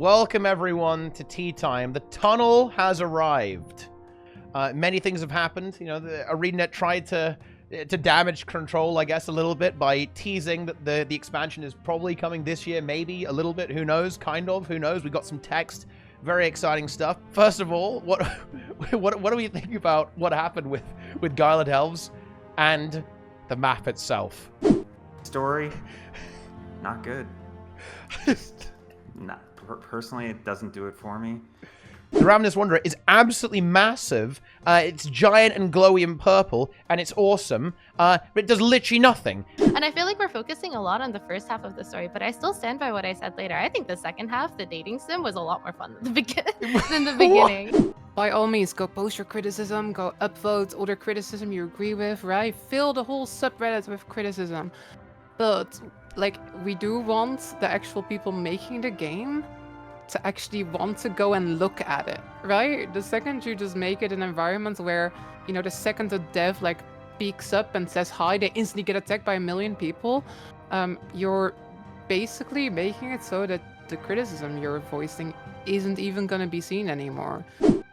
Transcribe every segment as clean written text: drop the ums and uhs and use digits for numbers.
Welcome everyone to Tea Time. The tunnel has arrived. Many things have happened. You know, the ArenaNet tried to damage control, I guess, a little bit by teasing that the expansion is probably coming this year, maybe a little bit. Who knows? Kind of. Who knows? We got some text. Very exciting stuff. First of all, what do we think about what happened with Guile Elves and the map itself? Story, not good. Just not personally, it doesn't do it for me. The Ravenous Wanderer is absolutely massive. It's giant and glowy in purple, and it's awesome. But it does literally nothing. And I feel like we're focusing a lot on the first half of the story, but I still stand by what I said later. I think the second half, the dating sim, was a lot more fun than the beginning. By all means, go post your criticism, go upvote all the criticism you agree with, right? Fill the whole subreddit with criticism. But, like, we do want the actual people making the game to actually want to go and look at it, right? The second you just make it an environment where, you know, the second a dev like peeks up and says hi, they instantly get attacked by 1 million people, you're basically making it so that the criticism you're voicing isn't even going to be seen anymore.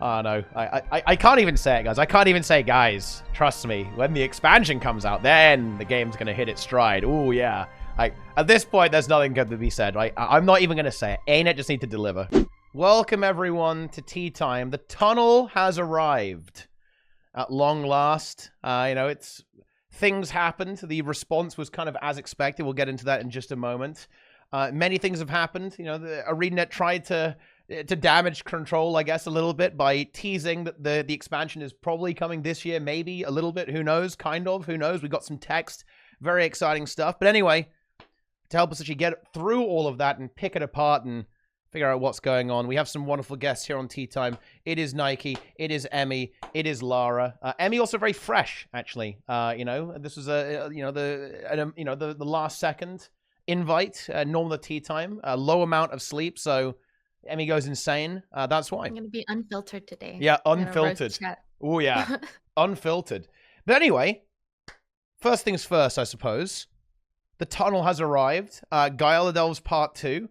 Oh no, I can't even say it, guys. I can't even say guys. Trust me, when the expansion comes out, then the game's gonna hit its stride. Oh yeah. At this point, there's nothing good to be said, right? I'm not even going to say it. ArenaNet just need to deliver. Welcome, everyone, to Tea Time. The tunnel has arrived at long last. You know, things happened. The response was kind of as expected. We'll get into that in just a moment. Many things have happened. You know, the ArenaNet tried to damage control, I guess, a little bit by teasing that the expansion is probably coming this year, maybe a little bit. Who knows? Kind of. Who knows? We got some text. Very exciting stuff. But anyway, to help us actually get through all of that and pick it apart and figure out what's going on, we have some wonderful guests here on Tea Time. It is Nike, it is Emmy, it is Lara. Emmy also very fresh, actually. You know, this was the last second invite. Normal Tea Time, a low amount of sleep, so Emmy goes insane. That's why I'm gonna be unfiltered today. Yeah, unfiltered. Oh yeah, unfiltered. But anyway, first things first, I suppose. The tunnel has arrived. Guile Elves Part 2.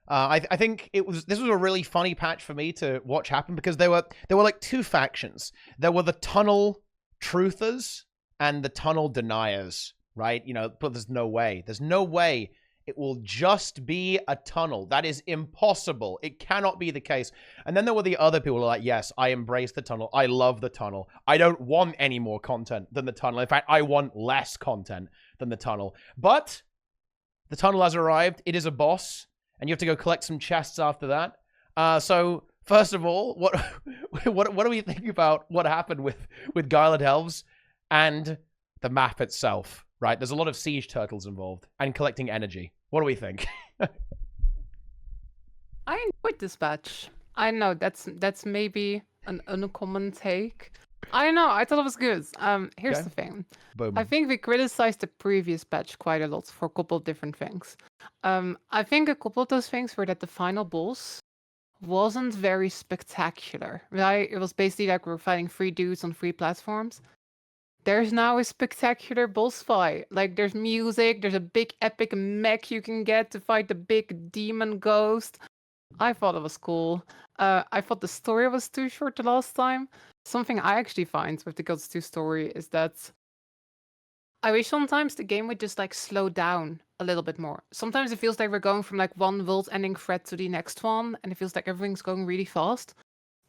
I think this was a really funny patch for me to watch happen because there were like two factions. There were the tunnel truthers and the tunnel deniers, right? You know, but there's no way. There's no way it will just be a tunnel. That is impossible. It cannot be the case. And then there were the other people who were like, yes, I embrace the tunnel. I love the tunnel. I don't want any more content than the tunnel. In fact, I want less content than the tunnel. But the tunnel has arrived. It is a boss, and you have to go collect some chests after that. So first of all, what do we think about what happened with Guile Elves and the map itself? Right, there's a lot of siege turtles involved and collecting energy. What do we think? I enjoyed this patch. I know that's maybe an uncommon take. I don't know. I thought it was good. Here's the thing. Boom. I think we criticized the previous patch quite a lot for a couple of different things. I think a couple of those things were that the final boss wasn't very spectacular, right? It was basically like we're fighting 3 dudes on 3 platforms. There's now a spectacular boss fight. Like, there's music, there's a big epic mech you can get to fight the big demon ghost. I thought it was cool. I thought the story was too short the last time. Something I actually find with the Gods 2 story is that I wish sometimes the game would just like slow down a little bit more. Sometimes it feels like we're going from like one world-ending threat to the next one, and it feels like everything's going really fast.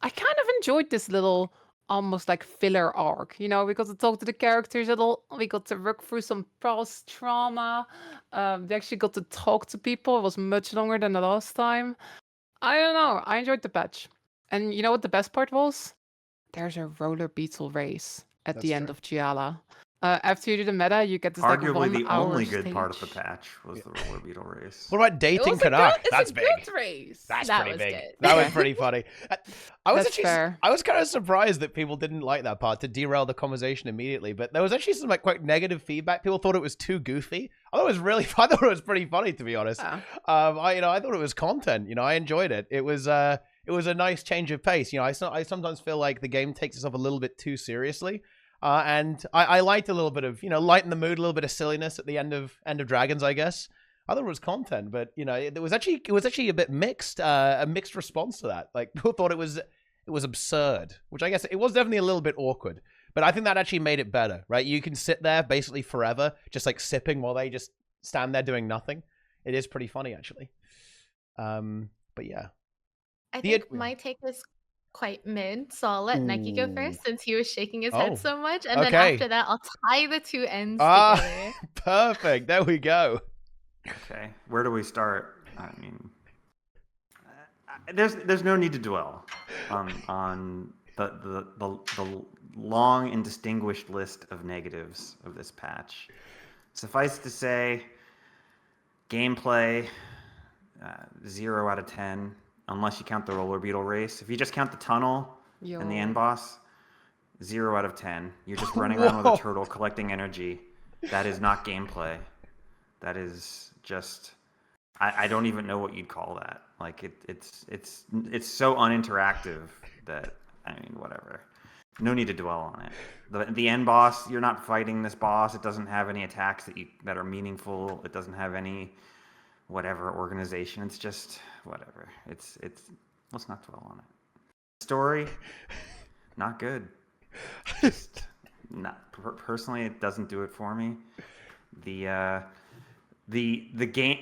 I kind of enjoyed this little almost like filler arc, you know, we got to talk to the characters a little, we got to work through some past trauma, we actually got to talk to people. It was much longer than the last time. I don't know, I enjoyed the patch. And you know what the best part was? There's a roller beetle race at the end of Giala. After you do the meta, you get this like 1 hour Arguably the only good stage. part of the patch was the roller beetle race. What about dating Canuck? That's big. Good race. That's That pretty was big. good. That was pretty funny. I was That's fair. I was kind of surprised that people didn't like that part to derail the conversation immediately. But there was actually some like quite negative feedback. People thought it was too goofy. I thought it was really fun. I thought it was pretty funny, to be honest. Yeah. I thought it was content. You know, I enjoyed it. It was a nice change of pace. You know, I sometimes feel like the game takes itself a little bit too seriously. And I liked a little bit of, you know, lighten the mood, a little bit of silliness at the end of Dragons, I guess. I thought it was content, but you know, it was actually a bit mixed, a mixed response to that. Like people thought it was absurd, which I guess it was definitely a little bit awkward. But I think that actually made it better, right? You can sit there basically forever, just like sipping while they just stand there doing nothing. It is pretty funny, actually. But yeah. I think my take is quite mid, so I'll let Nike go first since he was shaking his head so much, and then after that, I'll tie the two ends together. Perfect. There we go. Okay, where do we start? I mean, there's no need to dwell on the long and distinguished list of negatives of this patch. Suffice to say, gameplay 0 out of 10, unless you count the roller beetle race. If you just count the tunnel and the end boss, 0 out of 10. You're just running around with a turtle collecting energy. That is not gameplay. That is just, I don't even know what you'd call that. Like it's so uninteractive that, I mean, whatever. No need to dwell on it. The end boss, you're not fighting this boss. It doesn't have any attacks that are meaningful. It doesn't have any whatever organization. It's just whatever. It's let's not dwell on it. Story, not good. Just not personally, it doesn't do it for me. The game,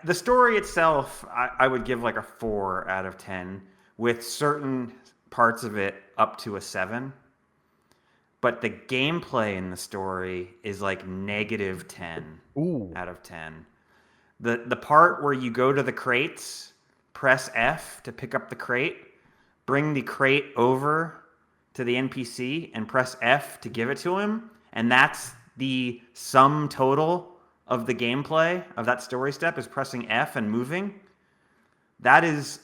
the story itself, I would give like a 4 out of 10, with certain parts of it up to a 7. But the gameplay in the story is like -10 out of 10. The part where you go to the crates, press F to pick up the crate, bring the crate over to the NPC and press F to give it to him, and that's the sum total of the gameplay of that story step, is pressing F and moving. That is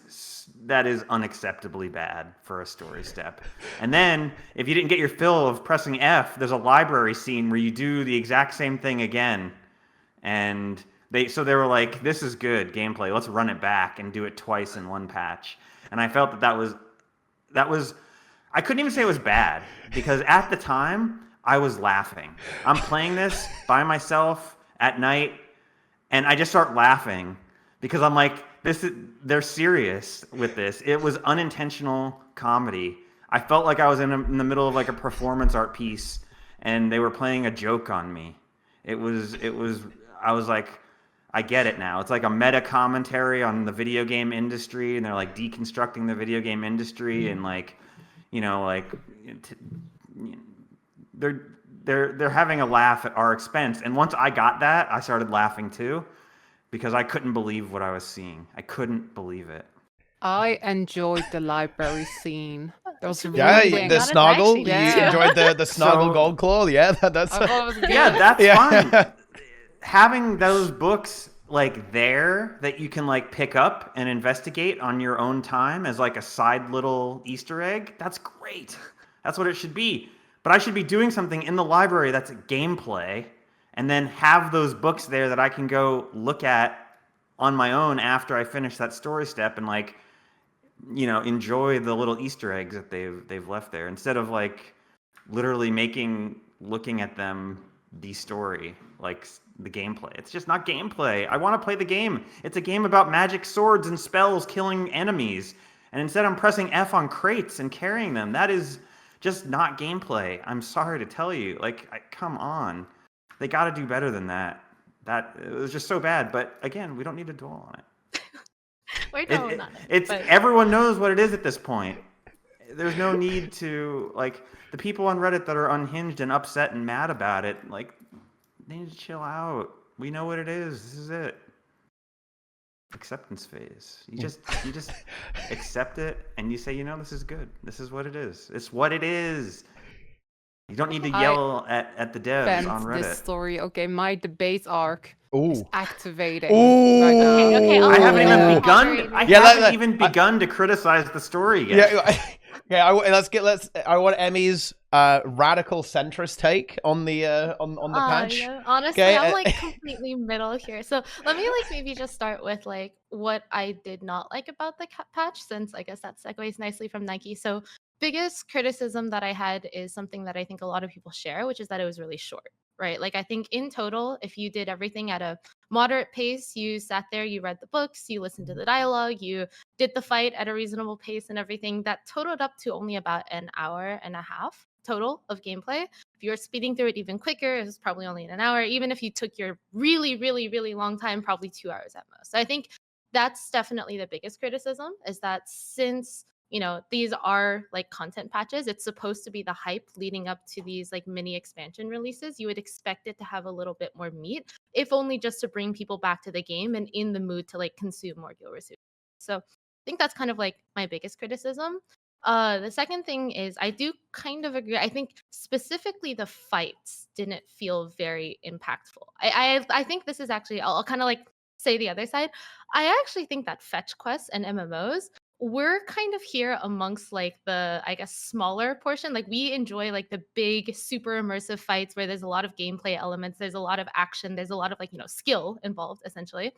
unacceptably bad for a story step. And then, if you didn't get your fill of pressing F, there's a library scene where you do the exact same thing again. And they were like, this is good gameplay, let's run it back and do it twice in one patch. And I felt that was I couldn't even say it was bad, because at the time I was laughing. I'm playing this by myself at night, and I just start laughing because I'm like, they're serious with this. It was unintentional comedy. I felt like I was in the middle of like a performance art piece, and they were playing a joke on me. I was like, I get it now. It's like a meta commentary on the video game industry, and they're like deconstructing the video game industry, and like, you know, like they're having a laugh at our expense. And once I got that, I started laughing too, because I couldn't believe what I was seeing. I couldn't believe it. I enjoyed the library scene. There was the snoggle. You enjoyed the snoggle gold claw. Yeah, that's fine. Having those books like there that you can like pick up and investigate on your own time as like a side little Easter egg, that's great. That's what it should be. But I should be doing something in the library that's gameplay, and then have those books there that I can go look at on my own after I finish that story step, and like, you know, enjoy the little Easter eggs that they've left there, instead of like literally looking at them the story, like the gameplay. It's just not gameplay. I want to play the game. It's a game about magic swords and spells killing enemies, and instead I'm pressing F on crates and carrying them. That is just not gameplay. I'm sorry to tell you. Like, come on. They got to do better than that. It was just so bad. But again, we don't need to dwell on it. Everyone knows what it is at this point. There's no need to, like, the people on Reddit that are unhinged and upset and mad about it, like, they need to chill out. We know what it is. This is it. Acceptance phase. You just accept it, and you say, you know, this is good. This is what it is. It's what it is. You don't need to yell at the devs on Reddit. This story. Okay, my debate arc is activating. Right now. Okay, I haven't even begun. I haven't even begun to criticize the story yet. Yeah. I want Emmy's radical centrist take on the patch. Yeah. Honestly, I'm like completely middle here. So let me like maybe just start with like what I did not like about the patch, since I guess that segues nicely from Nike. So biggest criticism that I had is something that I think a lot of people share, which is that it was really short. right? Like, I think in total, if you did everything at a moderate pace, you sat there, you read the books, you listened to the dialogue, you did the fight at a reasonable pace and everything, that totaled up to only about an hour and a half total of gameplay. If you were speeding through it even quicker, it was probably only an hour. Even if you took your really, really, really long time, probably 2 hours at most. So I think that's definitely the biggest criticism, is that since these are like content patches, it's supposed to be the hype leading up to these like mini expansion releases. You would expect it to have a little bit more meat, if only just to bring people back to the game and in the mood to like consume more Gilresu. So I think that's kind of like my biggest criticism. The second thing is, I do kind of agree. I think specifically the fights didn't feel very impactful. I think this is actually, I'll kind of like say the other side. I actually think that fetch quests and MMOs, we're kind of here amongst like the, I guess, smaller portion. Like, we enjoy like the big super immersive fights where there's a lot of gameplay elements, there's a lot of action, there's a lot of like skill involved essentially.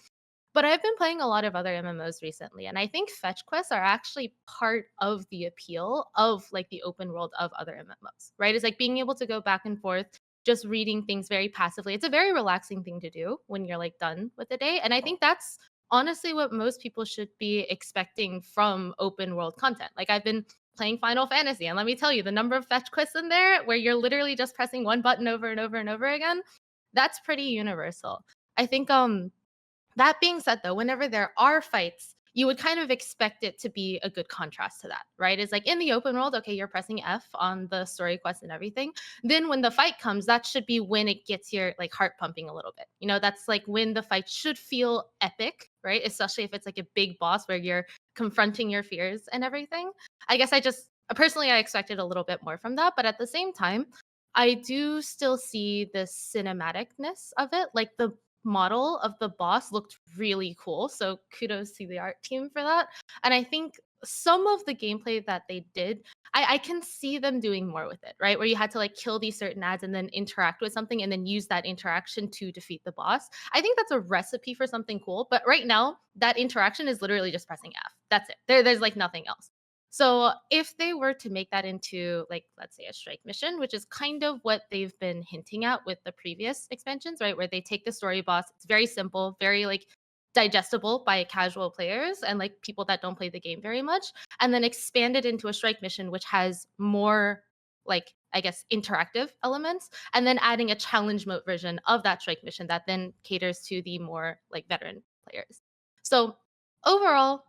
But I've been playing a lot of other MMOs recently, and I think fetch quests are actually part of the appeal of like the open world of other MMOs, right? It's like being able to go back and forth, just reading things very passively. It's a very relaxing thing to do when you're like done with the day. And I think that's honestly what most people should be expecting from open world content. Like, I've been playing Final Fantasy, and let me tell you, the number of fetch quests in there where you're literally just pressing one button over and over and over again, that's pretty universal. I think that being said, though, whenever there are fights, you would kind of expect it to be a good contrast to that, right? It's like in the open world, okay, you're pressing F on the story quest and everything. Then when the fight comes, that should be when it gets your like heart pumping a little bit. That's like when the fight should feel epic, right? Especially if it's like a big boss where you're confronting your fears and everything. I guess personally, I expected a little bit more from that. But at the same time, I do still see the cinematicness of it. Like, the model of the boss looked really cool. So kudos to the art team for that. And I think some of the gameplay that they did, I can see them doing more with it, right? Where you had to like kill these certain ads and then interact with something and then use that interaction to defeat the boss. I think that's a recipe for something cool. But right now, that interaction is literally just pressing F. That's it. There's like nothing else. So if they were to make that into, like, let's say a strike mission, which is kind of what they've been hinting at with the previous expansions, right? Where they take the story boss, it's very simple, very like digestible by casual players and like people that don't play the game very much, and then expand it into a strike mission, which has more like, I guess, interactive elements, and then adding a challenge mode version of that strike mission that then caters to the more like veteran players. So overall,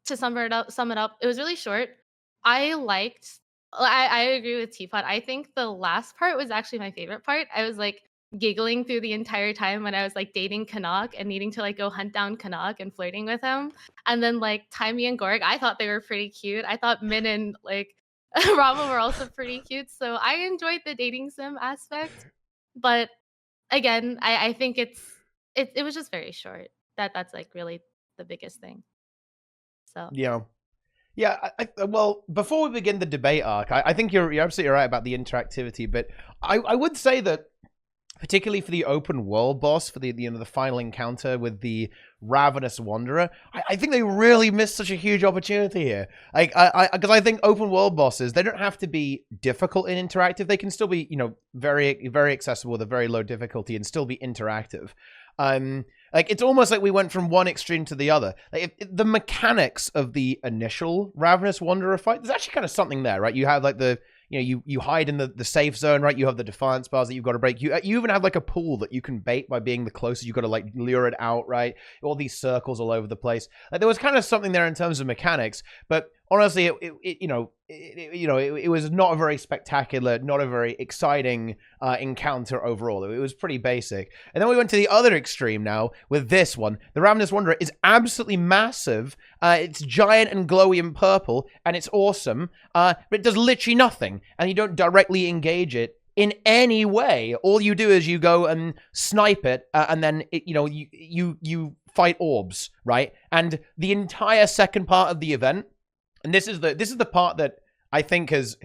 to sum it up, it was really short. I agree with Teapot. I think the last part was actually my favorite part. I was like giggling through the entire time when I was like dating Canuck and needing to like go hunt down Canuck and flirting with him. And then like Taimi and Gorg, I thought they were pretty cute. I thought Min and like Rama were also pretty cute. So I enjoyed the dating sim aspect. But again, I think it was just very short. That's like really the biggest thing. So yeah. Well, before we begin the debate arc, I think you're absolutely right about the interactivity, but I would say that particularly for the open world boss, for the the final encounter with the Ravenous Wanderer, I think they really missed such a huge opportunity here. Like, because I think open world bosses, they don't have to be difficult and interactive. They can still be, very, very accessible with a very low difficulty and still be interactive. Like, it's almost like we went from one extreme to the other. Like, the mechanics of the initial Ravenous Wanderer fight, there's actually kind of something there, right? You have like you hide in the safe zone, right? You have the defiance bars that you've got to break. You even have like a pool that you can bait by being the closest. You've got to like lure it out, right? All these circles all over the place. Like, there was kind of something there in terms of mechanics, but honestly, it was not a very spectacular, not a very exciting encounter overall. It was pretty basic. And then we went to the other extreme now with this one. The Ravenous Wanderer is absolutely massive. It's giant and glowy and purple, and it's awesome. But it does literally nothing, and you don't directly engage it in any way. All you do is you go and snipe it, and then you fight orbs, right? And the entire second part of the event. And this is the part that I think is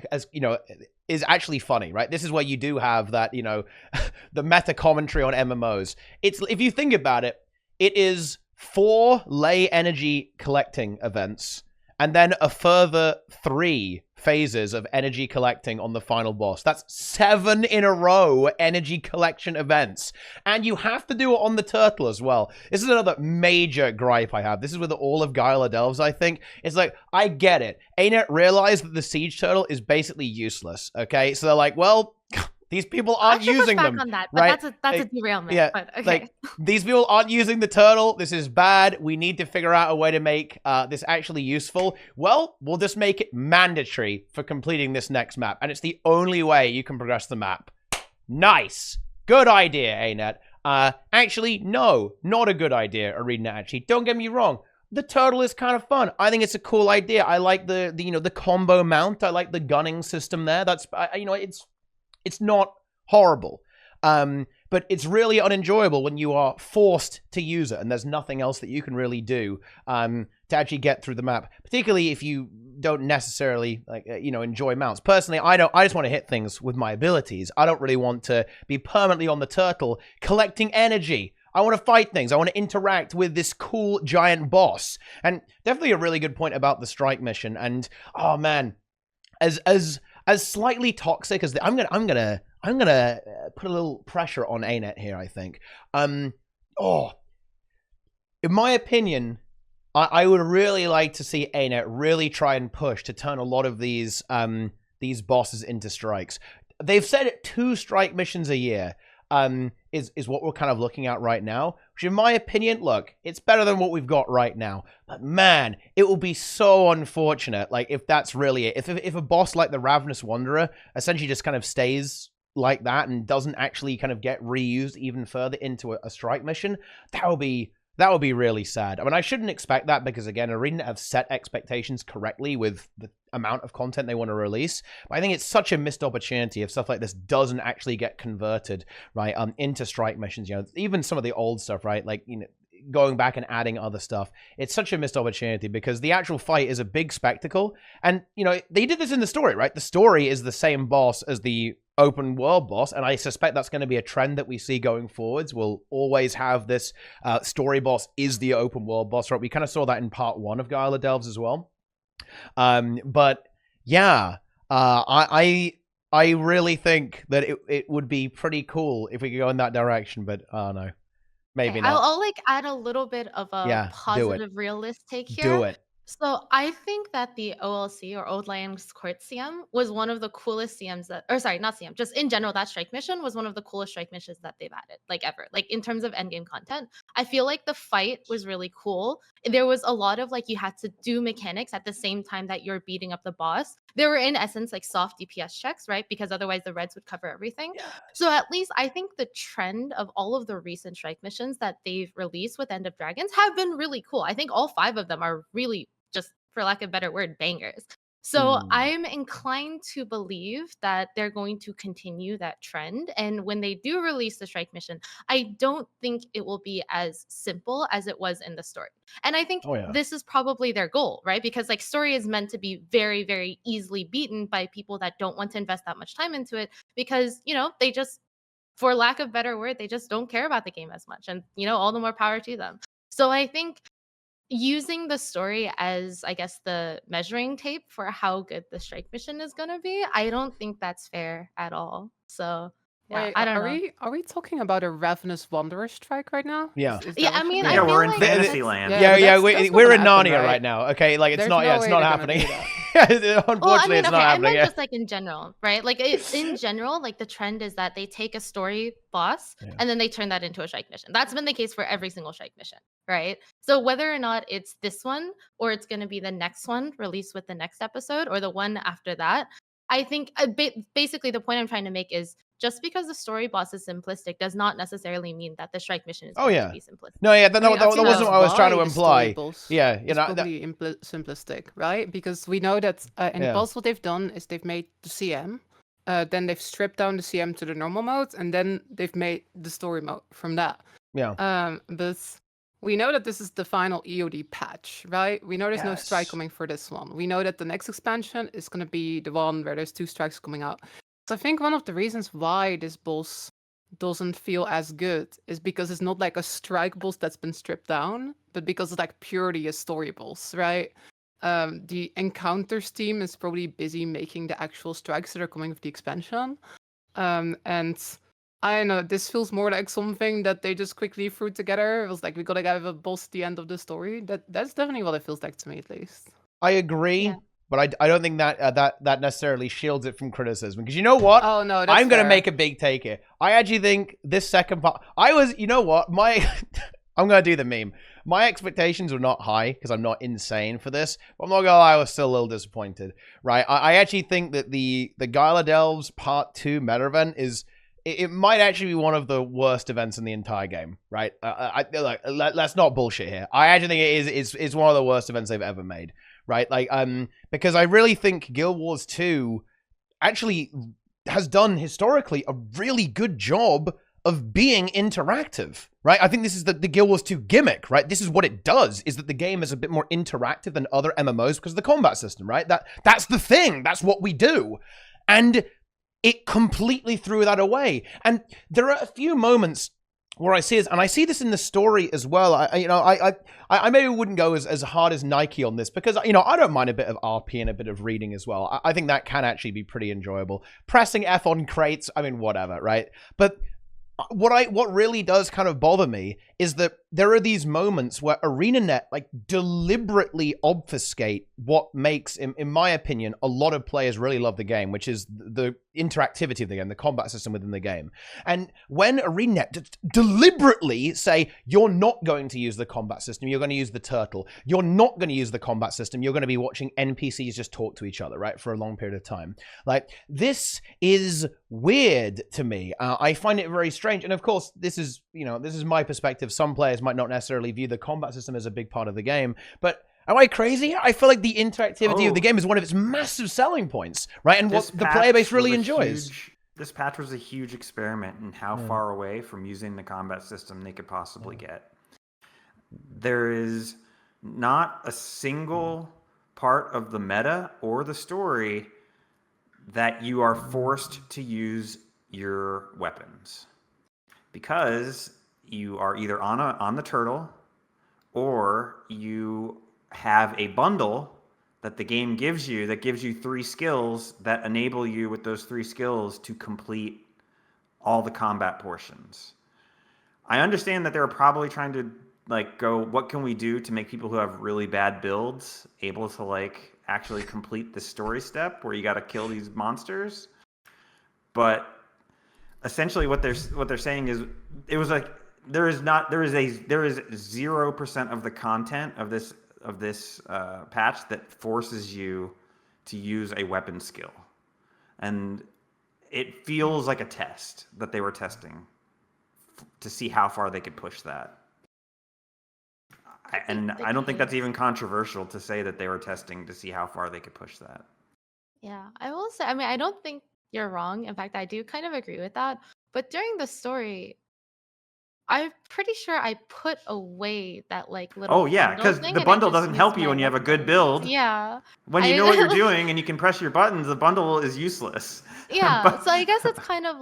actually funny, right? This is where you do have that, the meta commentary on MMOs. If you think about it, it is 4 lay energy collecting events, and then a further 3 phases of energy collecting on the final boss. That's 7 in a row energy collection events. And you have to do it on the turtle as well. This is another major gripe I have. This is with all of Guile Delves, I think. It's like, I get it. ArenaNet realized that the siege turtle is basically useless, okay? So they're like, well, these people aren't using them, on that, but right? that's a derailment. Yeah, but okay. like, these people aren't using the turtle. This is bad. We need to figure out a way to make this actually useful. Well, we'll just make it mandatory for completing this next map, and it's the only way you can progress the map. Nice. Good idea, ArenaNet. Actually, no, not a good idea, ArenaNet, actually. Don't get me wrong. The turtle is kind of fun. I think it's a cool idea. I like the combo mount. I like the gunning system there. That's, it's not horrible, but it's really unenjoyable when you are forced to use it and there's nothing else that you can really do to actually get through the map, particularly if you don't necessarily enjoy mounts. Personally, I just want to hit things with my abilities. I don't really want to be permanently on the turtle collecting energy. I want to fight things. I want to interact with this cool giant boss. And definitely a really good point about the strike mission. And oh man, as slightly toxic as I'm gonna put a little pressure on ArenaNet here, I think. In my opinion, I would really like to see ArenaNet really try and push to turn a lot of these bosses into strikes. They've said 2 strike missions a year. Is what we're kind of looking at right now, which in my opinion, look, it's better than what we've got right now. But man, it will be so unfortunate, like, if that's really it. If a boss like the Ravenous Wanderer essentially just kind of stays like that and doesn't actually kind of get reused even further into a strike mission, that would be really sad. I mean, I shouldn't expect that because, again, ArenaNet have set expectations correctly with the amount of content they want to release. But I think it's such a missed opportunity if stuff like this doesn't actually get converted, right, into strike missions. Even some of the old stuff, right, like, going back and adding other stuff. It's such a missed opportunity because the actual fight is a big spectacle. And, they did this in the story, right? The story is the same boss as the open world boss, and I suspect that's going to be a trend that we see going forwards. We'll always have this story boss is the open world boss, right? We kind of saw that in part 1 of Guile Delves as well. But yeah, I really think that it would be pretty cool if we could go in that direction, but no, maybe not. I'll add a little bit of a positive realist take here. Do it. So I think that the OLC, or Old Lands Court CM, was one of the coolest CMs not CM, just in general, that strike mission was one of the coolest strike missions that they've added, like, ever. Like, in terms of endgame content, I feel like the fight was really cool. There was a lot of, like, you had to do mechanics at the same time that you're beating up the boss. There were, in essence, like, soft DPS checks, right? Because otherwise the Reds would cover everything. Yes. So at least I think the trend of all of the recent strike missions that they've released with End of Dragons have been really cool. I think all 5 of them are really, just for lack of a better word, bangers. So I'm inclined to believe that they're going to continue that trend. And when they do release the strike mission, I don't think it will be as simple as it was in the story. And I think this is probably their goal, right? Because, like, story is meant to be very, very easily beaten by people that don't want to invest that much time into it because, they just, for lack of a better word, they just don't care about the game as much. And, all the more power to them. So I think using the story as, I guess, the measuring tape for how good the strike mission is going to be, I don't think that's fair at all. So yeah, I don't know. Are we talking about a Ravenous Wanderer strike right now? Yeah. I mean, yeah, we're in like Fantasyland. We're in Narnia right now. Okay, like, it's not happening. Unfortunately, it's not happening. I meant just, like, in general, right? Like, in general, like, the trend is that they take a story boss and then they turn that into a strike mission. That's been the case for every single strike mission, right? So whether or not it's this one or it's going to be the next one released with the next episode or the one after that, I think basically the point I'm trying to make is just because the story boss is simplistic does not necessarily mean that the strike mission is going to be simplistic. No, that wasn't what I was trying to imply. Yeah, it's probably simplistic, right? Because we know that in boss, what they've done is they've made the CM, then they've stripped down the CM to the normal mode, and then they've made the story mode from that. Yeah. But we know that this is the final EOD patch, right? We know there's no strike coming for this one. We know that the next expansion is going to be the one where there's 2 strikes coming out. So I think one of the reasons why this boss doesn't feel as good is because it's not like a strike boss that's been stripped down, but because it's like purely a story boss, right? The encounters team is probably busy making the actual strikes that are coming with the expansion. And I don't know, this feels more like something that they just quickly threw together. It was like, we gotta have a boss at the end of the story. That's definitely what it feels like to me, at least. I agree, Yeah. but I don't think that that necessarily shields it from criticism. Because you know what? Oh no, that's I'm going to fair. make a big take here. I actually think this second part... you know what? I'm going to do the meme. My expectations were not high because I'm not insane for this. But I'm not going to lie, I was still a little disappointed, right? I actually think that the Gyla Delves Part 2 meta event is... It might actually be one of the worst events in the entire game, right? Let's not bullshit here. I actually think it's one of the worst events they've ever made, right? Because I really think Guild Wars 2 actually has done historically a really good job of being interactive, right? I think this is the Guild Wars 2 gimmick, right? This is what it does, is that the game is a bit more interactive than other MMOs because of the combat system, right? That's the thing. That's what we do. And it completely threw that away. And there are a few moments where I see this, and I see this in the story as well. I maybe wouldn't go as hard as Nike on this because, I don't mind a bit of RP and a bit of reading as well. I think that can actually be pretty enjoyable. Pressing F on crates, whatever, right? But what really does kind of bother me is that there are these moments where ArenaNet deliberately obfuscate what makes, in my opinion, a lot of players really love the game, which is the interactivity of the game, the combat system within the game. And when ArenaNet deliberately say, you're not going to use the combat system, you're going to use the turtle, you're not going to use the combat system, you're going to be watching NPCs just talk to each other, right, for a long period of time. This is weird to me. I find it very strange. And of course, this is my perspective. Some players might not necessarily view the combat system as a big part of the game, but am I crazy? I feel like the interactivity of the game is one of its massive selling points, right? And what the player base really enjoys. This patch was a huge experiment in how far away from using the combat system they could possibly get. There is not a single part of the meta or the story that you are forced to use your weapons, because you are either on the turtle, or you have a bundle that the game gives you that gives you 3 skills that enable you with those 3 skills to complete all the combat portions. I understand that they're probably trying to go, what can we do to make people who have really bad builds able to actually complete the story step where you got to kill these monsters. But essentially what they're saying is, it was there is 0% of the content of this patch that forces you to use a weapon skill, and it feels like a test that they were testing to see how far they could push that. I don't think that's even controversial to say that they were testing to see how far they could push that. Yeah, I will say, I don't think you're wrong. In fact, I do kind of agree with that. But during the story, I'm pretty sure I put away that little. Oh yeah, because the bundle doesn't help you when you have a good build. Yeah. When you know what you're doing and you can press your buttons, the bundle is useless. Yeah. So I guess it's kind of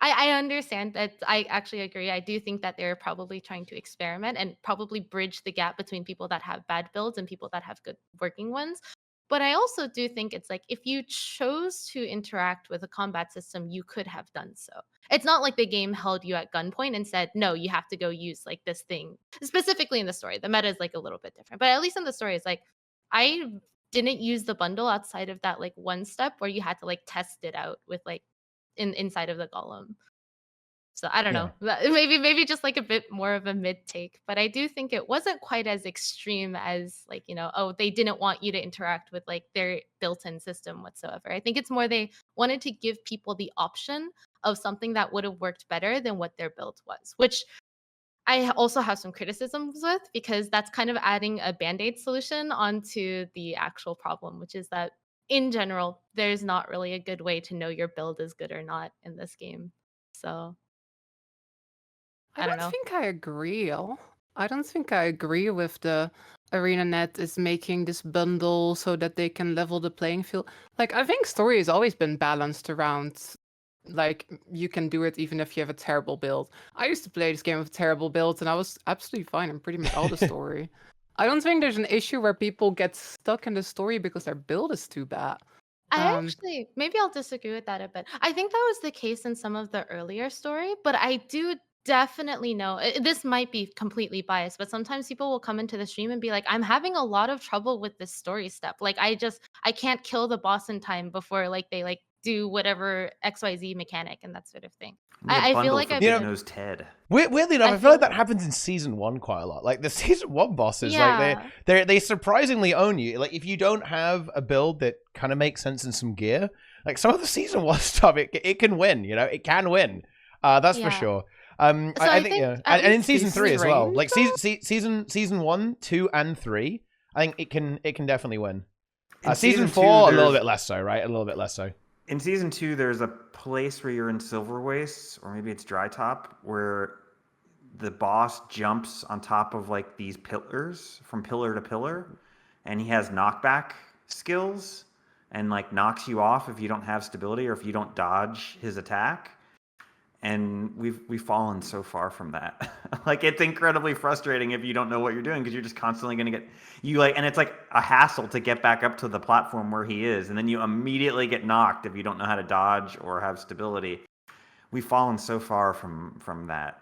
I understand that. I actually agree. I do think that they're probably trying to experiment and probably bridge the gap between people that have bad builds and people that have good working ones. But I also do think it's if you chose to interact with a combat system, you could have done so. It's not like the game held you at gunpoint and said, no, you have to go use this thing. Specifically in the story, the meta is a little bit different. But at least in the story, it's I didn't use the bundle outside of that one step where you had to test it out with inside of the golem. So I don't know. Maybe just a bit more of a mid take, but I do think it wasn't quite as extreme as they didn't want you to interact with their built-in system whatsoever. I think it's more they wanted to give people the option of something that would have worked better than what their build was, which I also have some criticisms with, because that's kind of adding a band-aid solution onto the actual problem, which is that in general, there's not really a good way to know your build is good or not in this game. So I don't know. think I agree. I don't think I agree with the ArenaNet is making this bundle so that they can level the playing field. I think story has always been balanced around, you can do it even if you have a terrible build. I used to play this game with terrible builds, and I was absolutely fine in pretty much all the story. I don't think there's an issue where people get stuck in the story because their build is too bad. Maybe I'll disagree with that a bit. I think that was the case in some of the earlier story, but I do definitely know this might be completely biased, but sometimes people will come into the stream and be like, I'm having a lot of trouble with this story step. Like, I can't kill the boss in time before like they like do whatever XYZ mechanic and that sort of thing. I feel like I've been knows Ted. Weirdly enough, I feel like that happens in season 1 quite a lot. Like the season 1 bosses, like they surprisingly own you. Like if you don't have a build that kind of makes sense in some gear, like some of the season 1 stuff, it can win. You know, it can win. That's for sure. So I think yeah, and in season 3 as well. Like season 1, 2, and 3, I think it can definitely win. Season 4, a little bit less so, right? A little bit less so. In season 2, there's a place where you're in Silver Wastes, or maybe it's Dry Top, where the boss jumps on top of like these pillars from pillar to pillar, and he has knockback skills and like knocks you off if you don't have stability or if you don't dodge his attack. And we've fallen so far from that. Like it's incredibly frustrating if you don't know what you're doing because you're just constantly going to get and it's like a hassle to get back up to the platform where he is, and then you immediately get knocked if you don't know how to dodge or have stability. We've fallen so far from that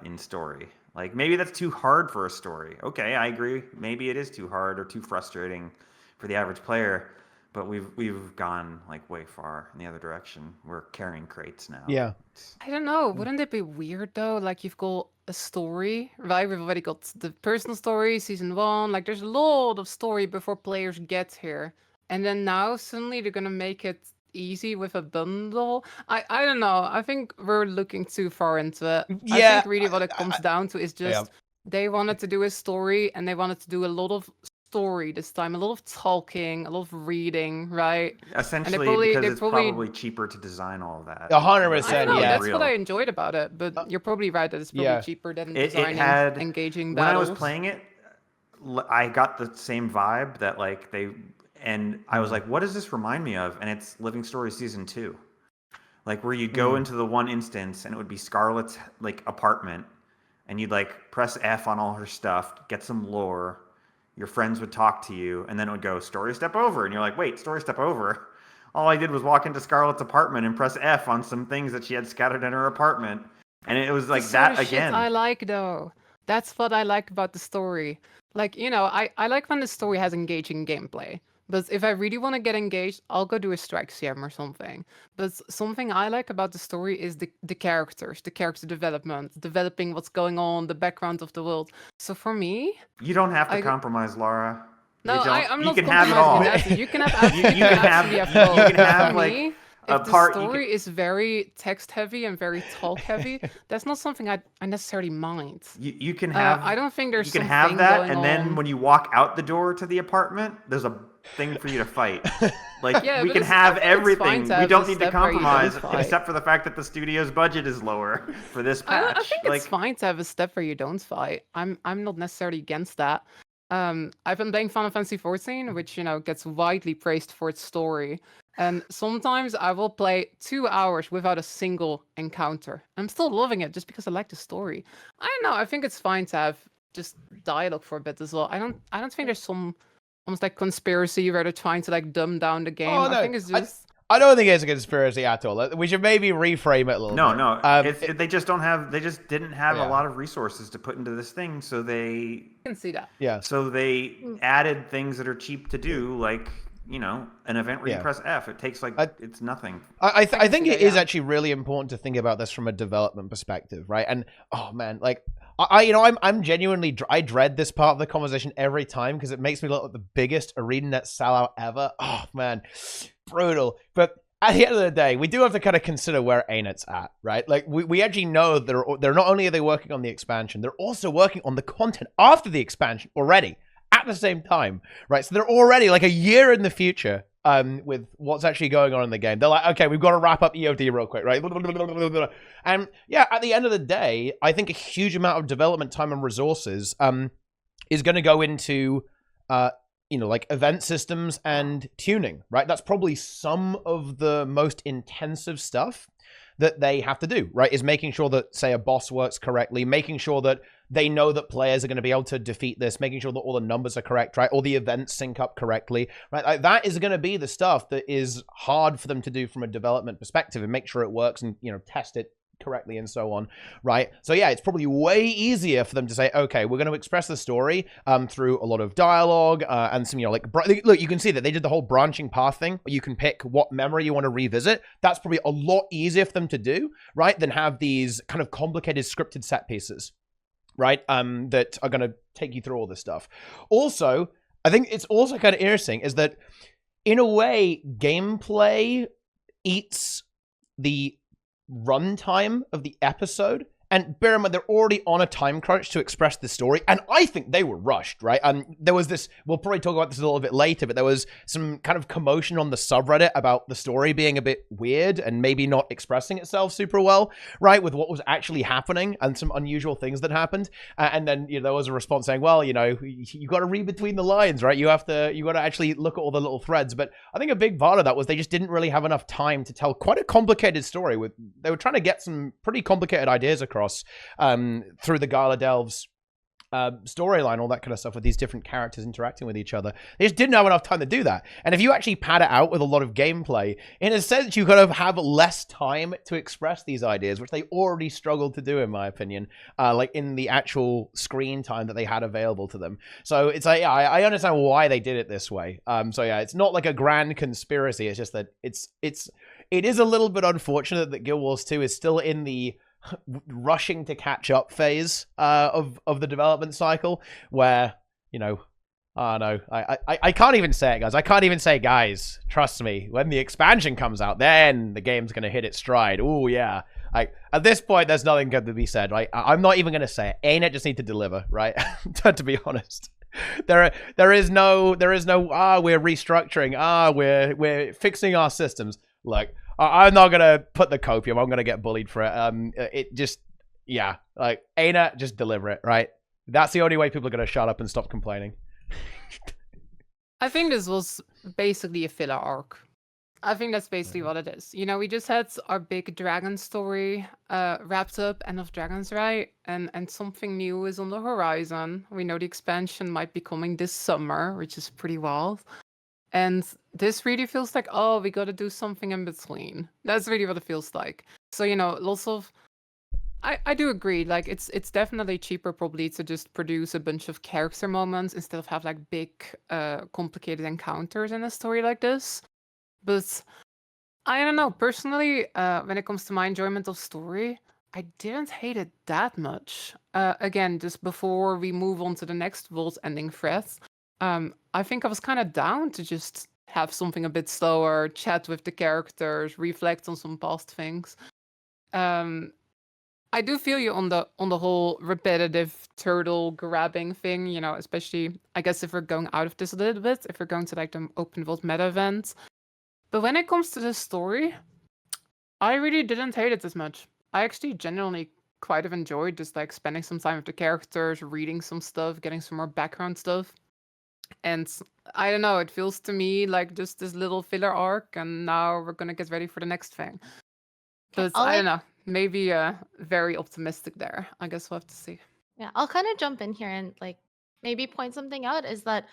in story. Like maybe that's too hard for a story. Okay, I agree. Maybe it is too hard or too frustrating for the average player. But we've gone like way far in the other direction. We're carrying crates now. Yeah. I don't know. Wouldn't it be weird though? Like you've got a story, right? We've already got the personal story, season 1. Like there's a lot of story before players get here. And then now suddenly they're gonna make it easy with a bundle. I don't know. I think we're looking too far into it. Yeah. I think really what it comes down to is just they wanted to do a story and they wanted to do a lot of story this time, a lot of talking, a lot of reading, right? Essentially, because it's probably cheaper to design all of that. 100%, yeah. That's what I enjoyed about it, but you're probably right that it's probably cheaper than designing engaging battles. When I was playing it, I got the same vibe that like and I was like, what does this remind me of? And it's Living Story Season 2. Like where you'd go into the one instance and it would be Scarlett's like apartment, and you'd like press F on all her stuff, get some lore. Your friends would talk to you, and then it would go, story step over. And you're like, wait, story step over? All I did was walk into Scarlett's apartment and press F on some things that she had scattered in her apartment. And it was like that again. Shit I like, though. That's what I like about the story. Like, you know, I like when the story has engaging gameplay. But if I really want to get engaged, I'll go do a strike CM or something. But something I like about the story is the characters, the character development, developing what's going on, the background of the world. So for me... You don't have to compromise, Laura. No, I'm not. You can have it all. You can have you can have like if the story is very text heavy and very talk heavy, that's not something I necessarily mind. You can have. I don't think there's. You can have that, and then when you walk out the door to the apartment, there's a thing for you to fight. Like we can have everything. We don't need to compromise, except for the fact that the studio's budget is lower for this patch. I think it's fine to have a step where you don't fight. I'm not necessarily against that. I've been playing Final Fantasy XIV, which gets widely praised for its story. And sometimes I will play 2 hours without a single encounter. I'm still loving it just because I like the story. I don't know. I think it's fine to have just dialogue for a bit as well. I don't think there's some almost like conspiracy where they're trying to like dumb down the game. Oh, no. I think it's just. I don't think it's a conspiracy at all. We should maybe reframe it a little bit. No. They just don't have. They just didn't have a lot of resources to put into this thing, so they. I can see that. Yeah. So they added things that are cheap to do, like an event where you press F. It takes it's nothing. I think it is actually really important to think about this from a development perspective, right? And oh man, like I'm genuinely I dread this part of the conversation every time because it makes me look like the biggest ArenaNet sellout ever. Oh man, brutal. But at the end of the day, we do have to kind of consider where ArenaNet's at, right? Like we actually know they're not only are they working on the expansion, they're also working on the content after the expansion already. At the same time, right? So they're already like a year in the future with what's actually going on in the game. They're like, okay, we've got to wrap up EOD real quick, right? And yeah, at the end of the day, I think a huge amount of development time and resources is going to go into, like event systems and tuning, right? That's probably some of the most intensive stuff that they have to do, right? Is making sure that, say, a boss works correctly, making sure that they know that players are going to be able to defeat this, making sure that all the numbers are correct, right? All the events sync up correctly, right? Like, that is going to be the stuff that is hard for them to do from a development perspective and make sure it works and, test it correctly and so on, right? So yeah, it's probably way easier for them to say, okay, we're going to express the story through a lot of dialogue and some, look, you can see that they did the whole branching path thing where you can pick what memory you want to revisit. That's probably a lot easier for them to do, right, than have these kind of complicated scripted set pieces, right, that are going to take you through all this stuff. Also, I think it's also kind of interesting is that in a way, gameplay eats the runtime of the episode. And bear in mind, they're already on a time crunch to express the story. And I think they were rushed, right? There was this, we'll probably talk about this a little bit later, but there was some kind of commotion on the subreddit about the story being a bit weird and maybe not expressing itself super well, right? With what was actually happening and some unusual things that happened. And then, there was a response saying, well, you got to read between the lines, right? You got to actually look at all the little threads. But I think a big part of that was they just didn't really have enough time to tell quite a complicated story. They were trying to get some pretty complicated ideas across through the Gala Delves storyline, all that kind of stuff, with these different characters interacting with each other. They just didn't have enough time to do that. And if you actually pad it out with a lot of gameplay, in a sense, you kind of have less time to express these ideas, which they already struggled to do, in my opinion, like in the actual screen time that they had available to them. So it's like, yeah, I understand why they did it this way. So yeah, it's not like a grand conspiracy. It's just that it is a little bit unfortunate that Guild Wars 2 is still in the rushing to catch up phase of the development cycle, where I can't even say it, guys. I can't even say, guys, trust me, when the expansion comes out, then the game's gonna hit its stride. Oh yeah, at this point there's nothing good to be said, right? I'm not even gonna say it. ArenaNet just need to deliver, right? To be honest, there is no we're restructuring, we're fixing our systems. Look, I'm not gonna put the copium. I'm gonna get bullied for it. ArenaNet, just deliver it, right? That's the only way people are gonna shut up and stop complaining. I think this was basically a filler arc. I think that's basically what it is. We just had our big dragon story wrapped up, End of Dragons, right? And something new is on the horizon. We know the expansion might be coming this summer, which is pretty wild. And this really feels like, oh, we got to do something in between. That's really what it feels like. So, lots of... I do agree. Like, it's definitely cheaper probably to just produce a bunch of character moments instead of have, like, big, complicated encounters in a story like this. But I don't know. Personally, when it comes to my enjoyment of story, I didn't hate it that much. Again, just before we move on to the next world ending thread, I think I was kind of down to just have something a bit slower, chat with the characters, reflect on some past things. I do feel you on the whole repetitive turtle grabbing thing, especially, I guess, if we're going out of this a little bit, if we're going to like the open world meta event. But when it comes to the story, I really didn't hate it as much. I actually genuinely quite have enjoyed just like spending some time with the characters, reading some stuff, getting some more background stuff. And I don't know, it feels to me like just this little filler arc, and now we're gonna get ready for the next thing. But I don't know, maybe very optimistic there. I guess we'll have to see. Yeah, I'll kind of jump in here and like maybe point something out, is that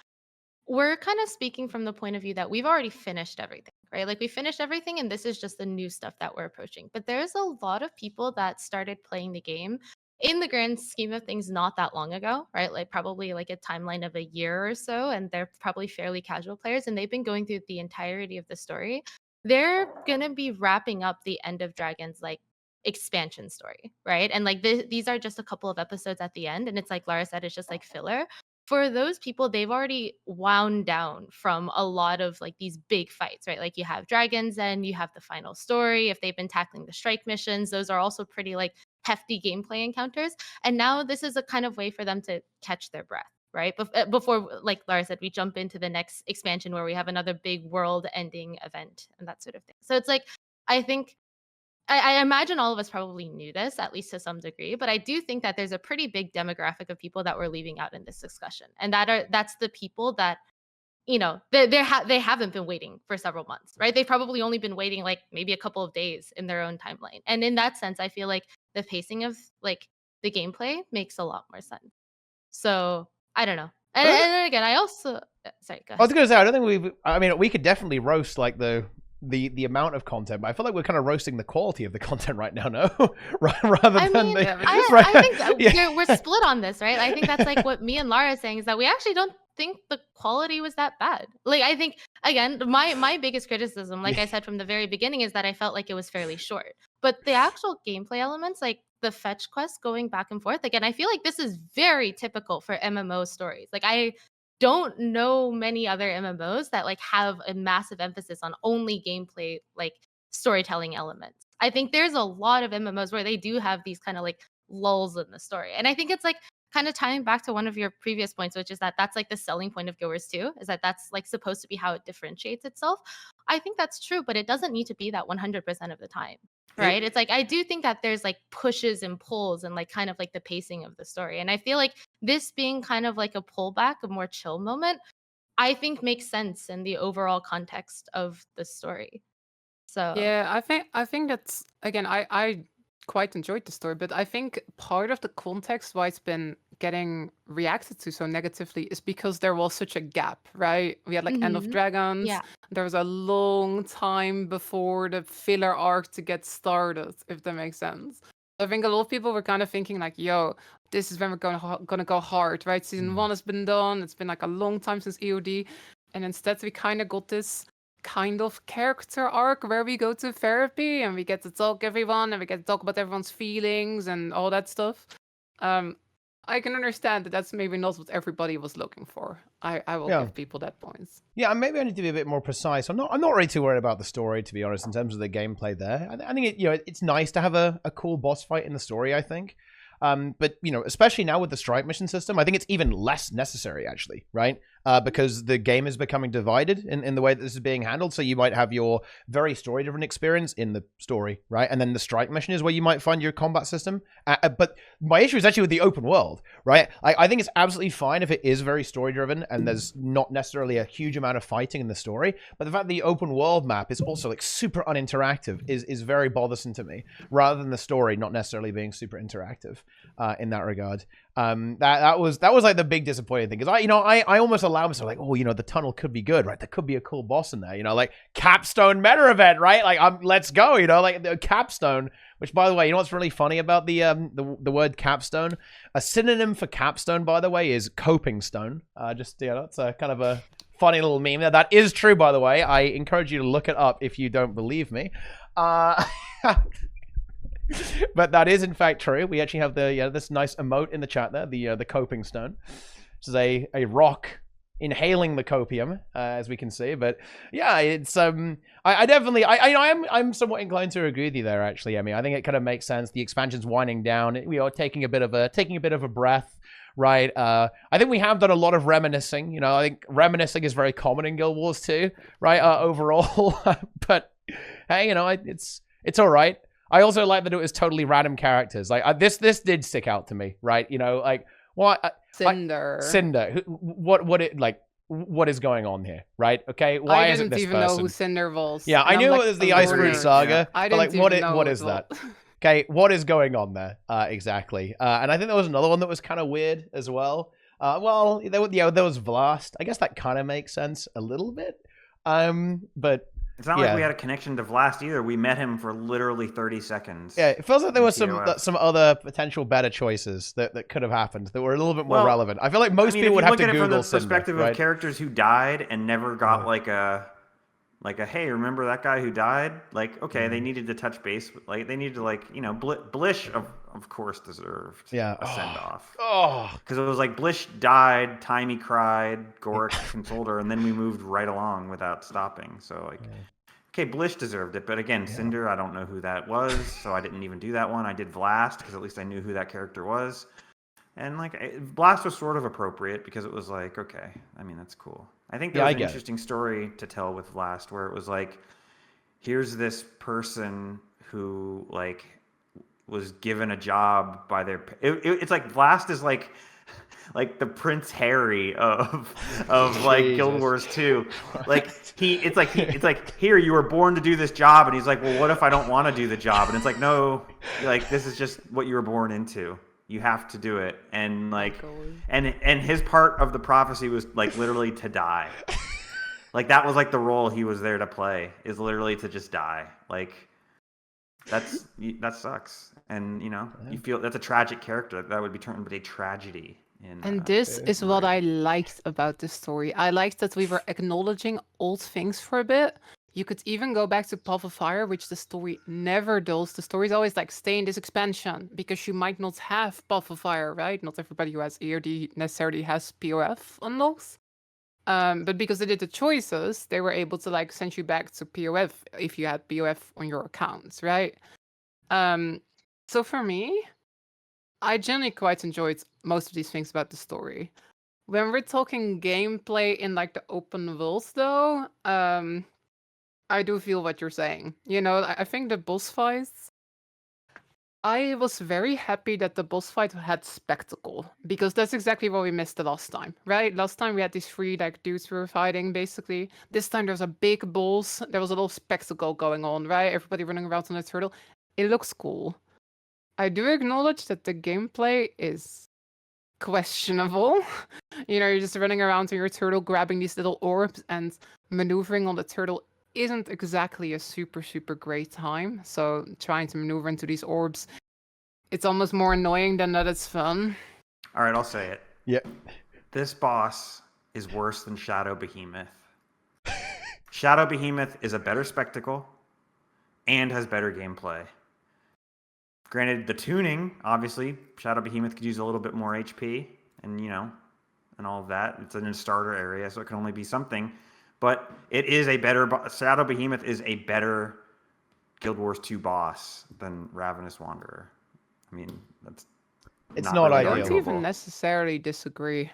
we're kind of speaking from the point of view that we've already finished everything, right? Like we finished everything and this is just the new stuff that we're approaching. But there's a lot of people that started playing the game in the grand scheme of things not that long ago, right? Like probably like a timeline of a year or so, and they're probably fairly casual players and they've been going through the entirety of the story. They're gonna be wrapping up the End of Dragons like expansion story, right? And like these are just a couple of episodes at the end, and it's like Lara said, it's just like filler. For those people, they've already wound down from a lot of like these big fights, right? Like you have dragons and you have the final story. If they've been tackling the strike missions, those are also pretty like hefty gameplay encounters. And now this is a kind of way for them to catch their breath, right? Before, like Lara said, we jump into the next expansion where we have another big world-ending event and that sort of thing. So it's like, I think I imagine all of us probably knew this, at least to some degree, but I do think that there's a pretty big demographic of people that we're leaving out in this discussion, and that's the people that, they haven't been waiting for several months, right? They've probably only been waiting like maybe a couple of days in their own timeline, and in that sense, I feel like the pacing of like the gameplay makes a lot more sense. So I don't know. And, Well, and then again, I also sorry, go I was ahead. gonna say, I don't think I mean, we could definitely roast like the amount of content, but I feel like we're kind of roasting the quality of the content right now, no? Rather I than mean, the, Yeah, but I think that yeah. we're split on this, right? I think that's like what me and Lara are saying is that we actually don't think the quality was that bad. Like I think again, my biggest criticism, like I said from the very beginning, is that I felt like it was fairly short. But the actual gameplay elements, like the fetch quests going back and forth, again, I feel like this is very typical for MMO stories. Like I don't know many other MMOs that like have a massive emphasis on only gameplay like storytelling elements. I think there's a lot of MMOs where they do have these kind of like lulls in the story. And I think it's like kind of tying back to one of your previous points, which is that that's like the selling point of Guild Wars 2, is that that's like supposed to be how it differentiates itself. I think that's true, but it doesn't need to be that 100% of the time. Right? It's like I do think that there's like pushes and pulls and like kind of like the pacing of the story. And I feel like this being kind of like a pullback, a more chill moment, I think makes sense in the overall context of the story. So Yeah, I think that's again, I quite enjoyed the story, but I think part of the context why it's been getting reacted to so negatively is because there was such a gap, right? We had like End of Dragons. yeah. There was a long time before the filler arc to get started, if that makes sense. I think a lot of people were kind of thinking like, yo, this is when we're gonna go hard, right? Season 1 has been done. It's been like a long time since EOD. And instead we kind of got this kind of character arc where we go to therapy and we get to talk everyone and we get to talk about everyone's feelings and all that stuff. I can understand that that's maybe not what everybody was looking for. I will give people that points. Yeah, and maybe I need to be a bit more precise. I'm not really too worried about the story, to be honest, in terms of the gameplay there. I think it's nice to have a cool boss fight in the story, I think. But especially now with the strike mission system, I think it's even less necessary, actually, right? Because the game is becoming divided in the way that this is being handled. So you might have your very story-driven experience in the story, right? And then the strike mission is where you might find your combat system. But my issue is actually with the open world, right? I think it's absolutely fine if it is very story-driven and there's not necessarily a huge amount of fighting in the story. But the fact that the open world map is also like super uninteractive is very bothersome to me, rather than the story not necessarily being super interactive in that regard. That was like the big disappointing thing, because I almost allow myself like, oh, the tunnel could be good, right? There could be a cool boss in there, like capstone meta event, right? Like let's go, like the capstone. Which, by the way, what's really funny about the word capstone? A synonym for capstone, by the way, is coping stone. That's a kind of a funny little meme there. That is true, by the way. I encourage you to look it up if you don't believe me. But that is in fact true. We actually have this nice emote in the chat there, the coping stone, which is a rock inhaling the copium, as we can see. But yeah, it's I definitely I'm somewhat inclined to agree with you there. Actually, I mean, I think it kind of makes sense. The expansion's winding down. We are taking a bit of a breath. Right. I think we have done a lot of reminiscing. I think reminiscing is very common in Guild Wars 2, right? Overall, but hey, it's all right. I also like that it was totally random characters. Like this did stick out to me, right? Like what Cinder. Cinder. What is going on here, right? Okay, why is it this person? I didn't even know who Cinder was. Yeah, I knew it was the Ice Root Saga. I but didn't like, what is that? Okay, what is going on there exactly? And I think there was another one that was kind of weird as well. Well, there was Vlast. I guess that kind of makes sense a little bit. But it's not like we had a connection to Vlast either. We met him for literally 30 seconds. Yeah, it feels like there was some other potential better choices that could have happened that were a little bit more relevant. I feel like most people would have to Google Cinder, from the perspective of characters who died and never got like a hey, remember that guy who died? Like, okay, they needed to touch base. Like, they needed to Blish of course deserved a send off. Because it was like Blish died, Timey cried, Goric consoled her, and then we moved right along without stopping. So like, okay, Blish deserved it, but again, Cinder, I don't know who that was, so I didn't even do that one. I did Vlast because at least I knew who that character was, and like Blast was sort of appropriate because it was like, okay, I mean that's cool. I think there was an interesting story to tell with Vlast where it was like, here's this person who like was given a job by their. It's like Vlast is like the Prince Harry of like Guild Wars 2. Like it's like here, you were born to do this job, and he's like, well, what if I don't want to do the job? And it's like, no, like this is just what you were born into. You have to do it. And like, God. and his part of the prophecy was like literally to die. Like that was like the role he was there to play, is literally to just die. Like that sucks. And you know, you feel that's a tragic character. That would be turned into a tragedy. And this is what I liked about this story. I liked that we were acknowledging old things for a bit. You could even go back to Path of Fire, which the story never does. The story is always like, stay in this expansion, because you might not have Path of Fire, right? Not everybody who has ERD necessarily has POF unlocked. But because they did the choices, they were able to like send you back to POF if you had POF on your accounts, right? So for me, I generally quite enjoyed most of these things about the story. When we're talking gameplay in like the open world, though, I do feel what you're saying. You know, I think the boss fights. I was very happy that the boss fight had spectacle, because that's exactly what we missed the last time, right? Last time we had these three like dudes we were fighting, basically. This time there was a big boss. There was a little spectacle going on, right? Everybody running around on a turtle. It looks cool. I do acknowledge that the gameplay is questionable. You know, you're just running around on your turtle, grabbing these little orbs, and maneuvering on the turtle isn't exactly a super great time. So trying to maneuver into these orbs, it's almost more annoying than that it's fun. All right, I'll say it. Yep. This boss is worse than Shadow Behemoth. Shadow Behemoth is a better spectacle and has better gameplay. Granted, the tuning, obviously, Shadow Behemoth could use a little bit more HP and, you know, and all of that. It's in a starter area, so it can only be something. But it is a better... Shadow Behemoth is a better Guild Wars 2 boss than Ravenous Wanderer. I mean, it's not really ideal. I don't even necessarily disagree.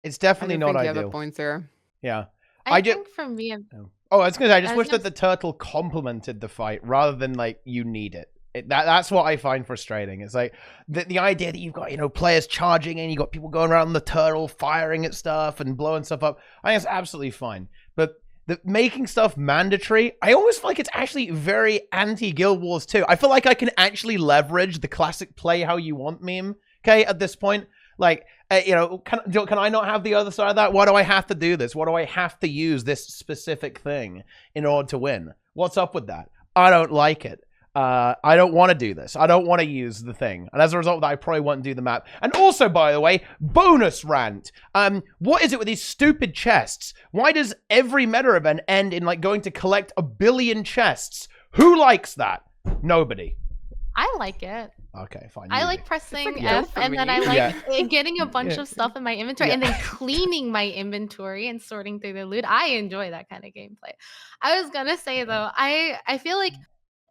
It's definitely not I ideal. think you have a point there. Yeah. I think for me... Oh, I was going to say, I just wish that the turtle complemented the fight rather than, like, you need it. That's what I find frustrating. It's like the idea that you've got, you know, players charging and you got people going around the turtle firing at stuff and blowing stuff up. I think it's absolutely fine. But making stuff mandatory, I almost feel like it's actually very anti-Guild Wars 2. I feel like I can actually leverage the classic play how you want meme, okay, at this point. Like, you know, can I not have the other side of that? Why do I have to do this? Why do I have to use this specific thing in order to win? What's up with that? I don't like it. I don't want to do this. I don't want to use the thing. And as a result of that, I probably won't do the map. And also, by the way, bonus rant. What is it with these stupid chests? Why does every meta event end in, like, going to collect 1 billion chests? Who likes that? Nobody. I like it. Okay, fine. I like pressing like F, for and me. then I like getting a bunch Yeah. of stuff in my inventory, Yeah. and then cleaning my inventory and sorting through the loot. I enjoy that kind of gameplay. I was gonna say though, I feel like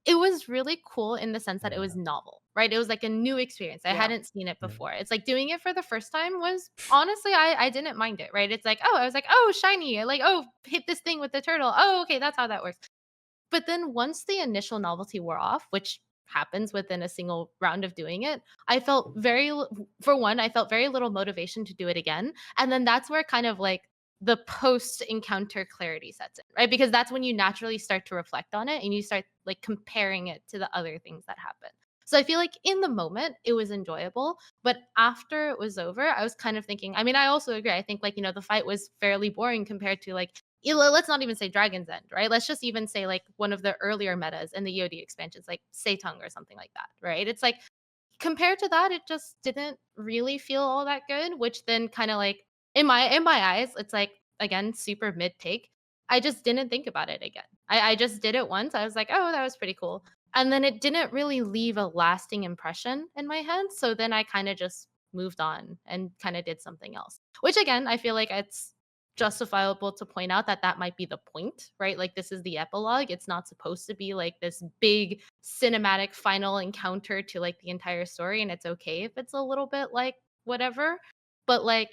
it was really cool in the sense that it was novel, right? It was like a new experience. I hadn't seen it before. It's like doing it for the first time was honestly, I didn't mind it, right? It's like, oh, I was like, oh, shiny. Like, oh, hit this thing with the turtle. Oh, okay, that's how that works. But then once the initial novelty wore off, which happens within a single round of doing it, I felt for one, I felt very little motivation to do it again. And then that's where kind of like the post encounter clarity sets in, right? Because that's when you naturally start to reflect on it and you start like comparing it to the other things that happen. So I feel like in the moment it was enjoyable, but after it was over, I was kind of thinking, I mean, I also agree. I think like, you know, the fight was fairly boring compared to like, let's not even say Dragon's End, right? Let's just even say like one of the earlier metas in the EOD expansions, like Seitung or something like that, right? It's like compared to that, it just didn't really feel all that good, which then kind of like in my eyes, it's like again, super mid take. I just didn't think about it again. I just did it once. I was like, oh, that was pretty cool. And then it didn't really leave a lasting impression in my head. So then I kind of just moved on and kind of did something else, which again, I feel like it's justifiable to point out that that might be the point, right? Like this is the epilogue. It's not supposed to be like this big cinematic final encounter to like the entire story. And it's okay if it's a little bit like whatever. But like,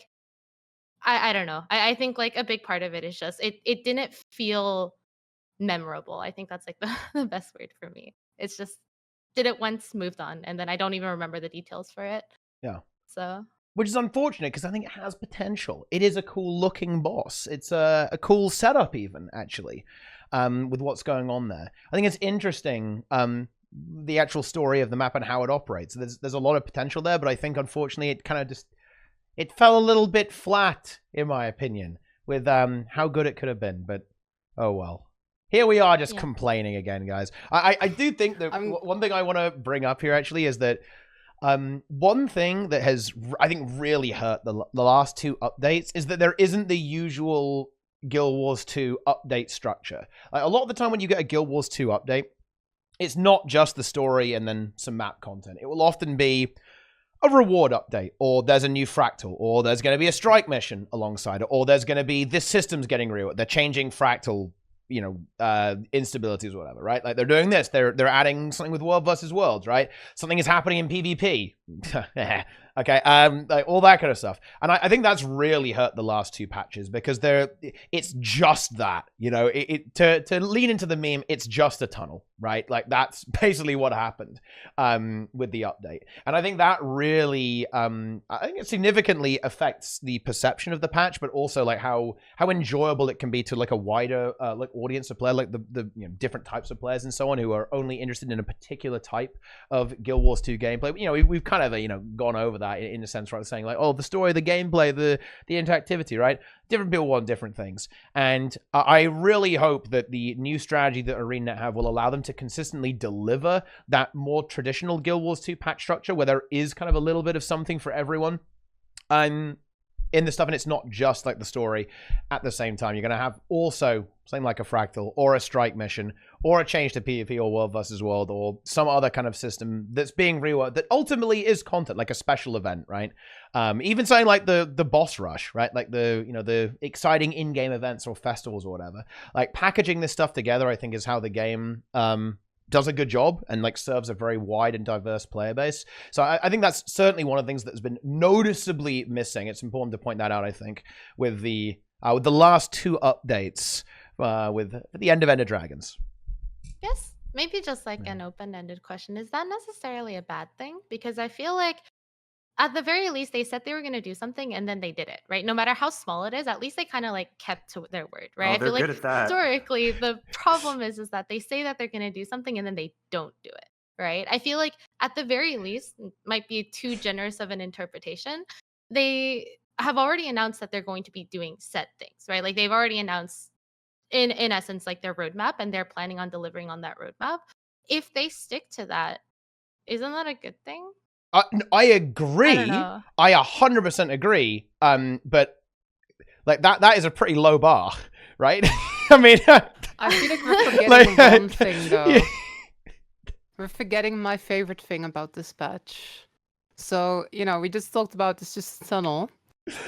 I don't know. I think like a big part of it is just it didn't feel memorable. I think that's like the best word for me. It's just did it once, moved on, and then I don't even remember the details for it. Yeah. So which is unfortunate because I think it has potential. It is a cool looking boss. It's a cool setup even, actually, with what's going on there. I think it's interesting. the actual story of the map and how it operates. There's a lot of potential there, but I think unfortunately it kind of just it fell a little bit flat, in my opinion, with how good it could have been. But oh well. Here we are just complaining again, guys. I do think that one thing I want to bring up here actually is that one thing that has, I think, really hurt the last two updates is that there isn't the usual Guild Wars 2 update structure. Like, a lot of the time when you get a Guild Wars 2 update, it's not just the story and then some map content. It will often be a reward update, or there's a new fractal, or there's going to be a strike mission alongside it, or there's going to be this system's getting real. They're changing fractal, instabilities or whatever, right? Like, they're doing this. They're adding something with World versus Worlds, right? Something is happening in PvP. Okay, like all that kind of stuff. And I think that's really hurt the last two patches because it's just that, to lean into the meme, it's just a tunnel, right? Like, that's basically what happened with the update. And I think that really, I think it significantly affects the perception of the patch, but also like how enjoyable it can be to like a wider like audience of player, like the different types of players and so on who are only interested in a particular type of Guild Wars 2 gameplay. We've kind of gone over that in a sense, right? Saying like, oh, the story, the gameplay, the interactivity, right? Different people want different things. And I really hope that the new strategy that ArenaNet have will allow them to consistently deliver that more traditional Guild Wars 2 patch structure where there is kind of a little bit of something for everyone in the stuff, and it's not just like the story. At the same time, you're going to have also something like a fractal or a strike mission or a change to PvP or World versus World or some other kind of system that's being reworked that ultimately is content, like a special event, right? Even something like the boss rush, right? Like the exciting in-game events or festivals or whatever. Like, packaging this stuff together, I think, is how the game does a good job and like serves a very wide and diverse player base. So I think that's certainly one of the things that's been noticeably missing. It's important to point that out, I think, with the last two updates with the end of Ender Dragons. Yes, maybe just like an open-ended question. Is that necessarily a bad thing? Because I feel like at the very least, they said they were going to do something and then they did it, right? No matter how small it is, at least they kind of like kept to their word, right? Oh, I feel they're like good at that. historically, the problem is that they say that they're going to do something and then they don't do it, right? I feel like at the very least, might be too generous of an interpretation. They have already announced that they're going to be doing set things, right? Like, they've already announced in essence like their roadmap, and they're planning on delivering on that roadmap. If they stick to that, isn't that a good thing? I agree. I don't know. I 100% agree. But like that is a pretty low bar, right? I mean, I feel like we're forgetting one thing though. Yeah. We're forgetting my favorite thing about this patch. So, we just talked about this just tunnel.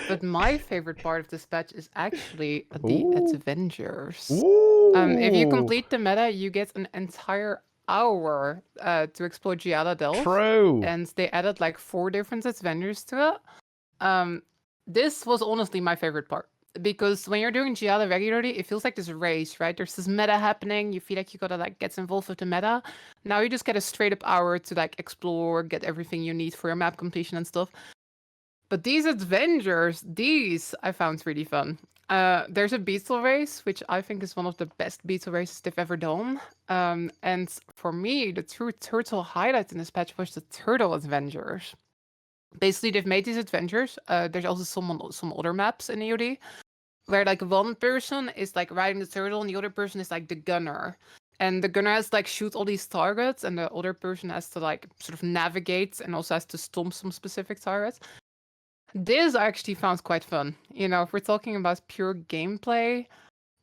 But my favorite part of this patch is actually the Avengers. If you complete the meta, you get an entire hour to explore Giada Delve. True. And they added like 4 different Avengers to it. This was honestly my favorite part. Because when you're doing Giada regularly, it feels like this race, right? There's this meta happening. You feel like you gotta like get involved with the meta. Now you just get a straight up hour to like explore, get everything you need for your map completion and stuff. But these Avengers, I found really fun. There's a beetle race, which I think is one of the best beetle races they've ever done. And for me, the true turtle highlight in this patch was the turtle Avengers. Basically, they've made these adventures. There's also some other maps in EOD where like one person is like riding the turtle and the other person is like the gunner. And the gunner has to like shoot all these targets, and the other person has to like sort of navigate and also has to stomp some specific targets. This I actually found quite fun. If we're talking about pure gameplay,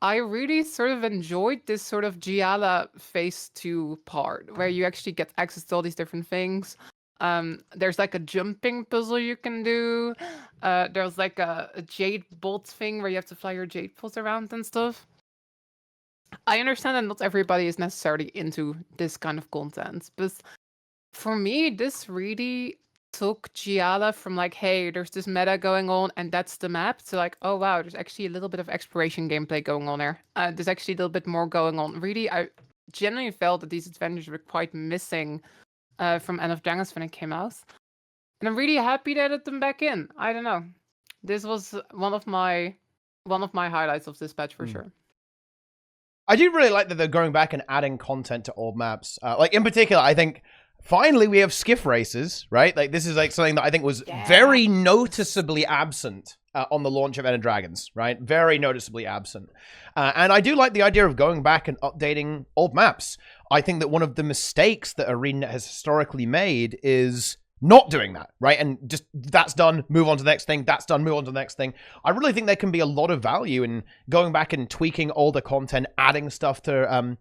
I really sort of enjoyed this sort of Giala Phase 2 part, where you actually get access to all these different things. There's like a jumping puzzle you can do. There's like a jade bolt thing where you have to fly your jade bolt around and stuff. I understand that not everybody is necessarily into this kind of content, but for me, this really took Giala from like, hey, there's this meta going on and that's the map, to like, oh wow, there's actually a little bit of exploration gameplay going on there. There's actually a little bit more going on. Really, I genuinely felt that these adventures were quite missing from End of Dragons when it came out. And I'm really happy they added them back in. I don't know. This was one of my highlights of this patch for sure. I do really like that they're going back and adding content to old maps. Like in particular, I think finally we have skiff races, right? Like this is like something that I think was very noticeably absent on the launch of Ender Dragons, right? Very noticeably absent. And I do like the idea of going back and updating old maps. I think that one of the mistakes that ArenaNet has historically made is not doing that, right? And just that's done, move on to the next thing, that's done, move on to the next thing. I really think there can be a lot of value in going back and tweaking older content, adding stuff to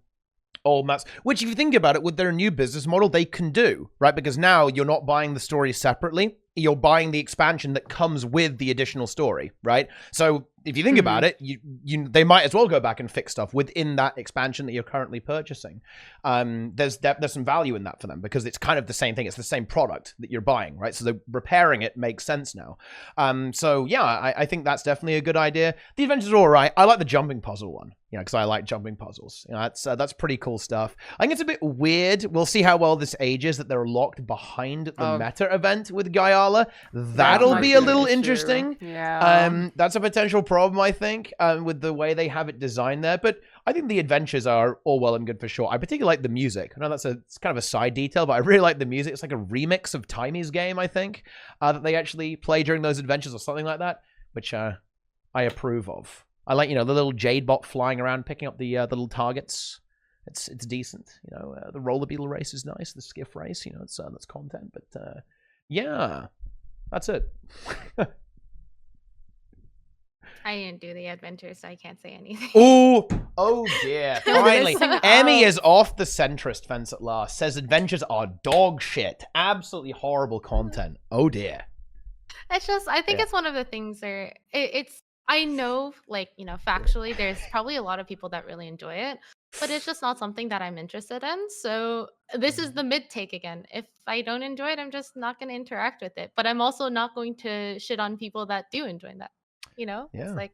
old maps, which if you think about it, with their new business model, they can do, right? Because now you're not buying the story separately, you're buying the expansion that comes with the additional story, right? So if you think about it, they might as well go back and fix stuff within that expansion that you're currently purchasing. There's some value in that for them because it's kind of the same thing. It's the same product that you're buying, right? So the repairing it makes sense now. So yeah, I think that's definitely a good idea. The adventures are all right. I like the jumping puzzle one, because I like jumping puzzles. That's pretty cool stuff. I think it's a bit weird. We'll see how well this ages that they're locked behind the meta event with Guyala. That'll be a little interesting. Yeah. That's a potential problem, I think, with the way they have it designed there. But I think the adventures are all well and good for sure. I particularly like the music. I know it's kind of a side detail, but I really like the music. It's like a remix of Timy's game, I think, that they actually play during those adventures or something like that, which I approve of. I like, the little jade bot flying around, picking up the little targets. It's decent. The roller beetle race is nice. The skiff race, that's content. But yeah, that's it. I didn't do the adventure, so I can't say anything. Oh dear. Finally, Emmy is off the centrist fence at last. Says adventures are dog shit. Absolutely horrible content. Oh dear. It's just, I think it's one of the things where it's, I know, factually, there's probably a lot of people that really enjoy it, but it's just not something that I'm interested in. So this is the mid take again. If I don't enjoy it, I'm just not going to interact with it. But I'm also not going to shit on people that do enjoy that. Yeah. It's like,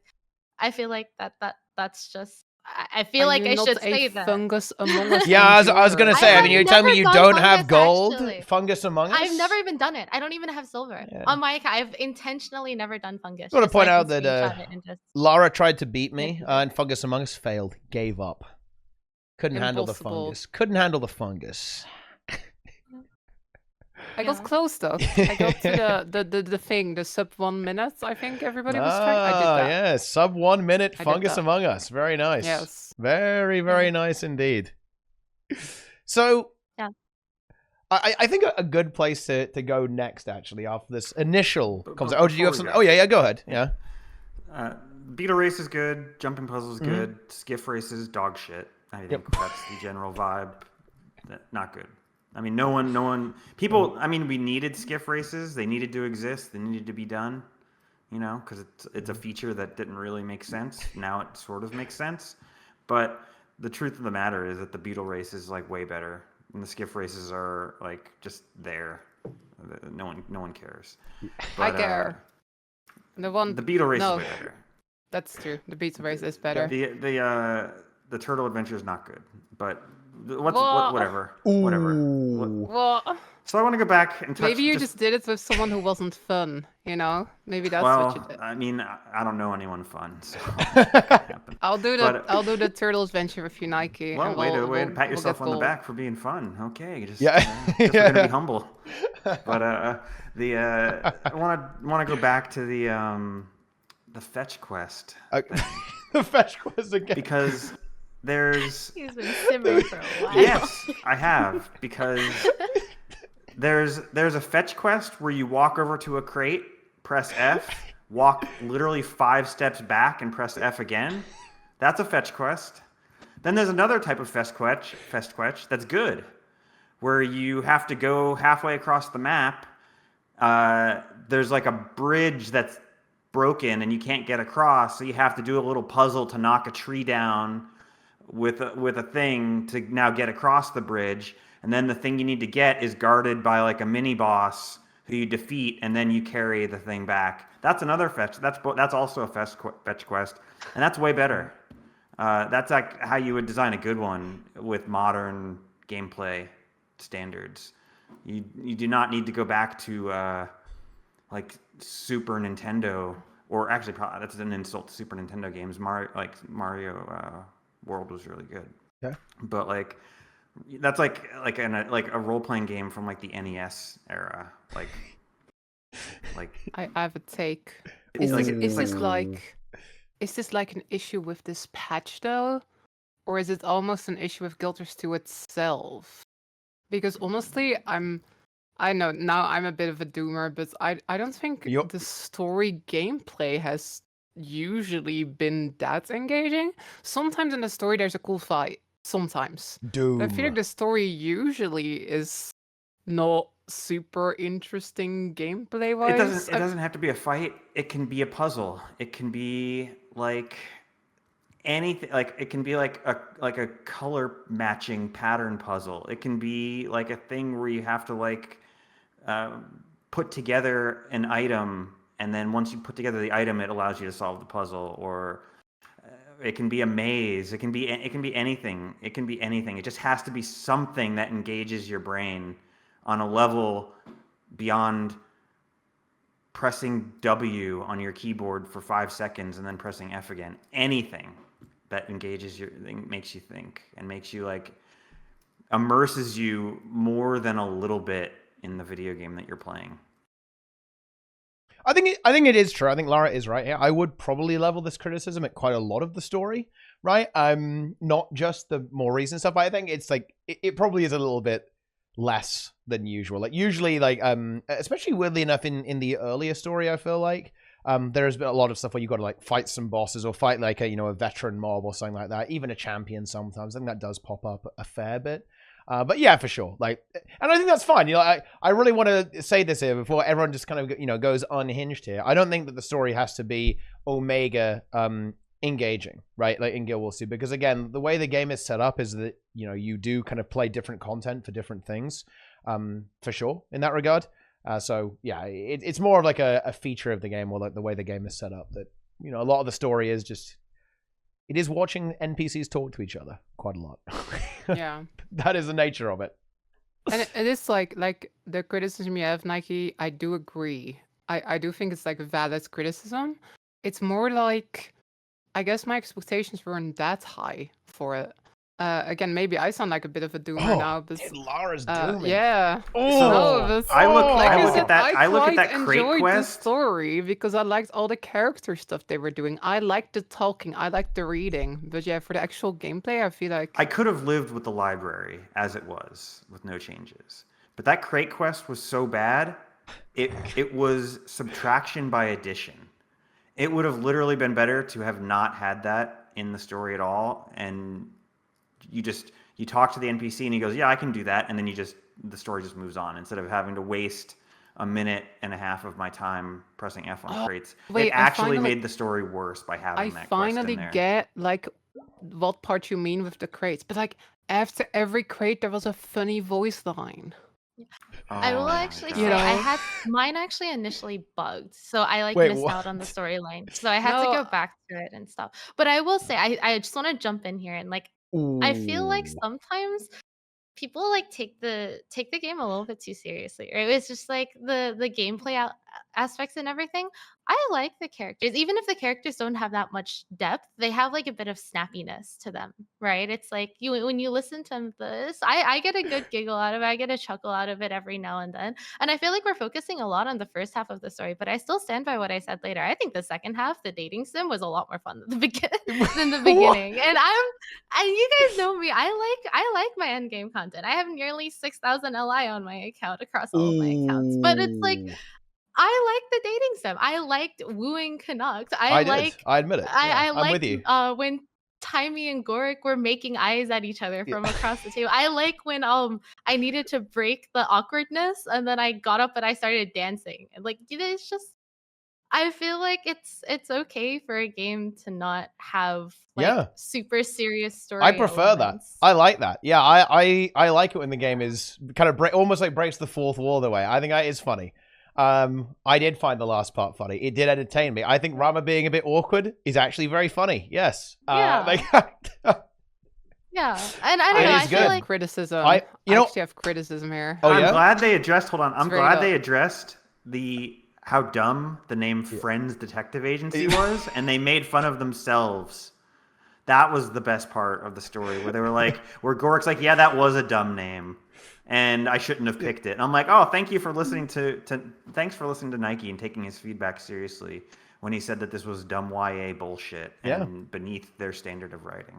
I feel like that's just, I feel like I should say that. Fungus Among Us. Yeah, I was going to say, you're telling me you don't have gold? Actually. Fungus Among Us? I've never even done it. I don't even have silver. Yeah. On my account, I've intentionally never done fungus. I want to point out that just... Lara tried to beat me, and Fungus Among Us failed, gave up. Couldn't handle the fungus. I got close though. I got to the thing, the sub 1 minute. I think everybody was trying. I did that. Yeah, sub 1 minute Fungus Among Us. Very nice. Yes. Very, very nice indeed. So, yeah, I think a good place to go next, actually, after this initial concept. Oh, did you have some? Oh, yeah, go ahead. Yeah. Beetle race is good. Jumping puzzle is good. Skiff race is dog shit. I think that's the general vibe. Not good. I mean, no one, people, I mean, we needed skiff races. They needed to exist. They needed to be done, because it's a feature that didn't really make sense. Now it sort of makes sense. But the truth of the matter is that the beetle race is like way better. And the skiff races are like just there. No one cares. But, I care. The beetle race is way better. That's true. The beetle race is better. The turtle adventure is not good, but whatever. So I want to go back and touch. Maybe you just did it with someone who wasn't fun, Maybe that's what you did. I mean, I don't know anyone fun, so I'll do the turtle adventure with you, Nike. Well, way to pat yourself on the back for being fun. Okay, just we're gonna be humble. But I want to go back to the fetch quest. The fetch quest again. Because there's... He's been simmering for a while. Yes, I have. Because there's a fetch quest where you walk over to a crate, press F, walk literally 5 steps back and press F again. That's a fetch quest. Then there's another type of fetch quest that's good, where you have to go halfway across the map. There's like a bridge that's broken and you can't get across, so you have to do a little puzzle to knock a tree down with a thing to now get across the bridge, and then the thing you need to get is guarded by like a mini boss who you defeat, and then you carry the thing back. That's another fetch. That's also a fetch quest, and that's way better. That's like how you would design a good one with modern gameplay standards. You do not need to go back to like Super Nintendo, or actually that's an insult to Super Nintendo games. Mario world was really good. Yeah. But like that's like a role playing game from like the NES era. Like I have a take. It's like- Is this like an issue with this patch though? Or is it almost an issue with Guild Wars 2 itself? Because honestly, I know now I'm a bit of a doomer, but I don't think the story gameplay has usually been that engaging. Sometimes in the story there's a cool fight. Sometimes. Doom. But I feel like the story usually is not super interesting gameplay wise. It doesn't have to be a fight. It can be a puzzle. It can be like anything. Like it can be like a color matching pattern puzzle. It can be like a thing where you have to like put together an item, and then once you put together the item, it allows you to solve the puzzle. Or it can be a maze. It can be anything. It can be anything. It just has to be something that engages your brain on a level beyond pressing W on your keyboard for 5 seconds and then pressing F again. Anything that engages makes you think and makes you like immerses you more than a little bit in the video game that you're playing. I think it is true. I think Lara is right here. I would probably level this criticism at quite a lot of the story, right? Not just the more recent stuff. But I think it's like it probably is a little bit less than usual. Like usually, like especially weirdly enough in the earlier story, I feel like there's been a lot of stuff where you got to like fight some bosses or fight like a veteran mob or something like that. Even a champion sometimes. I think that does pop up a fair bit. But yeah, for sure. Like, and I think that's fine. I really want to say this here before everyone just kind of goes unhinged here. I don't think that the story has to be Omega engaging, right? Like in Guild Wars 2, because again, the way the game is set up is that you do kind of play different content for different things, for sure in that regard. So yeah, it's more of like a feature of the game, or like the way the game is set up. That a lot of the story is just. It is watching NPCs talk to each other quite a lot. Yeah. That is the nature of it. And it is like the criticism you have, Nike, I do agree. I do think it's like a valid criticism. It's more like, I guess my expectations weren't that high for it. Again, maybe I sound like a bit of a doomer now, but Lara's dooming. yeah. Oh, I look at that crate enjoyed quest the story because I liked all the character stuff they were doing. I liked the talking, I liked the reading, but yeah, for the actual gameplay, I feel like I could have lived with the library as it was with no changes. But that crate quest was so bad, it was subtraction by addition. It would have literally been better to have not had that in the story at all, and you talk to the NPC and he goes, yeah, I can do that, and then the story just moves on instead of having to waste a minute and a half of my time pressing F on crates. Wait, it actually made the story worse by having that quest in there. Get like what part you mean with the crates, but like after every crate there was a funny voice line. I will actually say I had mine actually initially bugged, so I missed out on the storyline. So I had to go back to it and stuff. But I will say I just want to jump in here and like I feel like sometimes people like take the game a little bit too seriously. Or it was just like the gameplay aspects and everything. I like the characters, even if the characters don't have that much depth. They have like a bit of snappiness to them, right? It's like when you listen to this, I get a good giggle out of it. I get a chuckle out of it every now and then. And I feel like we're focusing a lot on the first half of the story, but I still stand by what I said later. I think the second half, the dating sim, was a lot more fun than the beginning. And you guys know me. I like my end game content. I have nearly 6,000 LI on my account across all of my accounts, but it's like. I like the dating sim. I liked wooing Canucks. I admit it. I I'm liked with you. When Timey and Gorik were making eyes at each other from across the table. I like when I needed to break the awkwardness and then I got up and I started dancing. And like it's just I feel like it's okay for a game to not have like super serious story. I prefer elements. that. I like that. Yeah, I like it when the game is kind of almost like breaks the fourth wall the way. I think that is funny. I did find the last part funny. It did entertain me. I think Rama being a bit awkward is actually very funny. Yes. Yeah. Yeah. And I don't know. I feel like criticism. I actually have criticism here. Oh, I'm glad they addressed. Hold on. I'm glad they addressed how dumb the name Friends Detective Agency was, and they made fun of themselves. That was the best part of the story, where they were like, where Gork's like, yeah, that was a dumb name, and I shouldn't have picked it. And I'm like, oh, thanks for listening to Nike and taking his feedback seriously when he said that this was dumb YA bullshit and beneath their standard of writing.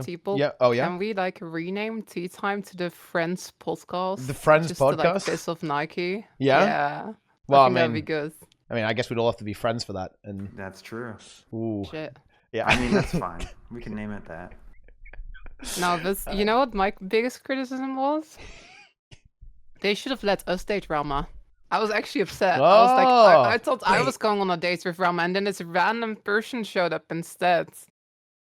People, can we like rename TeaTime to the Friends podcast? The Friends just podcast? To, like, piss off Nike. Yeah? Well, I think that'd be good. I mean, I guess we'd all have to be friends for that. And that's true. Ooh. Shit. Yeah. I mean, that's fine. We can name it that. No, but you know what my biggest criticism was? They should have let us date Rama. I was actually upset. Oh, I was like, I thought I was going on a date with Rama, and then this random person showed up instead.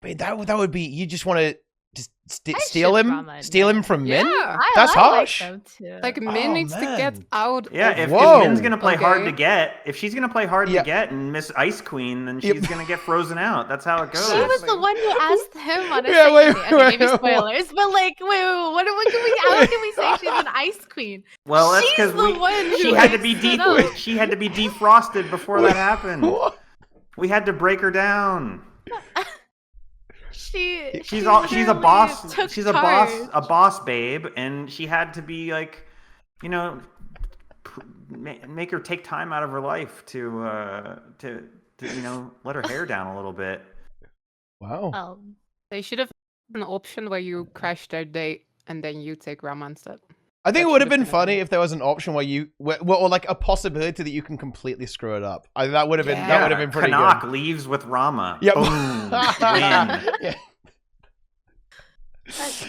Wait, that would be, you just want to just steal him? Steal him from Min? Yeah, That's harsh. Like, Min needs to get out. Yeah, if Min's going to play hard to get, if she's going to play hard to get and miss Ice Queen, then she's going to get frozen out. That's how it goes. She was the one who asked him on a second maybe spoilers, but like, wait, how can we say she's an Ice Queen? Well, that's because she had to be defrosted before that happened. We had to break her down. She's a boss babe, and she had to be like, you know, make her take time out of her life to you know, let her hair down a little bit. Wow. They should have an option where you crash their date and then you take Rama instead. I think it would have been funny if there was an option or like a possibility that you can completely screw it up. That would have been pretty Canuck good. leaves with Rama. Yep. Boom. Win.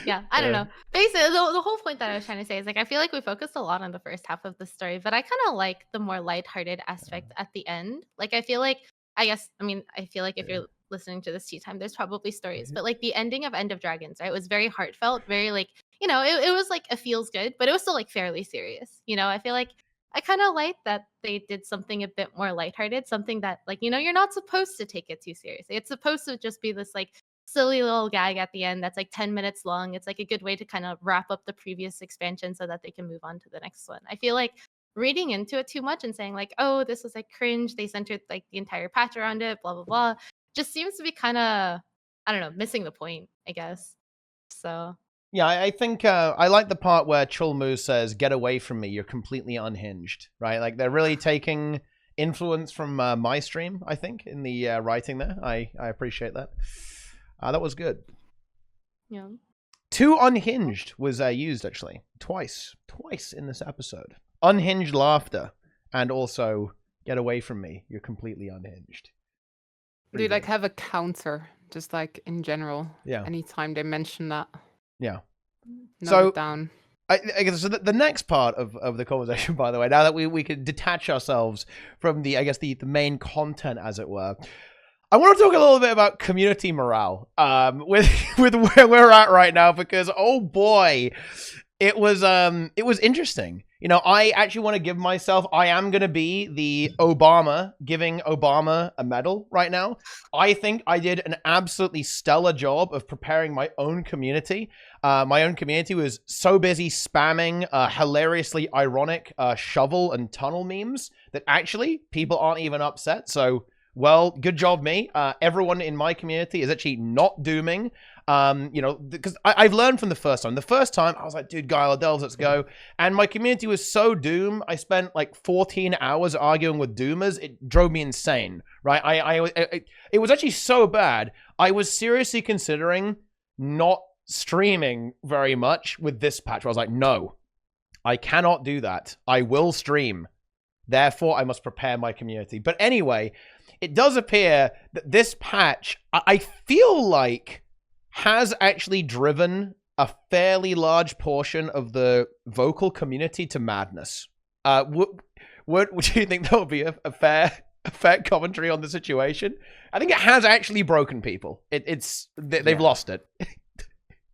Yeah, I don't know. Basically, the whole point that I was trying to say is like I feel like we focused a lot on the first half of the story, but I kind of like the more lighthearted aspect at the end. Like I feel like if you're listening to this TeaTime, there's probably stories, but like the ending of End of Dragons, right, was very heartfelt, very like, you know, it was like a feels good, but it was still like fairly serious. You know, I feel like I kind of like that they did something a bit more lighthearted, something that like, you know, you're not supposed to take it too seriously. It's supposed to just be this like silly little gag at the end that's like 10 minutes long. It's like a good way to kind of wrap up the previous expansion so that they can move on to the next one. I feel like reading into it too much and saying like, oh, this was like cringe, they centered like the entire patch around it, blah blah blah, just seems to be kind of, I don't know, missing the point, I guess. So yeah, I think I like the part where Chulmu says, "Get away from me, you're completely unhinged." Right, like they're really taking influence from my stream, I think, in the writing there. I appreciate that. That was good. Yeah. Too unhinged was used actually twice in this episode. Unhinged laughter and also get away from me. You're completely unhinged. Do you like have a counter, just like in general? Yeah. Anytime they mention that. Yeah. Note it down. I guess so the next part of the conversation, by the way, now that we can detach ourselves from the main content, as it were, I want to talk a little bit about community morale with where we're at right now, because oh boy, it was interesting. You know, I actually want to give myself, I am going to be the Obama, giving Obama a medal right now. I think I did an absolutely stellar job of preparing my own community. My own community was so busy spamming hilariously ironic shovel and tunnel memes that actually people aren't even upset. So, well, good job me. Everyone in my community is actually not dooming. You know, because I've learned from the first time. The first time, I was like, dude, Guile Delves, let's go. And my community was so doom. I spent like 14 hours arguing with doomers. It drove me insane, right? It was actually so bad. I was seriously considering not streaming very much with this patch. I was like, no, I cannot do that. I will stream. Therefore, I must prepare my community. But anyway, it does appear that this patch, I feel like, has actually driven a fairly large portion of the vocal community to madness. Would you think that would be a fair commentary on the situation? I think it has actually broken people. They've lost it.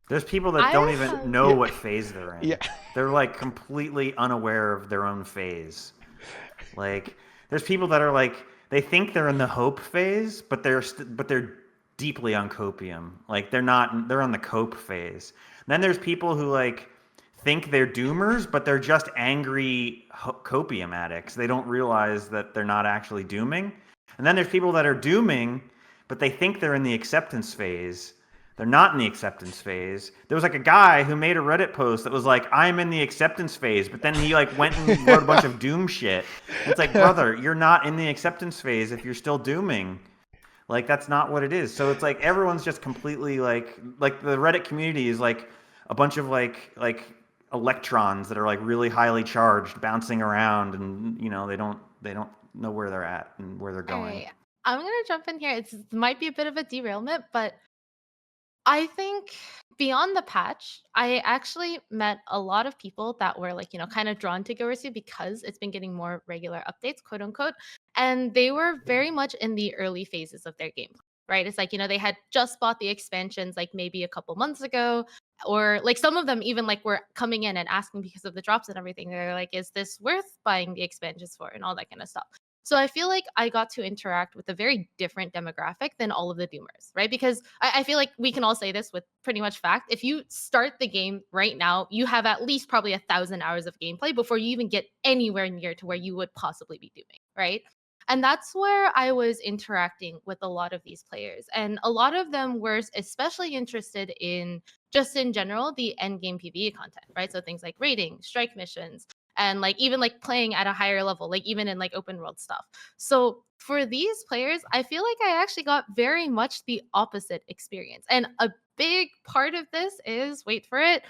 There's people that don't even know what phase they're in. Yeah. They're like completely unaware of their own phase. Like there's people that are like, they think they're in the hope phase, but they're deeply on copium. Like they're on the cope phase. Then there's people who like think they're doomers, but they're just angry copium addicts. They don't realize that they're not actually dooming. And then there's people that are dooming, but they think they're in the acceptance phase, They're not in the acceptance phase. There was like a guy who made a Reddit post that was like, I'm in the acceptance phase, but then he like went and wrote a bunch of doom shit. It's like, brother, you're not in the acceptance phase if you're still dooming. Like, that's not what it is. So it's like everyone's just completely like the Reddit community is like a bunch of like electrons that are like really highly charged bouncing around, and you know, they don't know where they're at and where they're All going. right. I'm gonna jump in here. It might be a bit of a derailment, but I think beyond the patch, I actually met a lot of people that were like, kind of drawn to Guerrilla because it's been getting more regular updates, quote unquote. And they were very much in the early phases of their gameplay, right? It's like, they had just bought the expansions like maybe a couple months ago. Or like some of them even like were coming in and asking because of the drops and everything. They're like, is this worth buying the expansions for and all that kind of stuff. So I feel like I got to interact with a very different demographic than all of the Doomers, right? Because I feel like we can all say this with pretty much fact. If you start the game right now, you have at least probably 1,000 hours of gameplay before you even get anywhere near to where you would possibly be doing, right? And that's where I was interacting with a lot of these players. And a lot of them were especially interested in just in general the end game PvE content, right? So things like raiding, strike missions, and like even like playing at a higher level, like even in like open world stuff. So for these players, I feel like I actually got very much the opposite experience. And a big part of this is, wait for it,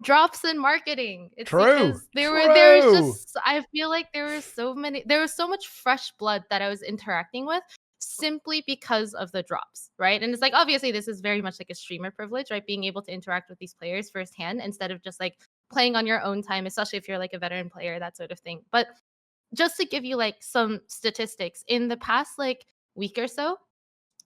drops in marketing. It's because there was just, I feel like there was so much fresh blood that I was interacting with simply because of the drops, right? And it's like, obviously this is very much like a streamer privilege, right? Being able to interact with these players firsthand instead of just like playing on your own time, especially if you're like a veteran player, that sort of thing. But just to give you like some statistics, in the past like week or so,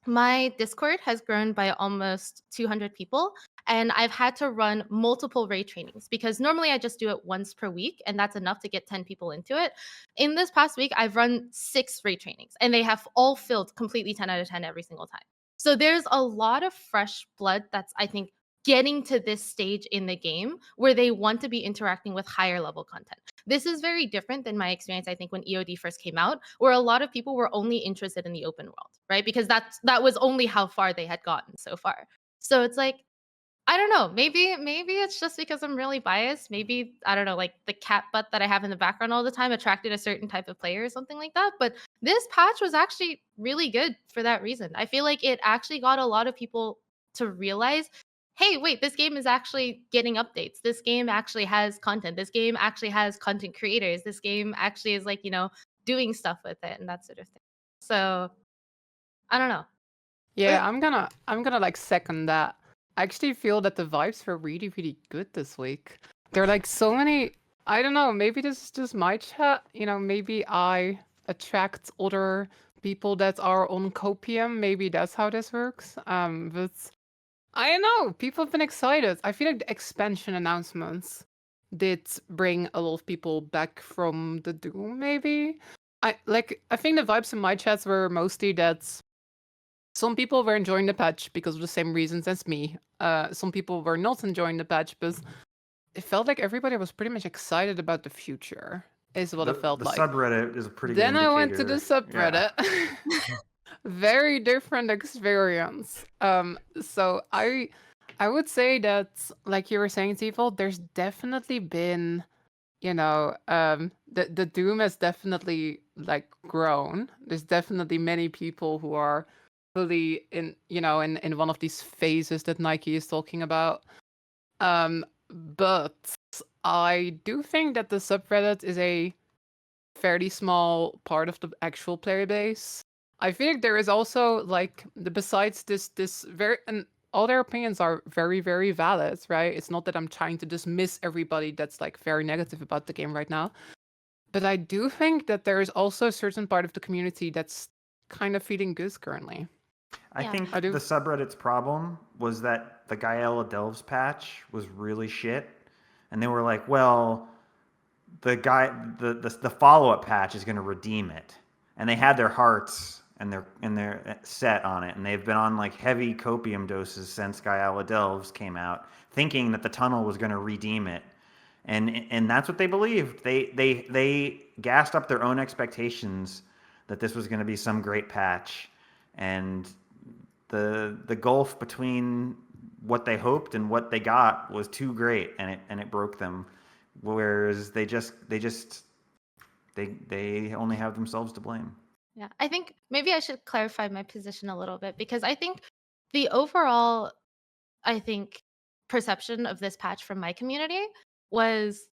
my Discord has grown by almost 200 people, and I've had to run multiple raid trainings because normally I just do it once per week, and that's enough to get 10 people into it. In this past week, I've run 6 raid trainings, and they have all filled completely 10 out of 10 every single time. So there's a lot of fresh blood that's, I think, getting to this stage in the game where they want to be interacting with higher level content. This is very different than my experience, I think, when EOD first came out, where a lot of people were only interested in the open world, right? Because that was only how far they had gotten so far. So it's like, I don't know. Maybe it's just because I'm really biased. Maybe, I don't know, like the cat butt that I have in the background all the time attracted a certain type of player or something like that. But this patch was actually really good for that reason. I feel like it actually got a lot of people to realize, hey, wait, this game is actually getting updates. This game actually has content. This game actually has content creators. This game actually is like, doing stuff with it and that sort of thing. So I don't know. Yeah, I'm gonna like second that. I actually feel that the vibes were really, really good this week. There are like so many, I don't know, maybe this is just my chat, maybe I attract other people that are on copium. Maybe that's how this works. But I don't know, people have been excited. I feel like the expansion announcements did bring a lot of people back from the Doom, maybe. I think the vibes in my chats were mostly that some people were enjoying the patch because of the same reasons as me. Some people were not enjoying the patch, but it felt like everybody was pretty much excited about the future, is what it felt like. The subreddit is a pretty Then good I went to indicator. the subreddit. Yeah. Very different experience. So I would say that, like you were saying, Teapot, there's definitely been, the Doom has definitely like grown. There's definitely many people who are fully in one of these phases that Nike is talking about. But I do think that the subreddit is a fairly small part of the actual player base. I feel like there is also like besides this very, and all their opinions are very, very valid, right? It's not that I'm trying to dismiss everybody that's like very negative about the game right now. But I do think that there is also a certain part of the community that's kind of feeling good currently. I think I do. the subreddit's problem was that the Gaella Delves patch was really shit, and they were like, "Well, the follow-up patch is going to redeem it," and they had their hearts and their set on it, and they've been on like heavy copium doses since Gaella Delves came out, thinking that the tunnel was going to redeem it, and that's what they believed. They gassed up their own expectations that this was going to be some great patch, and the gulf between what they hoped and what they got was too great, and it broke them. Whereas they only have themselves to blame. Yeah, I think maybe I should clarify my position a little bit, because I think the overall, I think, perception of this patch from my community was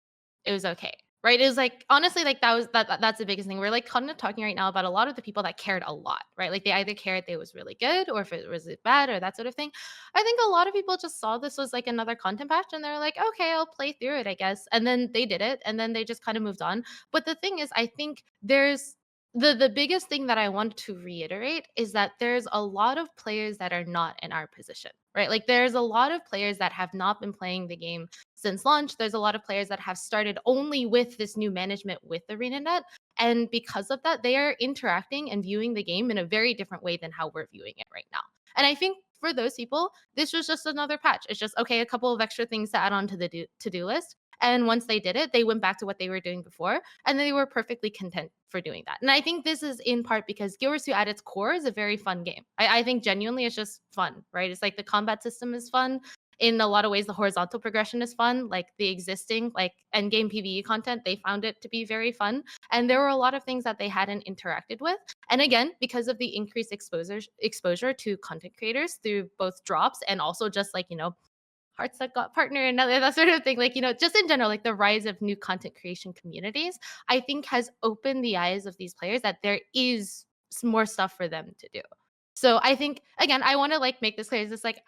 it was okay. Right? It was like, honestly, like that's the biggest thing. We're like kind of talking right now about a lot of the people that cared a lot, right? Like they either cared it was really good or if it was bad or that sort of thing. I think a lot of people just saw this was like another content patch and they're like, okay, I'll play through it, I guess. And then they did it and then they just kind of moved on. But the thing is, I think there's the biggest thing that I want to reiterate is that there's a lot of players that are not in our position, right? Like there's a lot of players that have not been playing the game since launch. There's a lot of players that have started only with this new management with ArenaNet. And because of that, they are interacting and viewing the game in a very different way than how we're viewing it right now. And I think for those people, this was just another patch. It's just, okay, a couple of extra things to add on to the to-do list. And once they did it, they went back to what they were doing before, and they were perfectly content for doing that. And I think this is in part because Guild Wars 2 at its core is a very fun game. I think genuinely it's just fun, right? It's like the combat system is fun. In a lot of ways, the horizontal progression is fun. Like the existing like endgame PvE content, they found it to be very fun. And there were a lot of things that they hadn't interacted with. And again, because of the increased exposure to content creators through both drops and also just like, Hardstuck got partner and that sort of thing. Like, just in general, like the rise of new content creation communities, I think has opened the eyes of these players that there is more stuff for them to do. So I think, again, I want to like make this clear. It's just like,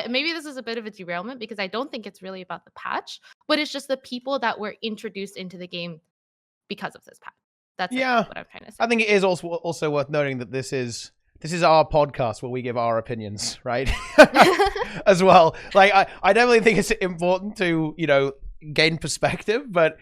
maybe this is a bit of a derailment because I don't think it's really about the patch, but it's just the people that were introduced into the game because of this patch. That's like what I'm trying to say. I think it is also worth noting that this is our podcast where we give our opinions, right? As well. Like, I definitely think it's important to, gain perspective, but,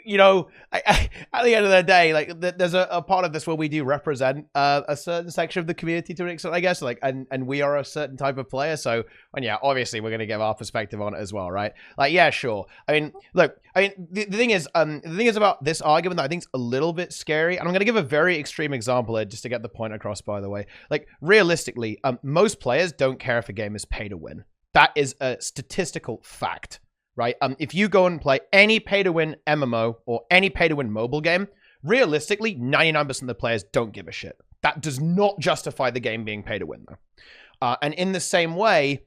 at the end of the day, like, there's a part of this where we do represent a certain section of the community to an extent, I guess, like, and we are a certain type of player, so, and yeah, obviously we're going to give our perspective on it as well, right? Like, yeah, sure. I mean, look, the thing is about this argument that I think is a little bit scary, and I'm going to give a very extreme example here just to get the point across, by the way. Like, realistically, most players don't care if a game is pay to win. That is a statistical fact. Right? If you go and play any pay-to-win MMO or any pay-to-win mobile game, realistically, 99% of the players don't give a shit. That does not justify the game being pay-to-win, though. And in the same way,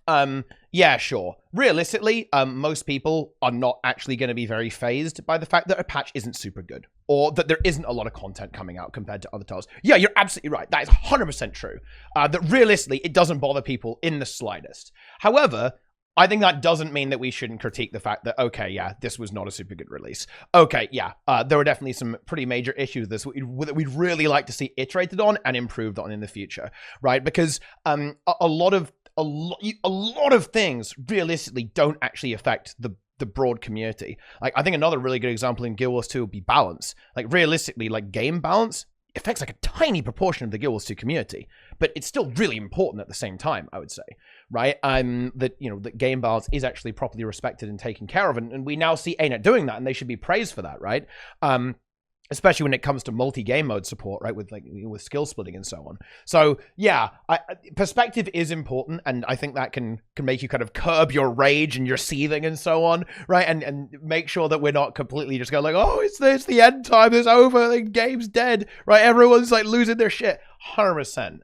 yeah, sure. Realistically, most people are not actually going to be very fazed by the fact that a patch isn't super good or that there isn't a lot of content coming out compared to other titles. Yeah, you're absolutely right. That is 100% true. That realistically, it doesn't bother people in the slightest. However, I think that doesn't mean that we shouldn't critique the fact that, okay, yeah, this was not a super good release. Okay, yeah, there were definitely some pretty major issues with this that we'd really like to see iterated on and improved on in the future, right? Because a lot of things realistically don't actually affect the broad community. Like, I think another really good example in Guild Wars 2 would be balance. Like, realistically, like, game balance affects like a tiny proportion of the Guild Wars 2 community, but it's still really important at the same time, I would say, right? That game balance is actually properly respected and taken care of, and we now see ArenaNet doing that, and they should be praised for that, right? Especially when it comes to multi-game mode support, right? With skill splitting and so on. So yeah, perspective is important, and I think that can make you kind of curb your rage and your seething and so on, right? And make sure that we're not completely just going like, oh, it's the end time, it's over, the game's dead, right? Everyone's like losing their shit, 100%.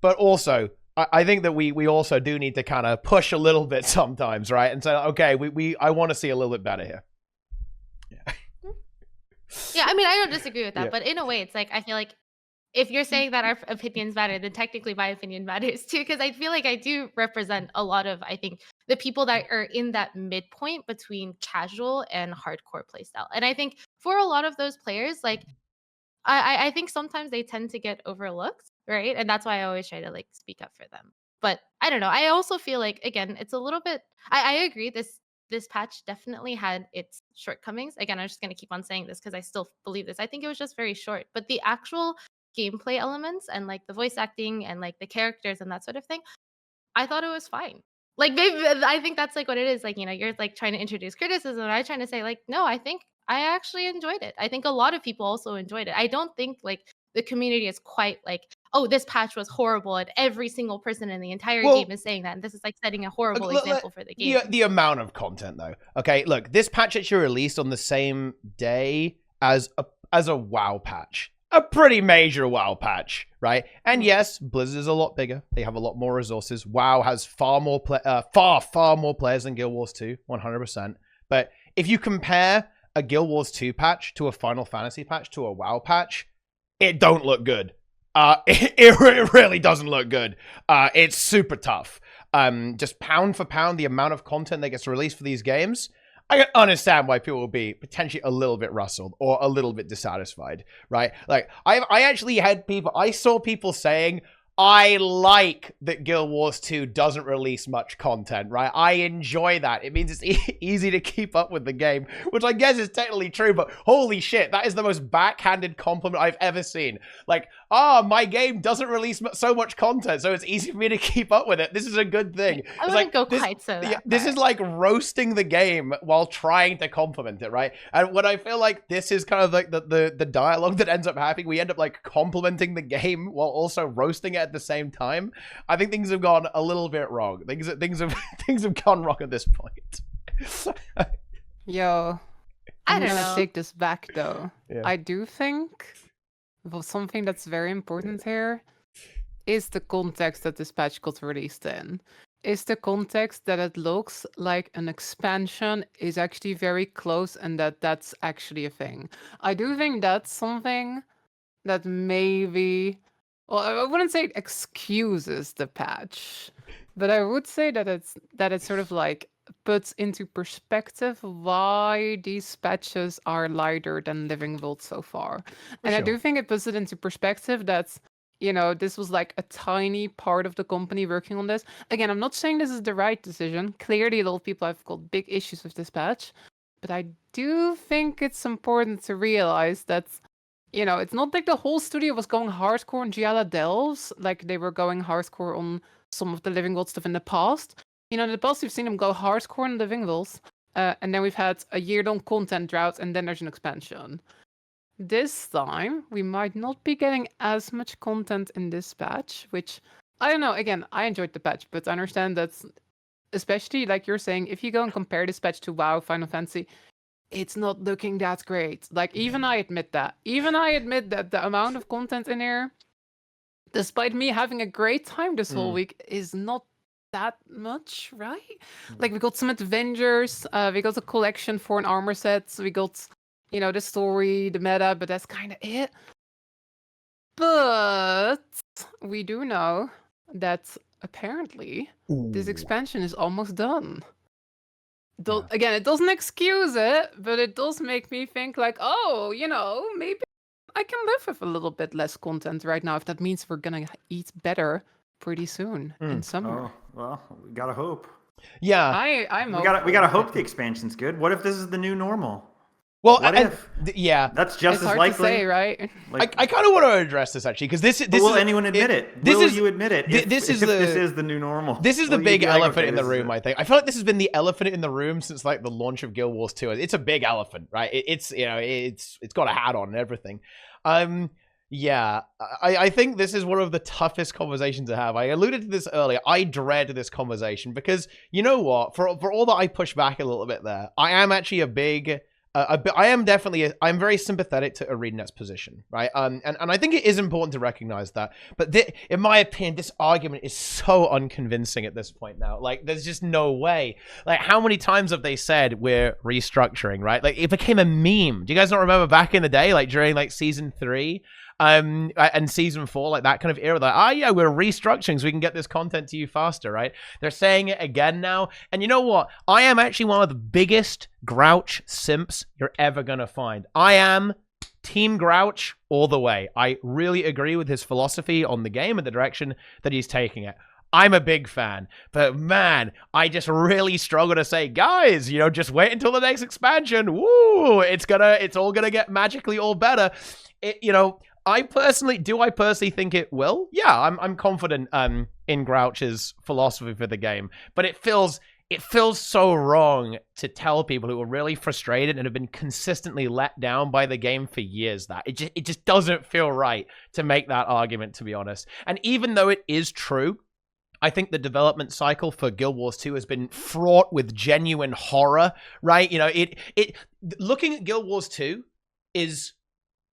But also, I think that we also do need to kind of push a little bit sometimes, right? And say, okay, I want to see a little bit better here. Yeah. Yeah, I mean, I don't disagree with that, Yeah. but in a way, it's like, I feel like if you're saying that our opinions matter, then technically my opinion matters too, because I feel like I do represent a lot of, I think, the people that are in that midpoint between casual and hardcore playstyle. And I think for a lot of those players, like, I think sometimes they tend to get overlooked, right? And that's why I always try to like speak up for them. But I don't know. I also feel like, again, it's a little bit, I agree, this patch definitely had its shortcomings. Again, I'm just going to keep on saying this because I still believe this. I think it was just very short, but the actual gameplay elements and like the voice acting and like the characters and that sort of thing, I thought it was fine. Like, maybe I think that's like what it is. Like, you're like trying to introduce criticism, and I'm trying to say like, no, I think I actually enjoyed it. I think a lot of people also enjoyed it. I don't think like the community is quite like oh, this patch was horrible, and every single person in the entire Well, game is saying that, and this is like setting a horrible Look, example for the game. the amount of content, though. Okay, look, this patch actually released on the same day as a WoW patch. A pretty major WoW patch, right? And yes, Blizzard is a lot bigger. They have a lot more resources. WoW has far more players than Guild Wars 2, 100%. But if you compare a Guild Wars 2 patch to a Final Fantasy patch to a WoW patch, it don't look good. It really doesn't look good. It's super tough. Just pound for pound, the amount of content that gets released for these games, I can understand why people will be potentially a little bit rustled or a little bit dissatisfied, right? Like, I actually had people, I saw people saying, I like that Guild Wars 2 doesn't release much content, right? I enjoy that. It means it's easy to keep up with the game, which I guess is technically true, but holy shit, that is the most backhanded compliment I've ever seen. Like, my game doesn't release so much content, so it's easy for me to keep up with it. This is a good thing. I wouldn't go quite so that this is like roasting the game while trying to compliment it, right? And when I feel like this is kind of like the dialogue that ends up happening, we end up like complimenting the game while also roasting it at the same time. I think things have gone a little bit wrong. Things have gone wrong at this point. Yo, I I'm don't gonna know. take this back though. Yeah. I do think something that's very important here is the context that this patch got released in. Is the context that it looks like an expansion is actually very close and that's actually a thing. I do think that's something that maybe, well, I wouldn't say it excuses the patch, but I would say that it's sort of like puts into perspective why these patches are lighter than Living World so far. And I do think it puts it into perspective that, this was like a tiny part of the company working on this. Again, I'm not saying this is the right decision. Clearly, a lot of people have got big issues with this patch. But I do think it's important to realize that, it's not like the whole studio was going hardcore on Giala Delves, like they were going hardcore on some of the Living World stuff in the past. In the past, we've seen them go hardcore on Living Worlds, and then we've had a year-long content drought, and then there's an expansion. This time, we might not be getting as much content in this patch, which, I don't know, again, I enjoyed the patch, but I understand that, especially like you're saying, if you go and compare this patch to WoW, Final Fantasy, it's not looking that great. Like, even I admit that. Even I admit that the amount of content in here, despite me having a great time this whole week, is not that much, right? Like, we got some Avengers, we got a collection for an armor set, we got, the story, the meta, but that's kind of it. But we do know that apparently this expansion is almost done. Again, it doesn't excuse it, but it does make me think like, maybe I can live with a little bit less content right now if that means we're gonna eat better pretty soon in summer. Oh, well, we gotta hope. Yeah. We gotta hope the expansion's good. What if this is the new normal? Well, what if? Yeah, that's just it's as hard likely. To say, right? Like, I kind of want to address this actually, because this will is, anyone admit it? Will you admit it? This is the new normal. This is the big elephant in the room. I think I feel like this has been the elephant in the room since like the launch of Guild Wars 2. It's a big elephant, right? It's got a hat on and everything. Yeah, I think this is one of the toughest conversations to have. I alluded to this earlier. I dread this conversation because you know what? For all that I push back a little bit there, I am actually I'm very sympathetic to ArenaNet's position, right? And I think it is important to recognize that. But in my opinion, this argument is so unconvincing at this point now. Like, there's just no way. Like, how many times have they said we're restructuring, right? Like, it became a meme. Do you guys not remember back in the day, like during like season 3? And season 4, like that kind of era, like, yeah, we're restructuring so we can get this content to you faster, right? They're saying it again now. And you know what? I am actually one of the biggest Grouch simps you're ever gonna find. I am Team Grouch all the way. I really agree with his philosophy on the game and the direction that he's taking it. I'm a big fan, but man, I just really struggle to say, guys, just wait until the next expansion. Woo! It's all gonna get magically all better. I personally think it will? Yeah, I'm confident in Grouch's philosophy for the game, but it feels it feels so wrong to tell people who are really frustrated and have been consistently let down by the game for years that it just doesn't feel right to make that argument, to be honest. And even though it is true, I think the development cycle for Guild Wars 2 has been fraught with genuine horror, right? You know, looking at Guild Wars 2 is,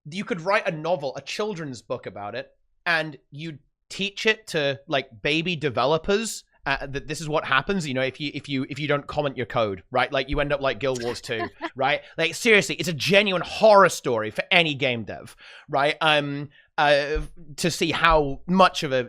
you could write a novel, a children's book about it, and you teach it to like baby developers that this is what happens, you know, if you don't comment your code, right? Like you end up like Guild Wars 2, right? Like seriously, it's a genuine horror story for any game dev, right? To see how much of a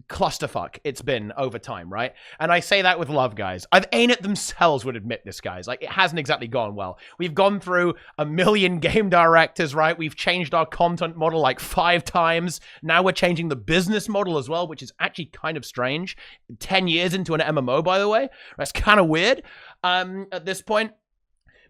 clusterfuck it's been over time, right? And I say that with love, guys. ArenaNet themselves would admit this, guys. Like, it hasn't exactly gone well. We've gone through a million game directors, right? We've changed our content model like 5 times. Now we're changing the business model as well, which is actually kind of strange. 10 years into an MMO, by the way. That's kind of weird at this point.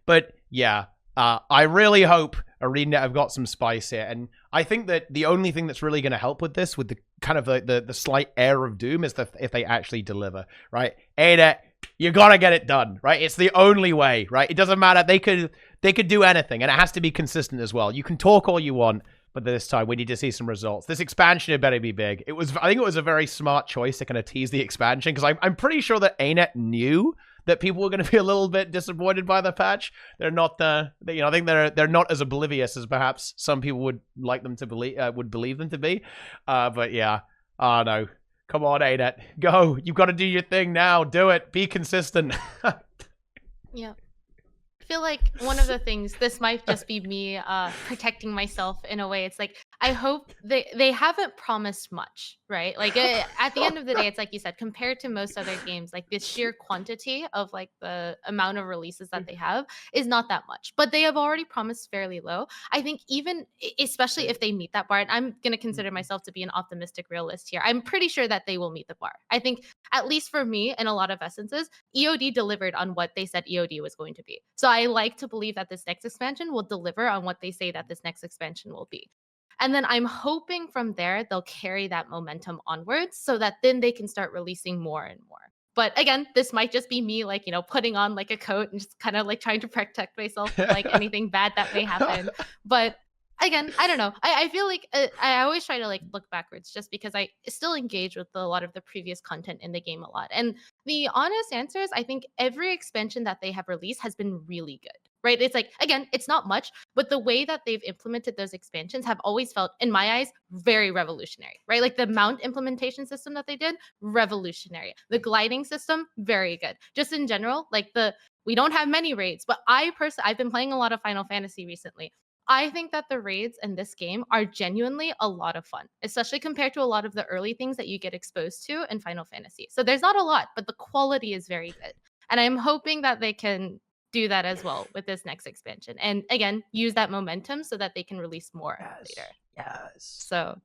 But yeah, I really hope ArenaNet have got some spice here, and I think that the only thing that's really going to help with this, with the kind of the slight air of doom, is if they actually deliver, right? ArenaNet, you gotta get it done, right? It's the only way, right? It doesn't matter. They could do anything, and it has to be consistent as well. You can talk all you want, but this time we need to see some results. This expansion had better be big. I think it was a very smart choice to kind of tease the expansion, because I'm pretty sure that ArenaNet knew that people were going to be a little bit disappointed by the patch. They're not, I think they're not as oblivious as perhaps some people would like them to believe them to be. But yeah, no, come on, ArenaNet, go! You've got to do your thing now. Do it. Be consistent. Yeah. I feel like one of the things, this might just be me protecting myself in a way. It's like, I hope they haven't promised much, right? Like at the end of the day, it's like you said, compared to most other games, like the sheer quantity of like the amount of releases that they have is not that much, but they have already promised fairly low. I think even, especially if they meet that bar, and I'm going to consider myself to be an optimistic realist here, I'm pretty sure that they will meet the bar. I think, at least for me, in a lot of essences, EOD delivered on what they said EOD was going to be. So I like to believe that this next expansion will deliver on what they say that this next expansion will be. And then I'm hoping from there, they'll carry that momentum onwards so that then they can start releasing more and more. But again, this might just be me, like, putting on like a coat and just kind of like trying to protect myself from like anything bad that may happen. But again, I don't know. I feel like I always try to like look backwards just because I still engage with a lot of the previous content in the game a lot. And the honest answer is I think every expansion that they have released has been really good, right? It's like, again, it's not much, but the way that they've implemented those expansions have always felt, in my eyes, very revolutionary, right? Like the mount implementation system that they did, revolutionary. The gliding system, very good. Just in general, like we don't have many raids, but I've been playing a lot of Final Fantasy recently. I think that the raids in this game are genuinely a lot of fun, especially compared to a lot of the early things that you get exposed to in Final Fantasy. So there's not a lot, but the quality is very good. And I'm hoping that they can do that as well with this next expansion. And again, use that momentum so that they can release more later. Yes. So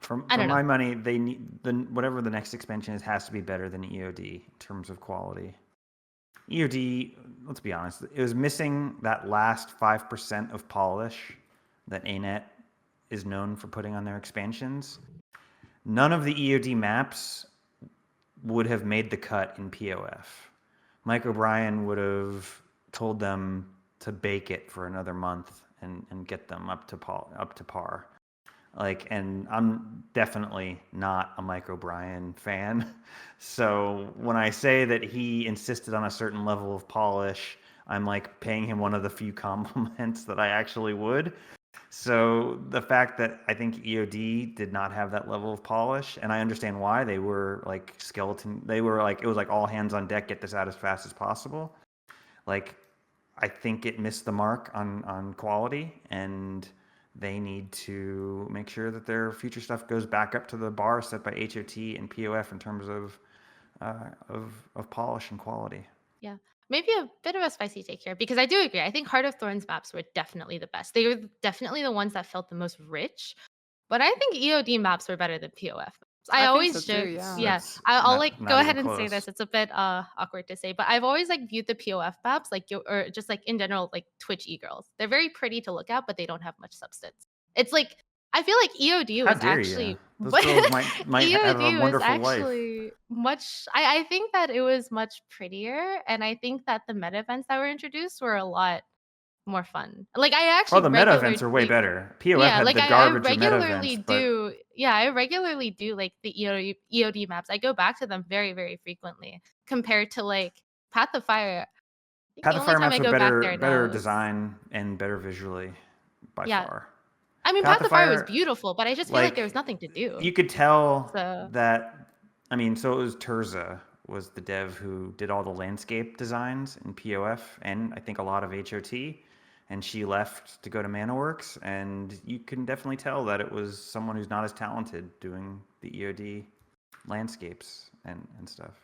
for I don't my know. money, they need whatever the next expansion is has to be better than EOD in terms of quality. EOD, let's be honest, it was missing that last 5% of polish that ArenaNet is known for putting on their expansions. None of the EOD maps would have made the cut in POF. Mike O'Brien would have told them to bake it for another month and get them up to par. Like, and I'm definitely not a Mike O'Brien fan. So when I say that he insisted on a certain level of polish, I'm like paying him one of the few compliments that I actually would. So the fact that I think EOD did not have that level of polish, and I understand why. They were like it was like all hands on deck, get this out as fast as possible. Like, I think it missed the mark on quality, and they need to make sure that their future stuff goes back up to the bar set by HOT and POF in terms of polish and quality. Yeah. Maybe a bit of a spicy take here, because I do agree. I think Heart of Thorns maps were definitely the best. They were definitely the ones that felt the most rich. But I think EOD maps were better than POF maps. I think always so too, joke. yeah. Yeah. That's I'll not like even go ahead and say close. this. It's a bit awkward to say, but I've always like viewed the POF maps or just like in general, like Twitch e-girls. They're very pretty to look at, but they don't have much substance. It's like, I feel like EOD How was dare actually you? Those girls might have a EOD was wonderful life. actually much. I think that it was much prettier, and I think that the meta events that were introduced were a lot more fun. Like I Oh, actually the meta events are way regularly, better. POF yeah, had like the I garbage of meta regularly events, but do. Yeah, I regularly do like the EOD maps. I go back to them very, very frequently compared to like Path of Fire. I think Path the of only Fire time I maps are go back there better now is, design and better visually by yeah. far. I mean, Path Path of of Fire was Fire, beautiful, but I just feel like there was like nothing to do. you could tell So that. I mean, so it was Terza was the dev who did all the landscape designs in POF and I think a lot of HOT, and she left to go to ManaWorks, and you can definitely tell that it was someone who's not as talented doing the EOD landscapes and stuff.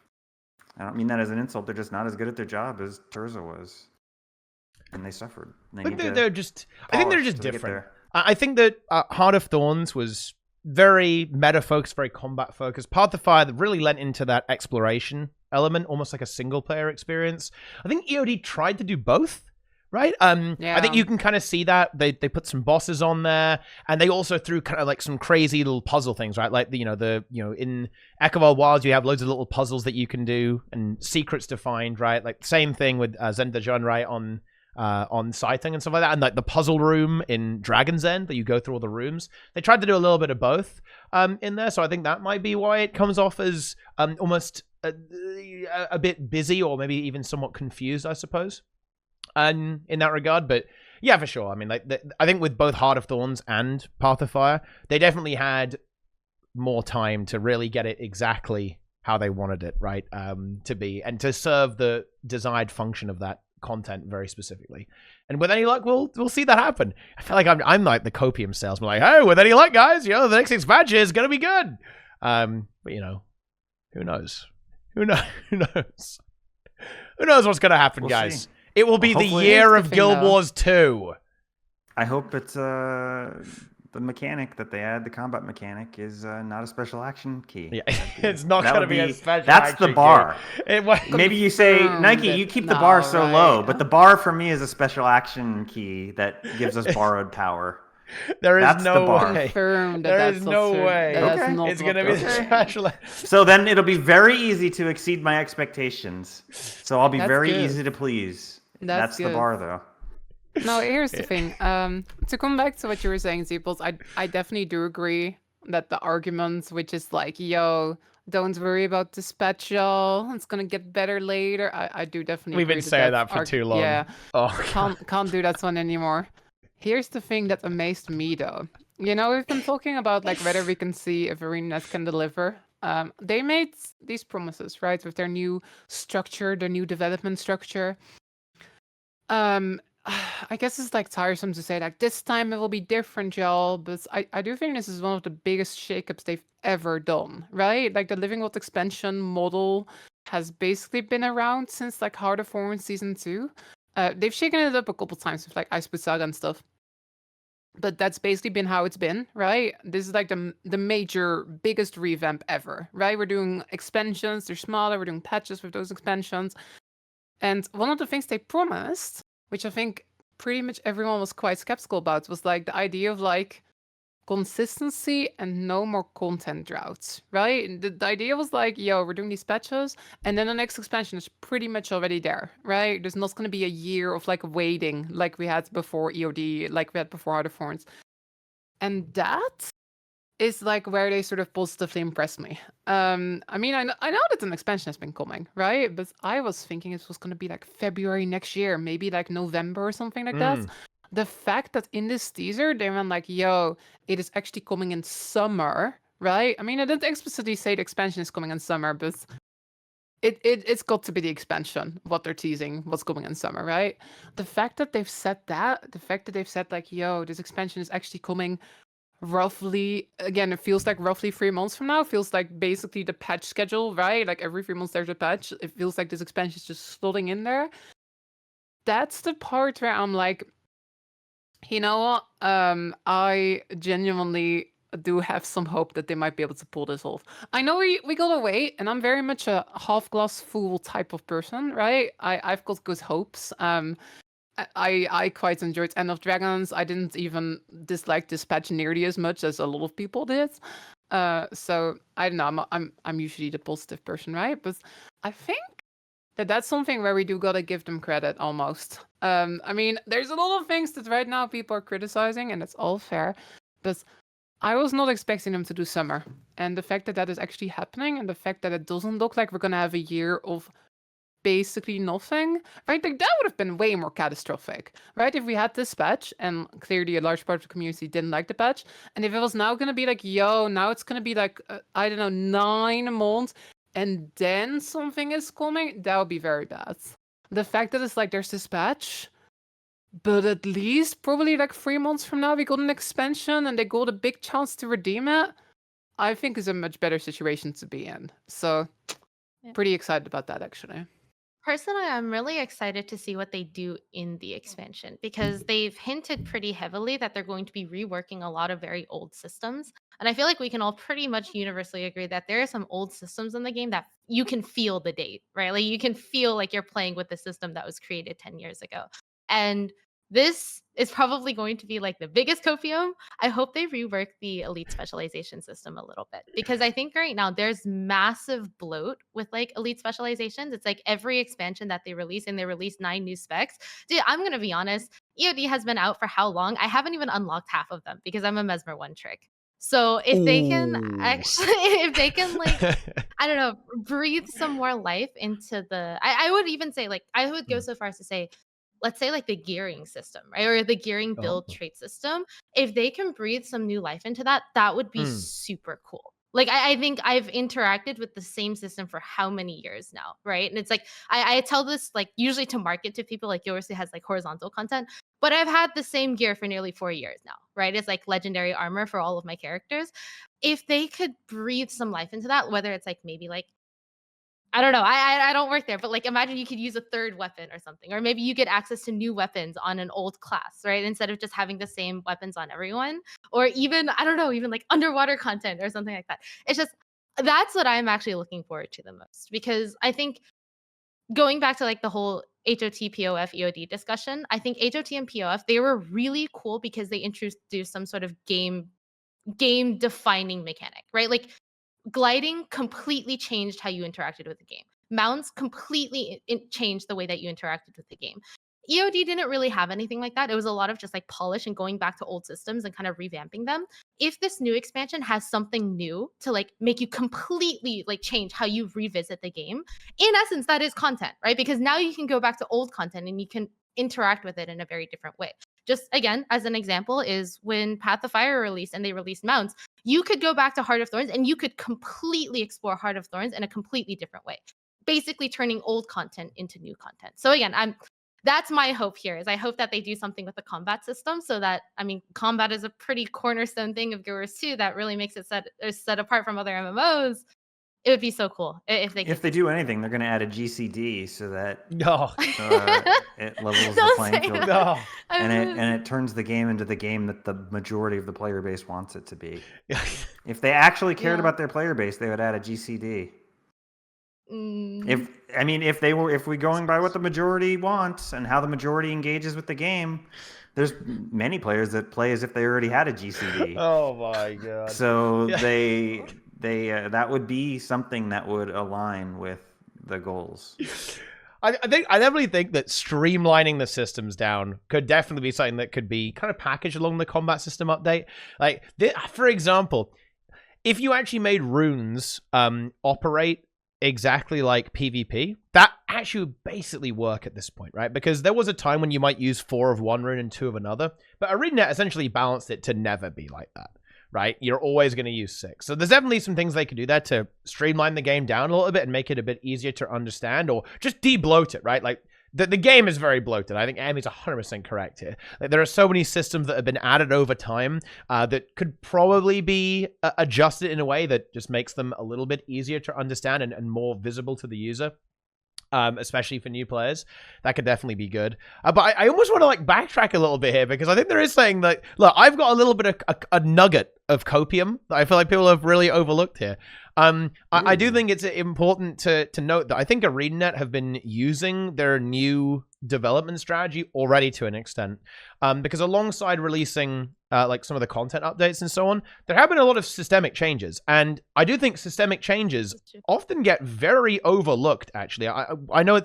I don't mean that as an insult. They're just not as good at their job as Terza was, and they suffered. They I need think to they're just. I think they're polish just till they get different. there. I think that Heart of Thorns was very meta focused, very combat focused. Path of Fire that really lent into that exploration element, almost like a single player experience. I think EOD tried to do both. Right. I think Yeah. you can kind of see that they put some bosses on there, and they also threw kind of like some crazy little puzzle things, right? Like in Echo of Wilds you have loads of little puzzles that you can do and secrets to find, right? Like same thing with Zen Dajon, right? On Sighting and stuff like that, and like the puzzle room in Dragon's End that you go through all the rooms. They tried to do a little bit of both in there, so I think that might be why it comes off as almost a bit busy or maybe even somewhat confused, I suppose. And in that regard, but yeah, for sure. I mean, like I think with both Heart of Thorns and Path of Fire, they definitely had more time to really get it exactly how they wanted it, right? To be and to serve the desired function of that content very specifically. And with any luck, we'll see that happen. I feel like I'm like the copium salesman, like, hey, with any luck, guys, the next expansion is gonna be good. But who knows? Who knows? Who knows what's gonna happen, We'll guys? see. It will be the Hopefully- year Here's of the thing, Guild though. Wars 2. I hope it's the mechanic that they add, the combat mechanic, is not a special action key. Yeah, That'd be- it's not that going to would be a special That's the action bar. game. Maybe you say, Confirmed Nike, it you keep the now, bar so low, right? but the bar for me is a special action key that gives us borrowed power. There is That's the no bar. way. Confirmed that There that's is not no true. way. That's Okay. not It's what going to be goes the on. special. So then it'll be very easy to exceed my expectations. So I'll be That's very good. easy to please. That's the good. bar, though. No, here's the thing. To come back to what you were saying, Zeeples, I definitely do agree that the argument, which is like, yo, don't worry about the special, it's gonna get better later. I do definitely We've agree been saying that that's for too long. Yeah, Oh, can't do that one anymore. Here's the thing that amazed me though. We've been talking about like whether we can see if ArenaNet can deliver. They made these promises, right, with their new structure, their new development structure. I guess it's like tiresome to say like this time it will be different, y'all, but I do think this is one of the biggest shakeups they've ever done, right? Like the Living World expansion model has basically been around since like Heart of Thorns Season 2. They've shaken it up a couple times with like Iceboot Saga and stuff. But that's basically been how it's been, right? This is like the major, biggest revamp ever, right? We're doing expansions, they're smaller, we're doing patches with those expansions. And one of the things they promised, which I think pretty much everyone was quite skeptical about, was like the idea of like consistency and no more content droughts, right? The idea was like, yo, we're doing these patches, and then the next expansion is pretty much already there, right? There's not going to be a year of like waiting like we had before EOD, like we had before Heart of Thorns. And that is like where they sort of positively impressed me. I mean, I know that an expansion has been coming, right? But I was thinking it was going to be like February next year, maybe like November or something like that. The fact that in this teaser they went like, yo, it is actually coming in summer, right? I mean, I didn't explicitly say the expansion is coming in summer, but it's got to be the expansion, what they're teasing, what's coming in summer, right? The fact that they've said that, the fact that they've said like, yo, this expansion is actually coming roughly, again, it feels like roughly 3 months from now. Feels like basically the patch schedule, right? Like every 3 months there's a patch. It feels like this expansion is just slotting in there. That's the part where I'm like, you know what? I genuinely do have some hope that they might be able to pull this off. I know we gotta wait, and I'm very much a half glass full type of person, right? I've got good hopes. I quite enjoyed End of Dragons. I didn't even dislike this patch nearly as much as a lot of people did. So I don't know. I'm usually the positive person, right? But I think that's something where we do gotta give them credit almost. I mean, there's a lot of things that right now people are criticizing, and it's all fair. But I was not expecting them to do summer, and the fact that that is actually happening, and the fact that it doesn't look like we're gonna have a year of basically nothing, right? Like that would have been way more catastrophic, right? If we had this patch, and clearly a large part of the community didn't like the patch, and if it was now gonna be like, yo, now it's gonna be like, I don't know, 9 months, and then something is coming, that would be very bad. The fact that it's like there's this patch, but at least probably like 3 months from now we got an expansion and they got a big chance to redeem it, I think is a much better situation to be in. So pretty excited about that actually. Personally, I'm really excited to see what they do in the expansion because they've hinted pretty heavily that they're going to be reworking a lot of very old systems. And I feel like we can all pretty much universally agree that there are some old systems in the game that you can feel the date, right? Like you can feel like you're playing with the system that was created 10 years ago. And this is probably going to be like the biggest copium. I hope they rework the elite specialization system a little bit because I think right now there's massive bloat with like elite specializations. It's like every expansion that they release, and they release 9 new specs. Dude, I'm gonna be honest, EOD has been out for how long? I haven't even unlocked half of them because I'm a Mesmer 1 trick. So if they can actually, if they can like, I don't know, breathe some more life into the, I would even say like, I would go so far as to say, let's say like the gearing system, right? Or the gearing build trait system. If they can breathe some new life into that, that would be super cool. Like I think I've interacted with the same system for how many years now, right? And it's like I tell this like usually to market to people, like Yorsi has like horizontal content, but I've had the same gear for nearly 4 years now, right? It's like legendary armor for all of my characters. If they could breathe some life into that, whether it's like maybe like I don't know. I don't work there, but like imagine you could use a third weapon or something, or maybe you get access to new weapons on an old class, right? Instead of just having the same weapons on everyone, or even I don't know, even like underwater content or something like that. It's just that's what I'm actually looking forward to the most because I think going back to like the whole HOT, POF, EOD discussion, I think HOT and POF they were really cool because they introduced some sort of game defining mechanic, right? Like gliding completely changed how you interacted with the game. Mounts completely changed the way that you interacted with the game. EOD didn't really have anything like that. It was a lot of just like polish and going back to old systems and kind of revamping them. If this new expansion has something new to like make you completely like change how you revisit the game, in essence, that is content, right? Because now you can go back to old content and you can interact with it in a very different way. Just again, as an example, is when Path of Fire released and they released mounts, you could go back to Heart of Thorns and you could completely explore Heart of Thorns in a completely different way, basically turning old content into new content. So again, that's my hope here is I hope that they do something with the combat system so that, I mean, combat is a pretty cornerstone thing of Guerrers 2 that really makes it set apart from other MMOs. It would be so cool if they do anything, they're going to add a GCD so that it levels the Don't playing say field, that. and it turns the game into the game that the majority of the player base wants it to be. If they actually cared about their player base, they would add a GCD. If we're going by what the majority wants and how the majority engages with the game, there's many players that play as if they already had a GCD. Oh my god! So they that would be something that would align with the goals. I definitely think that streamlining the systems down could definitely be something that could be kind of packaged along the combat system update. Like, for example, if you actually made runes operate exactly like PvP, that actually would basically work at this point, right? Because there was a time when you might use 4 of one rune and 2 of another, but ArenaNet essentially balanced it to never be like that, right? You're always going to use 6. So there's definitely some things they could do there to streamline the game down a little bit and make it a bit easier to understand, or just de-bloat it, right? Like, the game is very bloated. I think Amy's 100% correct here. Like, there are so many systems that have been added over time that could probably be adjusted in a way that just makes them a little bit easier to understand and more visible to the user. Especially for new players, that could definitely be good. But I almost want to like backtrack a little bit here because I think there is saying that, look, I've got a little bit of a nugget of copium that I feel like people have really overlooked here. I do think it's important to note that I think ArenaNet have been using their new development strategy already to an extent, because alongside releasing like some of the content updates and so on, there have been a lot of systemic changes, and I do think systemic changes often get very overlooked. Actually, I know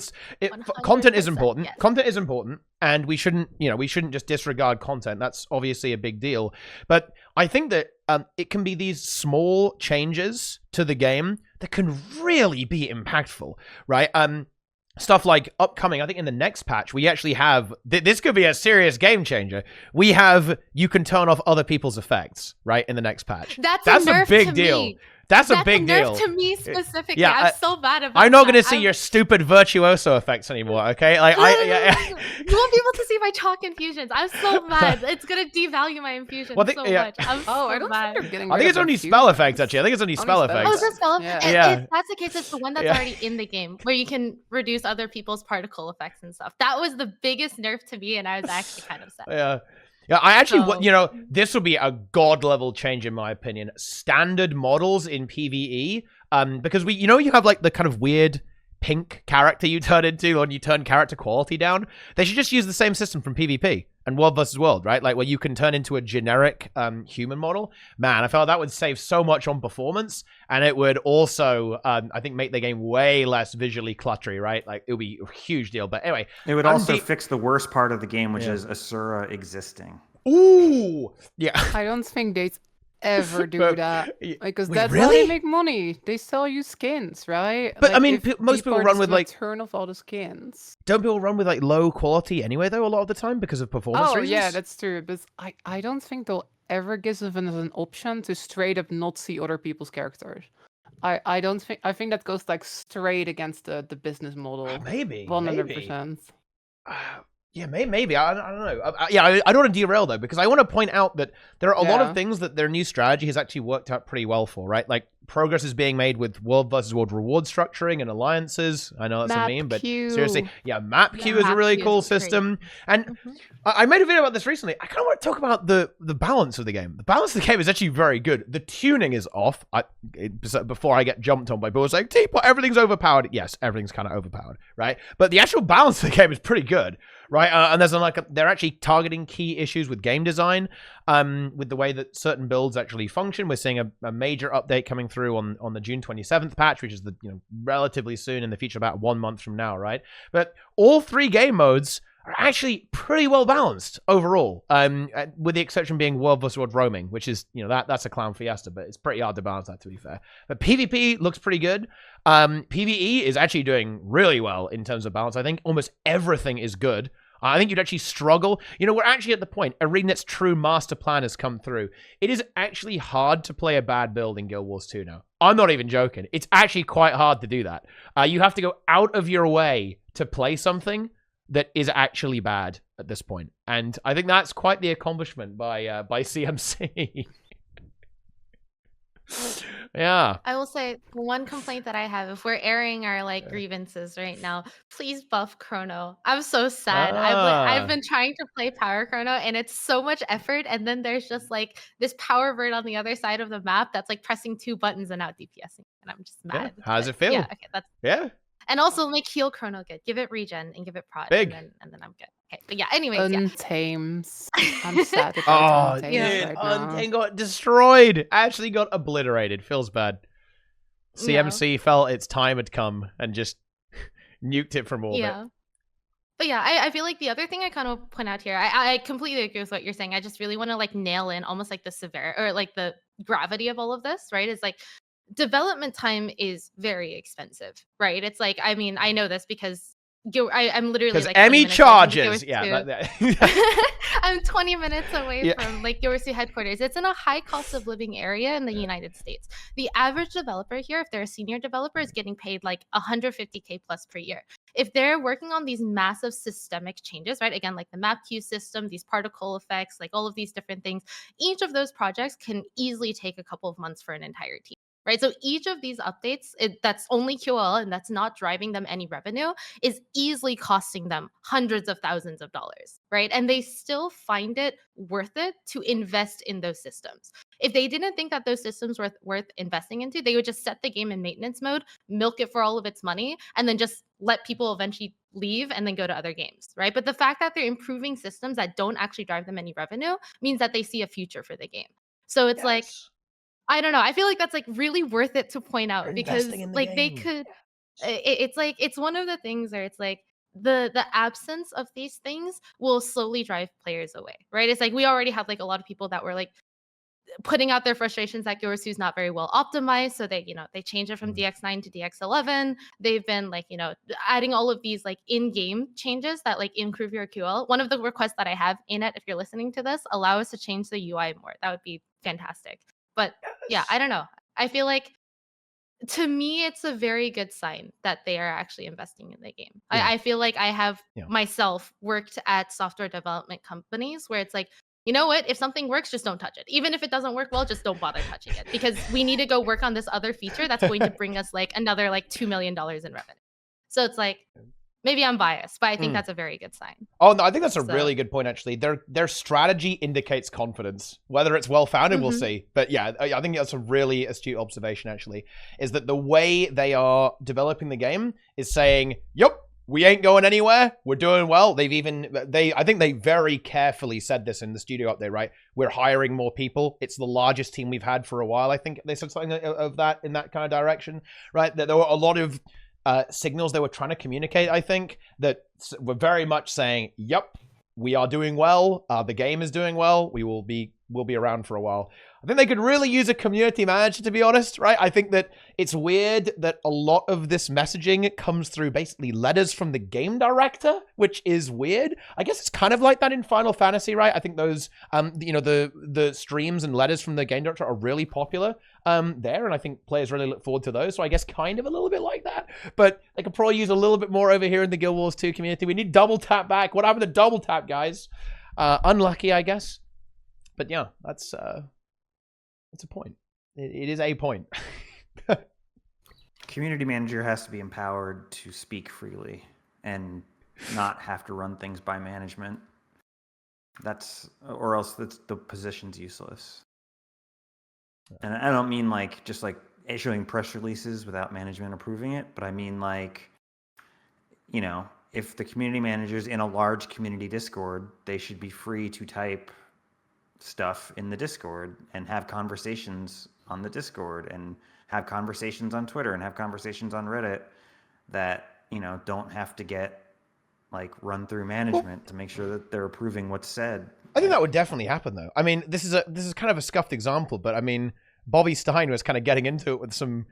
content is 100%, important. yes. Content is important, and we shouldn't just disregard content. That's obviously a big deal. But I think that it can be these small changes to the game that can really be impactful, right? Stuff like upcoming, I think in the next patch, we actually have, this could be a serious game changer. We have, you can turn off other people's effects, right, in the next patch. That's a nerf big to deal. me. That's a big nerf deal. to me specifically. Yeah, I'm so bad about I'm not going to that. see your stupid virtuoso effects anymore, okay? Like, You won't be able to see my chalk infusions. I'm so mad. It's going to devalue my infusions Well, so much. I'm so I don't mad. think they're getting I think rid it's of only infusions. spell effects, actually. I think it's only spell spell effects. Oh, is that spell? Yeah. Yeah. If that's the case, it's the one that's already in the game where you can reduce other people's particle effects and stuff. That was the biggest nerf to me, and I was actually kind of sad. Yeah. Yeah, I actually, So- this will be a god level change in my opinion. Standard models in PvE, because you have like the kind of weird pink character you turn into when you turn character quality down. They should just use the same system from PvP and World vs. World, right? Like where you can turn into a generic human model. Man, I felt that would save so much on performance, and it would also, I think, make the game way less visually cluttery, right? Like it would be a huge deal. But anyway, It would also fix the worst part of the game, which Yeah. is Asura existing. Ooh, yeah. I don't think they'd ever do But- that. Because Wait, that's how really? they make money. They sell you skins, right? But, I mean, if most people run with, like- turn off all the skins. Don't people run with like low quality anyway, though, a lot of the time because of performance Oh reasons? yeah, that's true. But I don't think they'll ever give us an option to straight up not see other people's characters. I don't think that goes like straight against the business model. Maybe. 100%. Yeah, maybe. I don't know. I don't want to derail, though, because I want to point out that there are a lot Yeah. of things that their new strategy has actually worked out pretty well for, right? Like, progress is being made with World vs. World reward structuring and alliances. I know that's Map a meme, but queue. seriously. Yeah, map queue is a map really queue cool is great. system. And Mhm. I made a video about this recently. I kind of want to talk about the balance of the game. The balance of the game is actually very good. The tuning is off. Before I get jumped on by people saying, Teapot, everything's overpowered. Yes, everything's kind of overpowered, right? But the actual balance of the game is pretty good, right? And there's they're actually targeting key issues with game design, with the way that certain builds actually function. We're seeing a major update coming through on the June 27th patch, which is relatively soon in the future, about 1 month from now, right? But all 3 game modes are actually pretty well balanced overall, with the exception being World vs. World roaming, which is, that's a clown fiesta, but it's pretty hard to balance that, to be fair. But PvP looks pretty good. PvE is actually doing really well in terms of balance. I think almost everything is good. I think you'd actually struggle. We're actually at the point, ArenaNet's true master plan has come through. It is actually hard to play a bad build in Guild Wars 2 now. I'm not even joking. It's actually quite hard to do that. You have to go out of your way to play something that is actually bad at this point. And I think that's quite the accomplishment by CMC. Yeah. I will say the one complaint that I have, if we're airing our grievances right now, please buff Chrono. I'm so sad. I've been trying to play Power Chrono, and it's so much effort. And then there's just like this power bird on the other side of the map that's like pressing 2 buttons and out DPSing, and I'm just mad. How does But it feel? Yeah, okay, that's Yeah. and also make heal Chrono good. Give it regen and give it prod, Big. and then I'm good. Okay, but yeah. Anyways, yeah. Untames. I'm sad Oh, about Untames yeah. dude, right now. Untamed got destroyed. Actually got obliterated. Feels bad. CMC felt its time had come and just nuked it from orbit. Yeah. But yeah, I feel like the other thing I kind of point out here, I completely agree with what you're saying. I just really want to nail in almost the severity or the gravity of all of this, right? It's development time is very expensive, right? It's I mean, I know this because I'm literally Because 20 Emmy minutes away from charges. Guild Yeah. Wars 2. I'm 20 minutes away from Guild Wars 2 headquarters. It's in a high cost of living area in the United States. The average developer here, if they're a senior developer, is getting paid $150K plus per year. If they're working on these massive systemic changes, right? Again, the map queue system, these particle effects, all of these different things, each of those projects can easily take a couple of months for an entire team. Right. So each of these updates that's only QL and that's not driving them any revenue is easily costing them hundreds of thousands of dollars. Right. And they still find it worth it to invest in those systems. If they didn't think that those systems were worth investing into, they would just set the game in maintenance mode, milk it for all of its money, and then just let people eventually leave and then go to other games, right? But the fact that they're improving systems that don't actually drive them any revenue means that they see a future for the game. So it's like, Yes. I don't know. I feel like that's like really worth it to point They're out because investing in the like they game. could it's like it's one of the things where it's like the absence of these things will slowly drive players away, right? It's like we already had like a lot of people that were like putting out their frustrations that Gyorusu is not very well optimized, so they they change it from DX9 to DX11. They've been like adding all of these like in-game changes that like improve your QL. One of the requests that I have in it, if you're listening to this, allow us to change the UI more. That would be fantastic. But yeah, I don't know. I feel like to me, it's a very good sign that they are actually investing in the game. Yeah. I feel like I have myself worked at software development companies where it's like, you know what? If something works, just don't touch it. Even if it doesn't work well, just don't bother touching it because we need to go work on this other feature that's going to bring us like another like $2 million in revenue. So it's like, maybe I'm biased, but I think that's a very good sign. Oh no, I think that's a really good point. Actually, their strategy indicates confidence. Whether it's well founded, we'll see. But yeah, I think that's a really astute observation. Actually, is that the way they are developing the game is saying, "Yep, we ain't going anywhere. We're doing well." I think they very carefully said this in the studio update. Right, we're hiring more people. It's the largest team we've had for a while. I think they said something of that in that kind of direction. Right, that there were a lot of signals they were trying to communicate, I think, that were very much saying, yep, we are doing well. The game is doing well. We'll be around for a while. I think they could really use a community manager, to be honest, right? I think that it's weird that a lot of this messaging comes through basically letters from the game director, which is weird. I guess it's kind of like that in Final Fantasy, right? I think those, the streams and letters from the game director are really popular there, and I think players really look forward to those. So I guess kind of a little bit like that, but they could probably use a little bit more over here in the Guild Wars 2 community. We need double tap back. What happened to double tap, guys? Unlucky, I guess. But yeah, that's a point. It is a point. Community manager has to be empowered to speak freely and not have to run things by management. Or else the position's useless. And I don't mean like just like issuing press releases without management approving it, but I mean like, if the community manager's in a large community Discord, they should be free to type stuff in the Discord and have conversations on the Discord and have conversations on Twitter and have conversations on Reddit that, don't have to get like run through management to make sure that they're approving what's said. I think that would definitely happen though. I mean, this is kind of a scuffed example, but I mean, Bobby Stein was kind of getting into it with some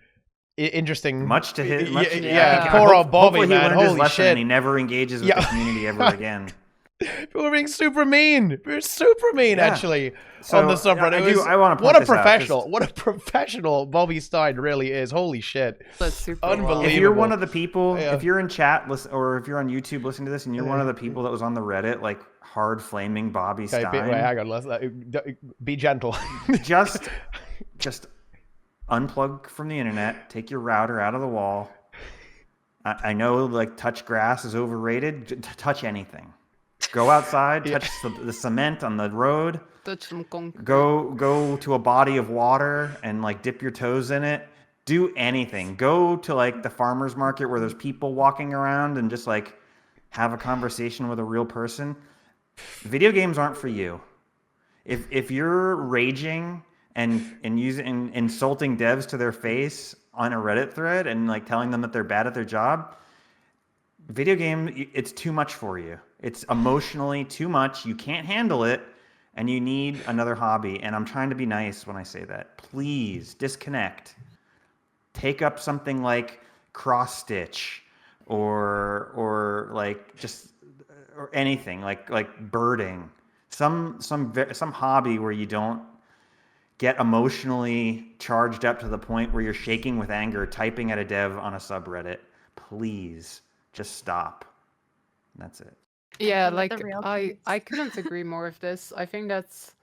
interesting. Poor old Bobby, man. Holy shit! And he never engages with the community ever again. People were being super mean. We're super mean, actually, on the subreddit. I want to what a professional! What a professional Bobby Stein really is. Holy shit! That's super unbelievable. If you're one of the people, if you're in chat or if you're on YouTube listening to this, and you're one of the people that was on the Reddit, like hard flaming Bobby Stein. Wait, hang on. Be gentle. just unplug from the internet. Take your router out of the wall. I know, like, touch grass is overrated. Touch anything. Go outside, touch the cement on the road. Touch some concrete. Go to a body of water and like dip your toes in it. Do anything. Go to like the farmer's market where there's people walking around and just like have a conversation with a real person. Video games aren't for you. If you're raging and insulting devs to their face on a Reddit thread and like telling them that they're bad at their job, video game, it's too much for you. It's emotionally too much. You can't handle it, and you need another hobby. And I'm trying to be nice when I say that. Please disconnect. Take up something like cross stitch, or like just or anything like birding. Some hobby where you don't get emotionally charged up to the point where you're shaking with anger typing at a dev on a subreddit. Please just stop. That's it. Yeah, like I couldn't agree more with this. I think that's,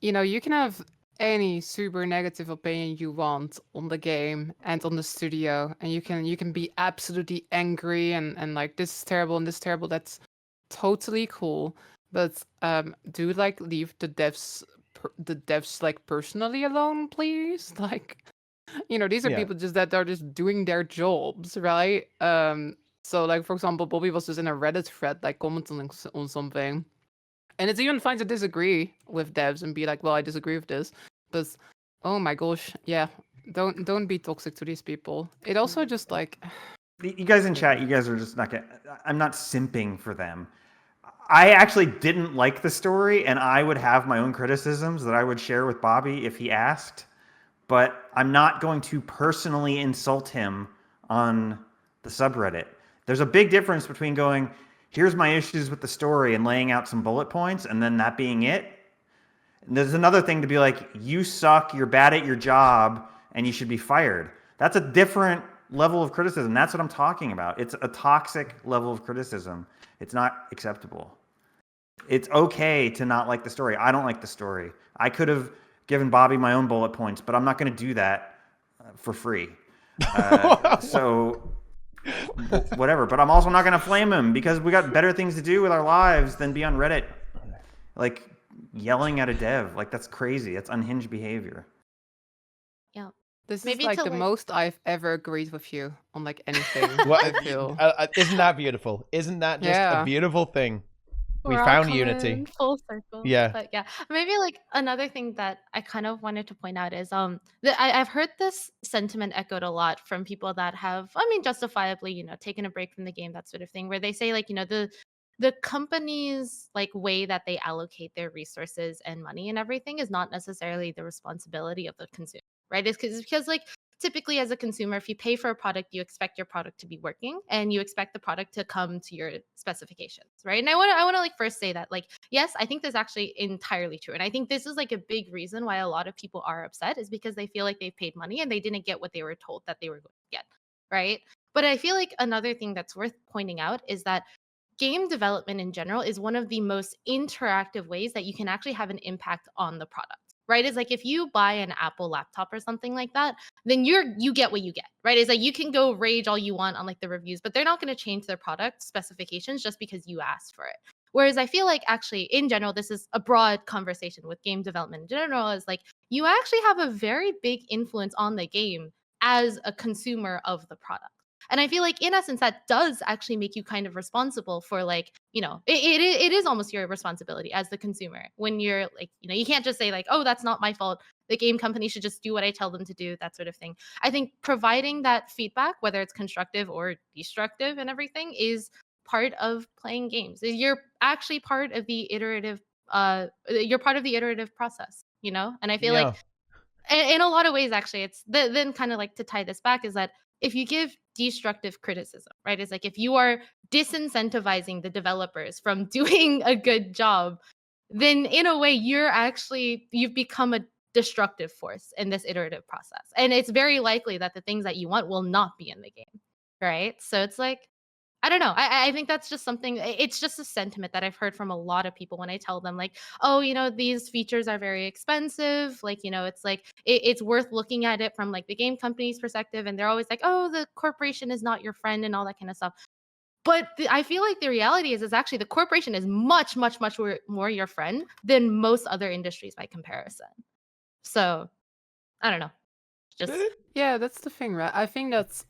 you can have any super negative opinion you want on the game and on the studio, and you can be absolutely angry and like this is terrible and this is terrible. That's totally cool, but do like leave the devs like personally alone, please. Like, these are people just that are just doing their jobs, right? So, like, for example, Bobby was just in a Reddit thread, like, commenting on something. And it's even fine to disagree with devs and be like, well, I disagree with this. But, oh my gosh, yeah, don't be toxic to these people. It also just, like... You guys in chat, you guys are just not I'm not simping for them. I actually didn't like the story, and I would have my own criticisms that I would share with Bobby if he asked. But I'm not going to personally insult him on the subreddit. There's a big difference between going, here's my issues with the story and laying out some bullet points and then that being it. And there's another thing to be like, you suck, you're bad at your job, and you should be fired. That's a different level of criticism. That's what I'm talking about. It's a toxic level of criticism. It's not acceptable. It's okay to not like the story. I don't like the story. I could have given Bobby my own bullet points, but I'm not going to do that for free. So whatever. But I'm also not going to flame him because we got better things to do with our lives than be on Reddit, like yelling at a dev. Like, that's crazy. That's unhinged behavior. Yeah. This Maybe is like to, the like- most I've ever agreed with you on like anything. What, I feel. isn't that beautiful? Isn't that just Yeah. a beautiful thing? We We're all found coming unity. full circle. Yeah. But yeah, maybe like another thing that I kind of wanted to point out is I've heard this sentiment echoed a lot from people that have, I mean, justifiably, you know, taken a break from the game, that sort of thing, where they say, like, you know, the company's like way that they allocate their resources and money and everything is not necessarily the responsibility of the consumer, right? It's because like typically as a consumer, if you pay for a product, you expect your product to be working and you expect the product to come to your specifications, right? And I want to like first say that, like, yes, I think this is actually entirely true. And I think this is like a big reason why a lot of people are upset is because they feel like they've paid money and they didn't get what they were told that they were going to get, right? But I feel like another thing that's worth pointing out is that game development in general is one of the most interactive ways that you can actually have an impact on the product, right? It's like if you buy an Apple laptop or something like that, then you get what you get, right? It's like you can go rage all you want on like the reviews, but they're not going to change their product specifications just because you asked for it. Whereas I feel like actually in general, this is a broad conversation with game development in general, is like you actually have a very big influence on the game as a consumer of the product. And I feel like in essence, that does actually make you kind of responsible for, like, you know, it is almost your responsibility as the consumer when you're like, you know, you can't just say like, oh, that's not my fault. The game company should just do what I tell them to do, that sort of thing. I think providing that feedback, whether it's constructive or destructive and everything, is part of playing games. You're actually part of the iterative, you're part of the iterative process, you know? And I feel like in a lot of ways, actually, it's then kind of like to tie this back is that if you give destructive criticism, right? It's like if you are disincentivizing the developers from doing a good job, then in a way you've become a destructive force in this iterative process. And it's very likely that the things that you want will not be in the game, right? So it's like, I don't know. I think that's just something, it's just a sentiment that I've heard from a lot of people when I tell them like, oh, you know, these features are very expensive. Like, you know, it's like, it's worth looking at it from like the game company's perspective. And they're always like, oh, the corporation is not your friend and all that kind of stuff. But I feel like the reality is actually the corporation is much, much, much more your friend than most other industries by comparison. So I don't know. Just Yeah, that's the thing, right? I think that's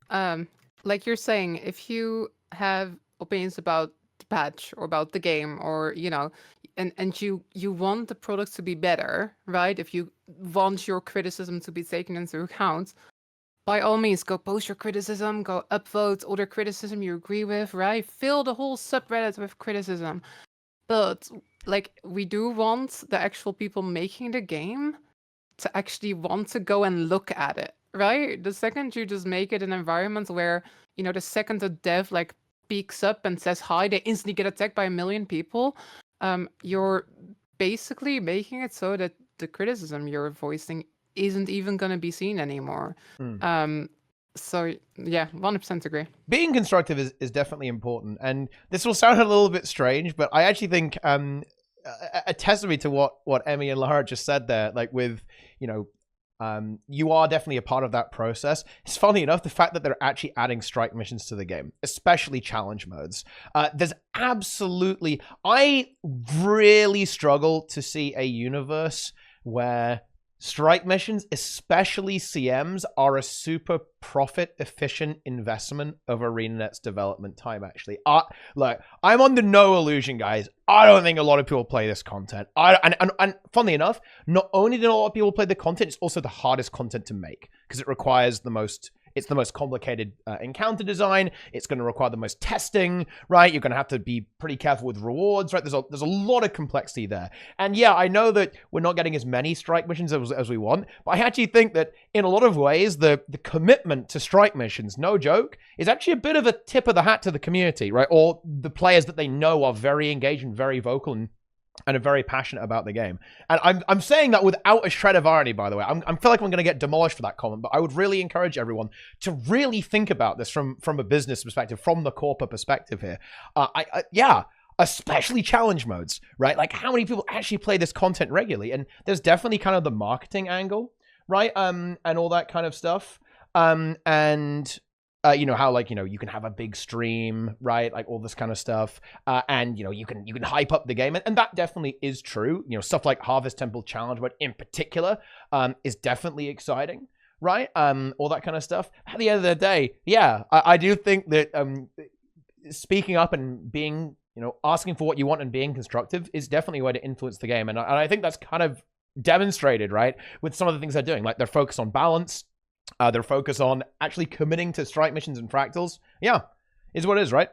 like you're saying, if you have opinions about the patch or about the game, or you know, and you want the product to be better, right? If you want your criticism to be taken into account, by all means, go post your criticism, go upvote all the criticism you agree with, right? Fill the whole subreddit with criticism. But like, we do want the actual people making the game to actually want to go and look at it, right? The second you just make it an environment where, you know, the second a dev like peeks up and says hi, they instantly get attacked by 1 million people, you're basically making it so that the criticism you're voicing isn't even going to be seen anymore. So yeah, 100% agree. Being constructive is definitely important, and this will sound a little bit strange, but I actually think a testimony to what Emmy and Lara just said there, like with, you know, you are definitely a part of that process. It's funny enough, the fact that they're actually adding strike missions to the game, especially challenge modes. There's absolutely, I really struggle to see a universe where strike missions, especially CMs, are a super profit-efficient investment of ArenaNet's development time, actually. Look, I'm under no illusion, guys. I don't think a lot of people play this content. And funnily enough, not only do a lot of people play the content, it's also the hardest content to make because it requires the most... It's the most complicated encounter design. It's going to require the most testing, right? You're going to have to be pretty careful with rewards, right? There's a lot of complexity there. And yeah, I know that we're not getting as many strike missions as we want, but I actually think that in a lot of ways, the commitment to strike missions, no joke, is actually a bit of a tip of the hat to the community, right? Or the players that they know are very engaged and very vocal and are very passionate about the game. And I'm saying that without a shred of irony, by the way. I feel like I'm going to get demolished for that comment, but I would really encourage everyone to really think about this from a business perspective, from the corporate perspective here. Yeah, especially challenge modes, right? Like how many people actually play this content regularly? And there's definitely kind of the marketing angle, right? And all that kind of stuff. You know, how, like, you know, you can have a big stream, right? Like all this kind of stuff. And, you know, you can hype up the game. And that definitely is true. You know, stuff like Harvest Temple Challenge Mode in particular is definitely exciting, right? All that kind of stuff. At the end of the day, yeah, I do think that speaking up and being, you know, asking for what you want and being constructive is definitely a way to influence the game. And I think that's kind of demonstrated, right? With some of the things they're doing. Like they're focused on balance. Their focus on actually committing to strike missions and fractals. Yeah, is what it is, right?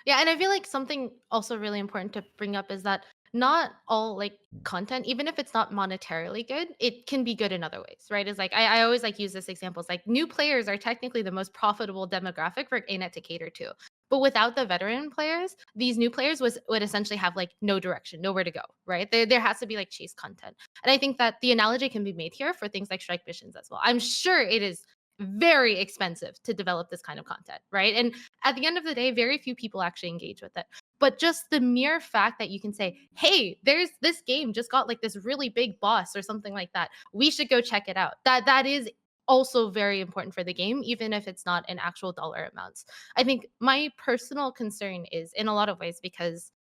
Yeah, and I feel like something also really important to bring up is that not all like content, even if it's not monetarily good, it can be good in other ways, right? It's like I always like use this example. It's like new players are technically the most profitable demographic for ArenaNet to cater to. But without the veteran players, these new players would essentially have like no direction, nowhere to go, right? There has to be like chase content. And I think that the analogy can be made here for things like strike missions as well. I'm sure it is very expensive to develop this kind of content, right? And at the end of the day, very few people actually engage with it. But just the mere fact that you can say, hey, there's this game just got like this really big boss or something like that. We should go check it out. That is also very important for the game, even if it's not in actual dollar amounts. I think my personal concern is in a lot of ways because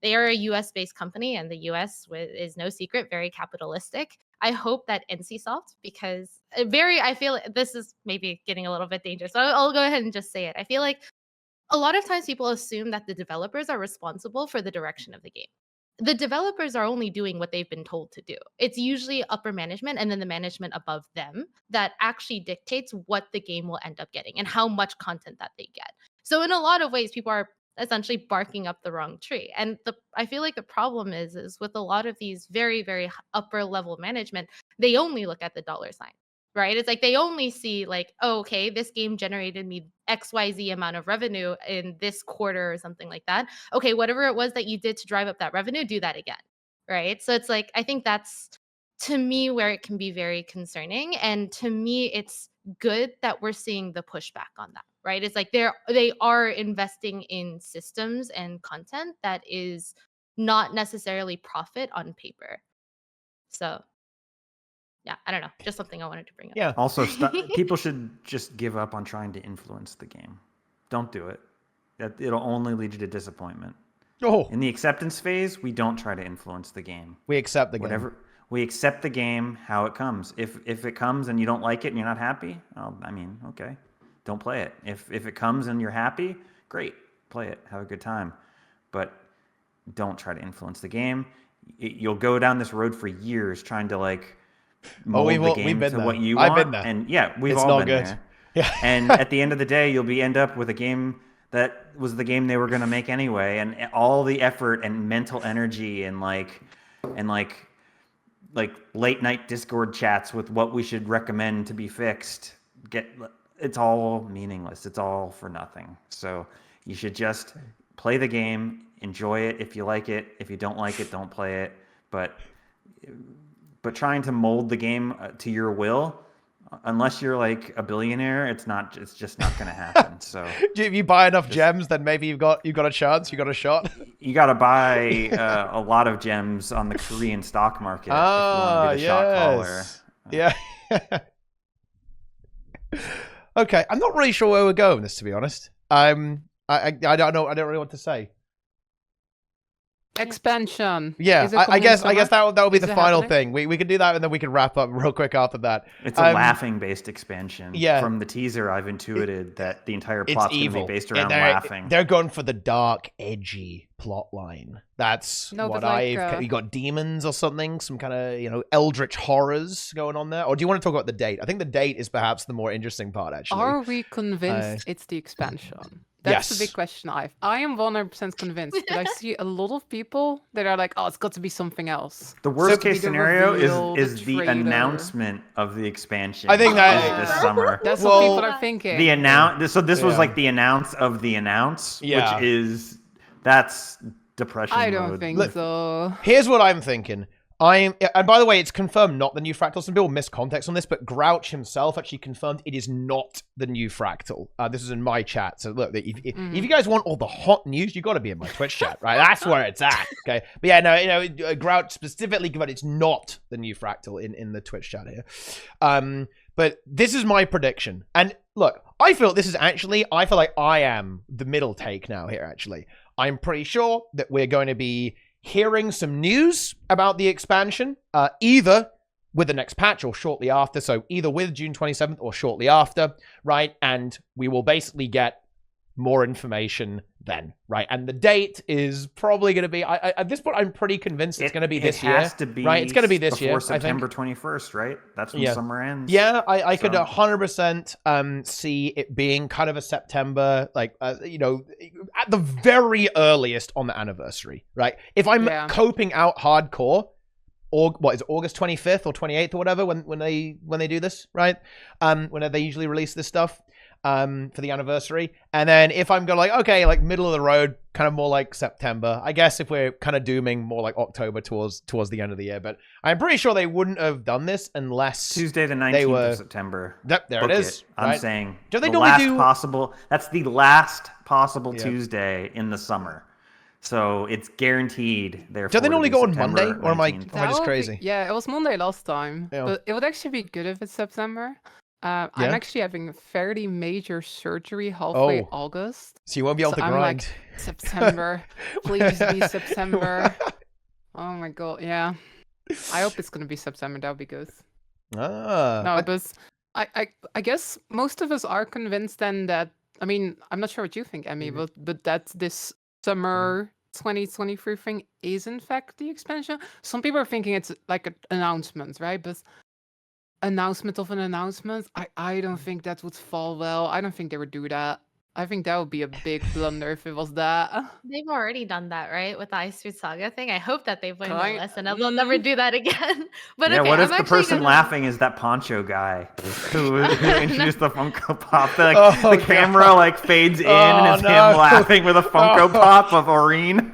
they are a US based company and the US is no secret, very capitalistic. I hope that NCSoft, because I feel this is maybe getting a little bit dangerous. So I'll go ahead and just say it. I feel like a lot of times people assume that the developers are responsible for the direction of the game. The developers are only doing what they've been told to do. It's usually upper management and then the management above them that actually dictates what the game will end up getting and how much content that they get. So in a lot of ways, people are essentially barking up the wrong tree. And I feel like the problem is with a lot of these very, very upper level management, they only look at the dollar sign, right? It's like they only see like, oh, okay, this game generated me XYZ amount of revenue in this quarter or something like that. Okay, whatever it was that you did to drive up that revenue, do that again, right? So it's like, I think that's to me where it can be very concerning. And to me, it's good that we're seeing the pushback on that, right? It's like they are investing in systems and content that is not necessarily profit on paper. So yeah, I don't know. Just something I wanted to bring up. Yeah. Also, people should just give up on trying to influence the game. Don't do it. It'll only lead you to disappointment. Oh. In the acceptance phase, we don't try to influence the game. We accept the game. We accept the game how it comes. If it comes and you don't like it and you're not happy, well, I mean, okay, don't play it. If it comes and you're happy, great, play it, have a good time. But don't try to influence the game. You'll go down this road for years trying to like mold the game to what you want. I've been there. And yeah, we've it's all been there. Yeah. And at the end of the day, you'll end up with a game that was the game they were going to make anyway, and all the effort and mental energy and like late night Discord chats with what we should recommend to be fixed, it's all meaningless. It's all for nothing. So you should just play the game, enjoy it. If you like it, if you don't like it, don't play it. But trying to mold the game to your will, unless you're like a billionaire, it's just not going to happen. So if you buy enough gems, then maybe you've got a chance, you got a shot. You got to buy a lot of gems on the Korean stock market if you want to be the shot caller. Yeah. Okay, I'm not really sure where we're going with this, to be honest. I don't know. I don't really know what to say. Expansion. Yeah, Is it I coming in guess summer? that would be Is the it final happening? thing. We could do that, and then we could wrap up real quick after that. It's a laughing-based expansion. Yeah. From the teaser, I've intuited that the entire It's plot's going to evil. be based around they're, laughing. They're going for the dark, edgy plot line. That's No, what but like, you got demons or something, some kind of eldritch horrors going on there. Or do you want to talk about the date? I think the date is perhaps the more interesting part, actually. Are we convinced it's the expansion? That's the Yes. big question I am 100% convinced, but I see a lot of people that are like, oh, it's got to be something else. The worst case the scenario reveal, is the the trailer. announcement of the expansion. I think that is this summer. That's Well, what people are thinking. The announce. So this was Yeah. like the announce of the announce, Yeah. which that's depression I don't mode. think so. Here's what I'm thinking. And by the way, it's confirmed not the new Fractal. Some people miss context on this, but Grouch himself actually confirmed it is not the new Fractal. This is in my chat. So look, if you guys want all the hot news, you got to be in my Twitch chat, right? That's where it's at. Okay, but yeah, no, Grouch specifically confirmed it's not the new Fractal in the Twitch chat here. But this is my prediction. And look, I feel like I am the middle take now here. Actually, I'm pretty sure that we're going to be hearing some news about the expansion, either with the next patch or shortly after. So either with June 27th or shortly after, right? And we will basically get more information then, right? And the date is probably going to be, at this point, I'm pretty convinced it's going to be this year. It has to be right? It's going to be this year, before I think. September 21st, right? That's when summer ends. Yeah, I could 100% see it being kind of a September, like, at the very earliest on the anniversary, right? If I'm coping out hardcore, or what is it, August 25th or 28th or whatever, when they do this, right? When they usually release this stuff for the anniversary. And then if I'm going like, okay, like middle of the road, kind of more like September, I guess if we're kind of dooming more like October towards the end of the year. But I'm pretty sure they wouldn't have done this unless Tuesday the 19th of September. Yep, there it is. I'm saying do they the normally last do possible. That's the last possible Tuesday in the summer. So it's guaranteed. Therefore, do they normally go on September Monday, or am I just crazy? Yeah, it was Monday last time, Yeah. but it would actually be good if it's September. I'm actually having fairly major surgery halfway August. So you won't be able to grind. I'm like, September, please be September. Oh my god, yeah. I hope it's gonna be September. That would be good. But I guess most of us are convinced then that. I mean, I'm not sure what you think, Emmy, but that this summer 2023 thing is in fact the expansion. Some people are thinking it's like an announcement, right? But announcement of an announcement, I don't think that would fall well. I don't think they would do that. I think that would be a big blunder if it was that. They've already done that, right? With the Ice Fruit Saga thing. I hope that they've learned their lesson and they'll never do that again. But yeah, okay, what if the person laughing is that poncho guy who introduced the Funko Pop? The camera like fades in and it's him laughing with a Funko Pop of Aurene.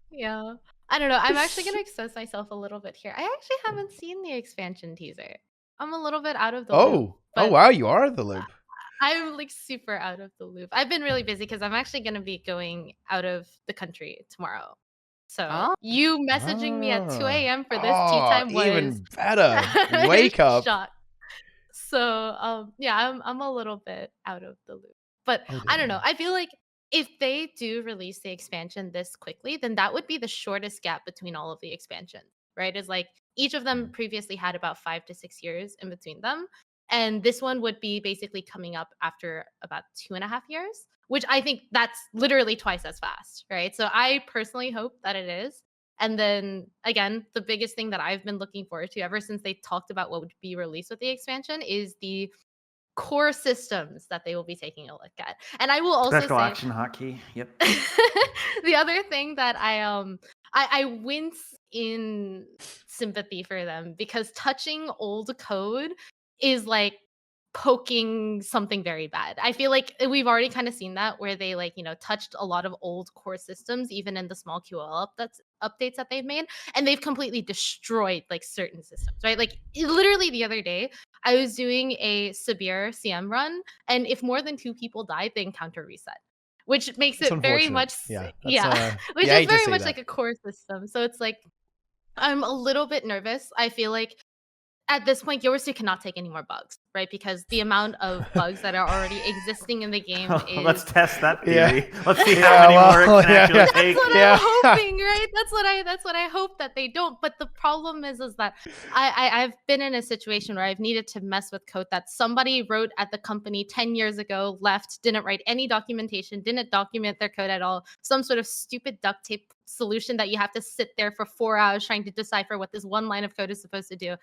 Yeah. I don't know. I'm actually going to excuse myself a little bit here. I actually haven't seen the expansion teaser. I'm a little bit out of the loop. Oh, wow. You are the loop. I'm like super out of the loop. I've been really busy because I'm actually going to be going out of the country tomorrow. So you messaging me at 2 a.m. for this TeaTime was even better. Wake up. Shock. So yeah, I'm a little bit out of the loop. But I don't know. I feel like if they do release the expansion this quickly, then that would be the shortest gap between all of the expansions, right? Is like each of them previously had about 5 to 6 years in between them. And this one would be basically coming up after about 2.5 years, which I think that's literally twice as fast, right? So I personally hope that it is. And then again, the biggest thing that I've been looking forward to ever since they talked about what would be released with the expansion is the core systems that they will be taking a look at. And I will also Special say action hotkey. Yep. the other thing that I wince in sympathy for them because touching old code is like poking something very bad. I feel like we've already kind of seen that where they touched a lot of old core systems, even in the small QL updates that they've made, and they've completely destroyed like certain systems, right? Like literally the other day, I was doing a severe CM run, and if more than 2 people died, the encounter reset, which makes it very much which is very much like a core system. So it's like I'm a little bit nervous. I feel like at this point, Guild Wars 2 cannot take any more bugs, right? Because the amount of bugs that are already existing in the game is. Let's test that Yeah. theory. Let's see Yeah, how many well, more it can yeah, actually yeah. take. That's what Yeah. I'm hoping, right? That's what I hope that they don't. But the problem is that I've been in a situation where I've needed to mess with code that somebody wrote at the company 10 years ago, left, didn't write any documentation, didn't document their code at all. Some sort of stupid duct tape solution that you have to sit there for 4 hours trying to decipher what this one line of code is supposed to do.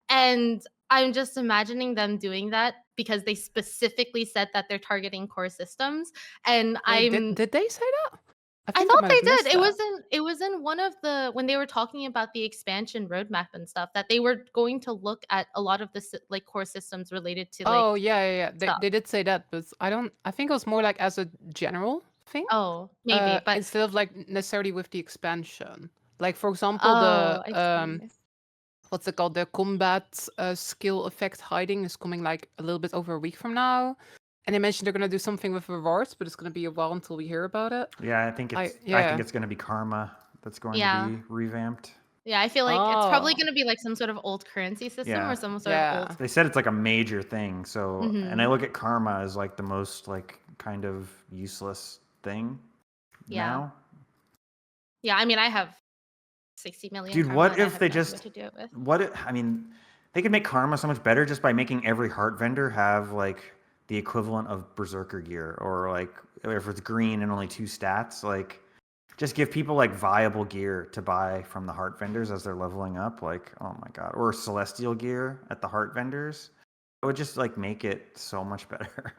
And I'm just imagining them doing that because they specifically said that they're targeting core systems. And Wait, I'm did they say that? I think thought might they have missed did. that. It was in one of the when they were talking about the expansion roadmap and stuff that they were going to look at a lot of the like core systems related to like Oh yeah. stuff. They did say that, but I think it was more like as a general thing. Oh, maybe, but Instead of like necessarily with the expansion. Like for example, the I see. what's it called? The combat skill effect hiding is coming like a little bit over a week from now. And they mentioned they're gonna do something with rewards, but it's gonna be a while until we hear about it. Yeah, I think it's going to be Karma that's going Yeah. to be revamped. Yeah, I feel like it's probably Oh. going to be like some sort of old currency system Yeah. or some sort Yeah. of old. They said it's like a major thing. So, and I Mhm. look at Karma as like the most like kind of useless thing Yeah. now. Yeah, I mean, I have 60 million. Dude, karma what and I if have they no idea just what to do it with. I mean, they could make Karma so much better just by making every heart vendor have like the equivalent of Berserker gear, or like if it's green and only 2 stats, like just give people like viable gear to buy from the heart vendors as they're leveling up. Like, oh my god, or celestial gear at the heart vendors. It would just like make it so much better.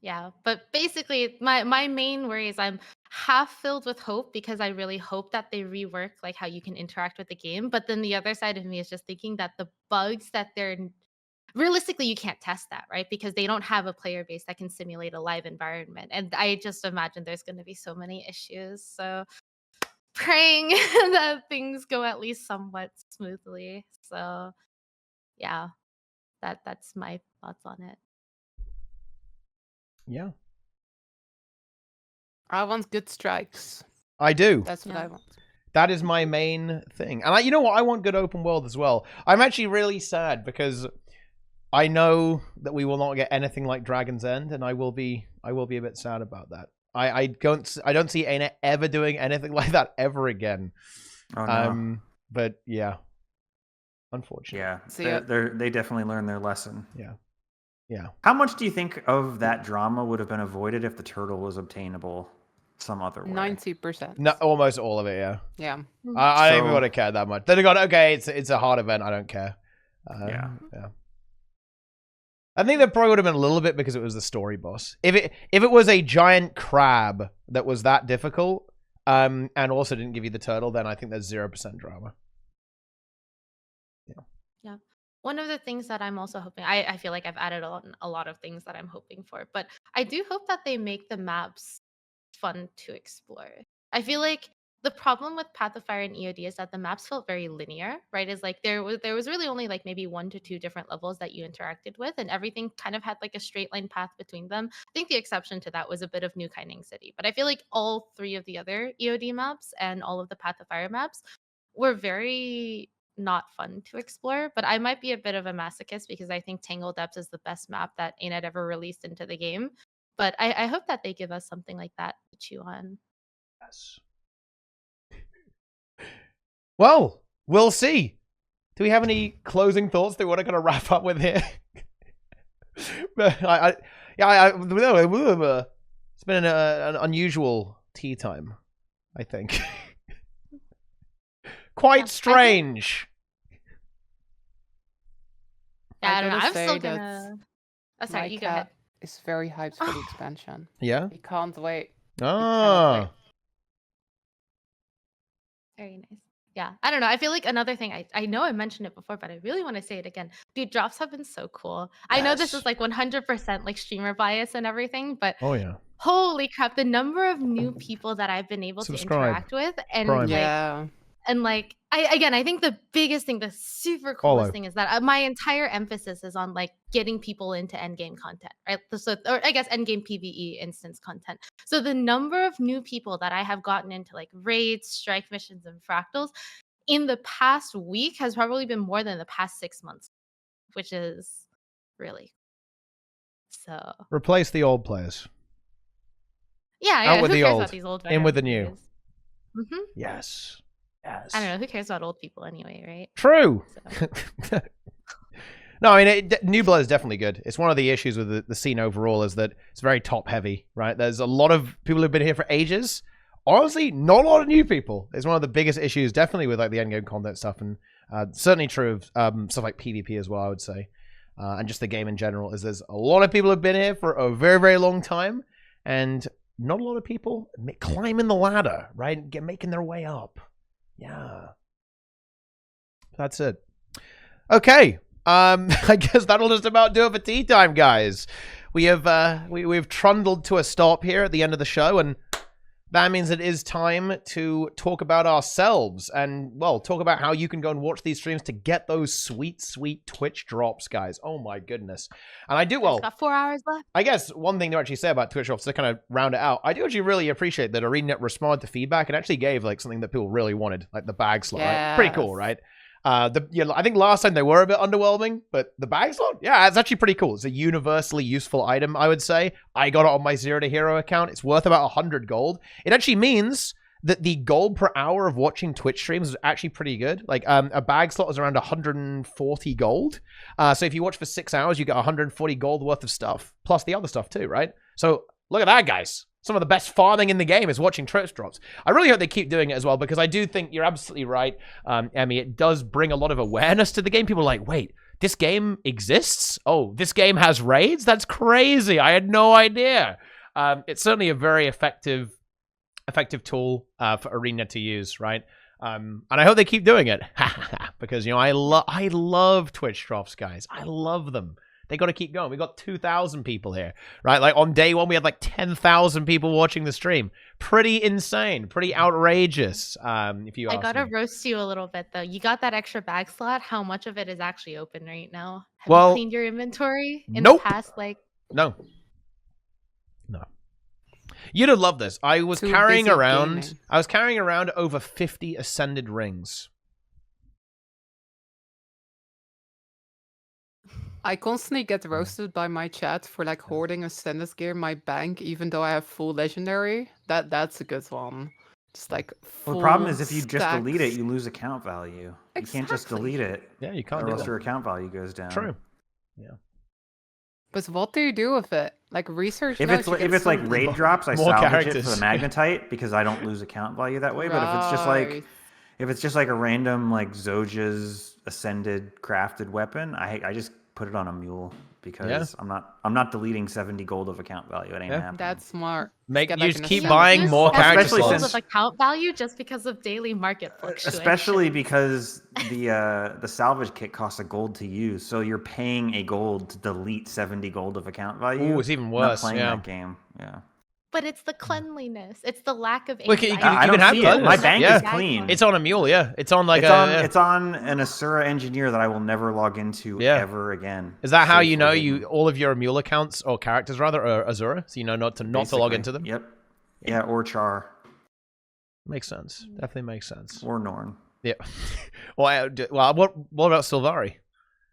Yeah, but basically, my main worry is I'm half filled with hope because I really hope that they rework like how you can interact with the game. But then the other side of me is just thinking that the bugs that they're realistically you can't test that, right? Because they don't have a player base that can simulate a live environment, and I just imagine there's going to be so many issues. So praying that things go at least somewhat smoothly. So yeah, that's my thoughts on it. Yeah. I want good strikes. I do. That's what Yeah. I want. That is my main thing. And you know what? I want good open world as well. I'm actually really sad because I know that we will not get anything like Dragon's End, and I will be a bit sad about that. I don't see ArenaNet ever doing anything like that ever again. Oh no. But yeah. Unfortunately. Yeah. See They definitely learned their lesson. Yeah. Yeah. How much do you think of that drama would have been avoided if the turtle was obtainable some other way? 90%. No, almost all of it, yeah. Yeah. I don't even So- would have cared that much. Then I got, okay, it's a hard event, I don't care. Yeah. I think that probably would have been a little bit because it was the story boss. If it was a giant crab that was that difficult, and also didn't give you the turtle, then I think there's 0% drama. Yeah. One of the things that I'm also hoping, I feel like I've added a lot of things that I'm hoping for, but I do hope that they make the maps fun to explore. I feel like the problem with Path of Fire and EOD is that the maps felt very linear, right? Is like there was really only like maybe 1 to 2 different levels that you interacted with, and everything kind of had like a straight line path between them. I think the exception to that was a bit of New Kaining City, but I feel like all 3 of the other EOD maps and all of the Path of Fire maps were very not fun to explore. But I might be a bit of a masochist because I think Tangle Depths is the best map that ArenaNet ever released into the game. But I hope that they give us something like that to chew on. Yes. Well, we'll see. Do we have any closing thoughts that we want to kind of wrap up with here? It's been an unusual tea time, I think. Quite strange. Yeah, I don't know. gotta I'm say still that gonna. Oh, sorry, my you go ahead. cat is very hyped for the expansion. Yeah? He can't wait. Ah. Very nice. Yeah, I don't know. I feel like another thing, I know I mentioned it before, but I really want to say it again. Dude, drops have been so cool. I know this Yes. is like 100% like streamer bias and everything, but Oh, yeah. holy crap, the number of new people that I've been able Subscribe. to interact with and Prime. like I think the biggest thing, the super coolest Follow. thing is that my entire emphasis is on like getting people into endgame content, right? So, or I guess endgame PvE instance content. So the number of new people that I have gotten into like raids, strike missions, and fractals in the past week has probably been more than the past 6 months. which is really so. Replace the old players. Yeah, with who the cares old, about these old in with the veterans new. anyways? Yes. Yes. I don't know, who cares about old people anyway, right? True. So. No, I mean, New Blood is definitely good. It's one of the issues with the scene overall is that it's very top heavy, right? There's a lot of people who've been here for ages. Honestly, not a lot of new people. It's one of the biggest issues, definitely with like the endgame content stuff, and certainly true of stuff like PvP as well, I would say. And just the game in general is there's a lot of people who've been here for a very, very long time, and not a lot of people climbing the ladder, right? Making their way up. Yeah. That's it. Okay. I guess that'll just about do it for tea time, guys. We have we've trundled to a stop here at the end of the show, and that means it is time to talk about ourselves and, well, talk about how you can go and watch these streams to get those sweet, sweet Twitch drops, guys. Oh my goodness. And I do, well, got 4 hours left. I guess one thing to actually say about Twitch drops to kind of round it out, I do actually really appreciate that ArenaNet responded to feedback and actually gave like something that people really wanted, like the bag slot. Right? Pretty cool, right? I think last time they were a bit underwhelming, but the bag slot, yeah, it's actually pretty cool. It's a universally useful item, I would say. I got it on my Zero to Hero account. It's worth about 100 gold. It actually means that the gold per hour of watching Twitch streams is actually pretty good. Like a bag slot is around 140 gold. So if you watch for 6 hours, you get 140 gold worth of stuff, plus the other stuff too, right? So look at that, guys. Some of the best farming in the game is watching Twitch drops. I really hope they keep doing it as well, because I do think you're absolutely right, Emmy. It does bring a lot of awareness to the game. People are like, wait, this game exists? Oh, this game has raids? That's crazy. I had no idea. It's certainly a very effective tool for Arena to use, right? And I hope they keep doing it. Because, I love Twitch drops, guys. I love them. They got to keep going. We got 2,000 people here, right? Like on day one, we had like 10,000 people watching the stream. Pretty insane, pretty outrageous. If you ask I gotta me. roast you a little bit though. You got that extra bag slot. How much of it is actually open right now? Have Well, you cleaned your inventory in nope. the past? Like, no. You'd have loved this. I was carrying around over 50 ascended rings. I constantly get roasted by my chat for like hoarding ascended gear in my bank, even though I have full legendary. That's a good one. Just like Well, the problem is if you just stacks. delete it, you lose account value. You can't just delete it. Yeah, you can't or do else that. your account value goes down. True. Yeah. But what do you do with it? Like research? If notes, it's you if get it's like some- raid drops, I More salvage it for characters. the magnetite because I don't lose account value that way. But Right. if it's just like a random like Zoja's ascended crafted weapon, I just put it on a mule because I'm not deleting 70 gold of account value. It ain't happening. That's smart. Make Get you like just an keep ascended- buying use more character Especially gold slots. of account value just because of daily market fluctuations. Especially because the salvage kit costs a gold to use, so you're paying a gold to delete 70 gold of account value. Ooh, it's even I'm worse. not playing Yeah. that game. Yeah. But it's the cleanliness. It's the lack of Look, anxiety. you I don't can have see it. cleanliness. My bank Yeah. is clean. It's on a mule, yeah. It's on like It's on an Asura engineer that I will never log into Yeah. ever again. Is that how you know Safely. all of your mule accounts or characters rather are Azura? So you know not to log Basically. into them? Yep. Yeah, or Char Makes sense. Definitely makes sense. or Norn. Yeah. Well, what about Sylvari?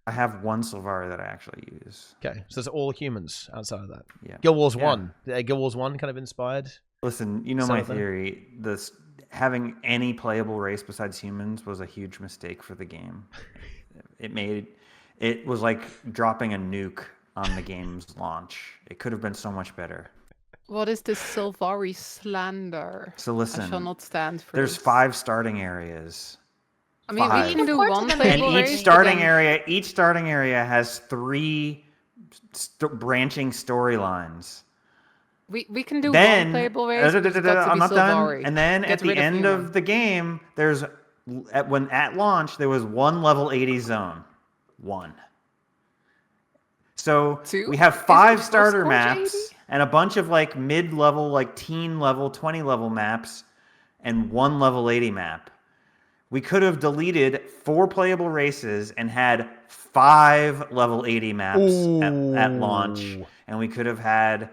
I have one Sylvari that I actually use. Okay, so it's all humans outside of that. Yeah. Guild Wars Yeah. 1. Guild Wars 1 kind of inspired? Listen, you know Same my thing. theory. Having any playable race besides humans was a huge mistake for the game. It was like dropping a nuke on the game's launch. It could have been so much better. What is this Sylvari slander? So I shall listen, not stand for there's this. 5 starting areas. I mean, five. we can do Report to one them And playable Well, each race, but starting then- area has 3 branching storylines. We can do Then one playable race. but it's got to I'm be not Sylvari. done. And then Get at the rid of end human. of the game, at launch there was 1 level 80 zone. 1. So 2? we have Is 5 the starter first maps 80? and a bunch of like mid-level, like teen level, 20 level maps, and 1 level 80 map. We could have deleted 4 playable races and had 5 level 80 maps at launch, Ooh. and we could have had,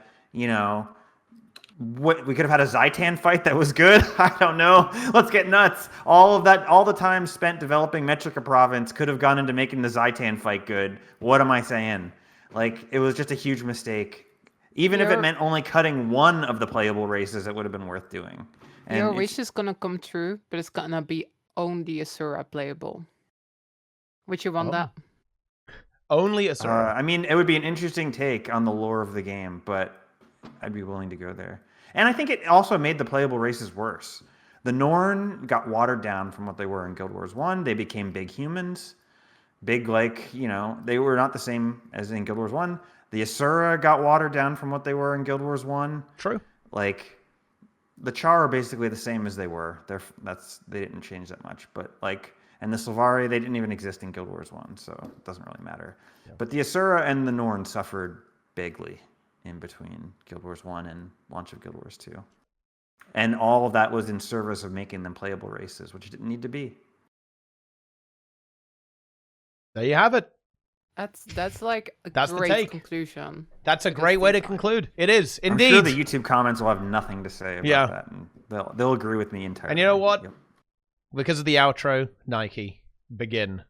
What, we could have had a Zaitan fight that was good. I don't know. Let's get nuts. All of that, all the time spent developing Metrica Province could have gone into making the Zaitan fight good. What am I saying? Like, it was just a huge mistake. Even if it meant only cutting one of the playable races, it would have been worth doing. And Your wish is gonna come true, but it's gonna be only Asura playable. Would you want that? Only Asura. I mean, it would be an interesting take on the lore of the game, but I'd be willing to go there. And I think it also made the playable races worse. The Norn got watered down from what they were in Guild Wars 1. They became big humans. Big, like, you know, they were not the same as in Guild Wars 1. The Asura got watered down from what they were in Guild Wars 1. True. Like, the Char are basically the same as they were. They didn't change that much. But, like, and the Sylvari, they didn't even exist in Guild Wars 1, so it doesn't really matter. Yep. But the Asura and the Norn suffered bigly in between Guild Wars 1 and launch of Guild Wars 2. And all of that was in service of making them playable races, which didn't need to be. There you have it. That's like a That's the great take. conclusion. That's a great way to conclude. It is, indeed. I'm sure the YouTube comments will have nothing to say about that. And they'll agree with me entirely. And you know what? Yep. Because of the outro, Nike, begin.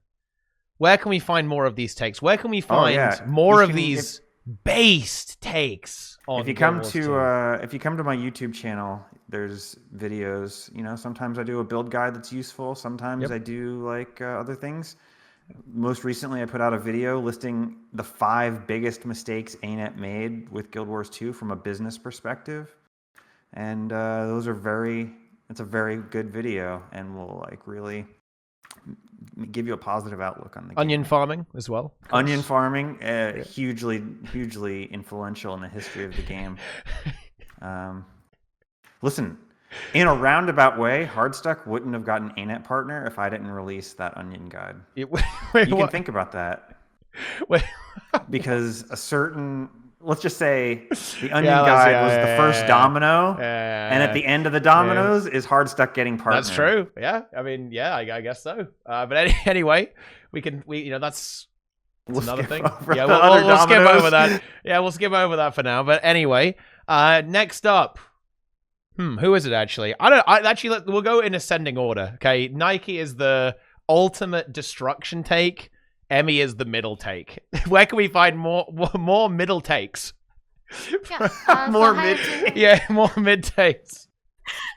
Where can we find more of these takes? Where can we find more of these based takes on if you come to my YouTube channel, there's videos. You know, sometimes I do a build guide that's useful. Sometimes I do like other things. Most recently, I put out a video listing the 5 biggest mistakes ArenaNet made with Guild Wars 2 from a business perspective, and it's a very good video, and will like really give you a positive outlook on the onion game. Farming as well. Onion farming, hugely influential in the history of the game. Listen, in a roundabout way, Hardstuck wouldn't have gotten ArenaNet partner if I didn't release that onion guide. You can think about that. Because a certain, let's just say, the onion guide was the first domino, and at the end of the dominoes is Hardstuck getting partner. That's true. Yeah, I mean, I guess so. But anyway, that's another thing. Yeah, we'll skip over that. Yeah, we'll skip over that for now. But anyway, next up. Who is it actually? We'll go in ascending order. Okay, Nike is the ultimate destruction take. Emmy is the middle take. Where can we find more middle takes? Yeah, more mid takes.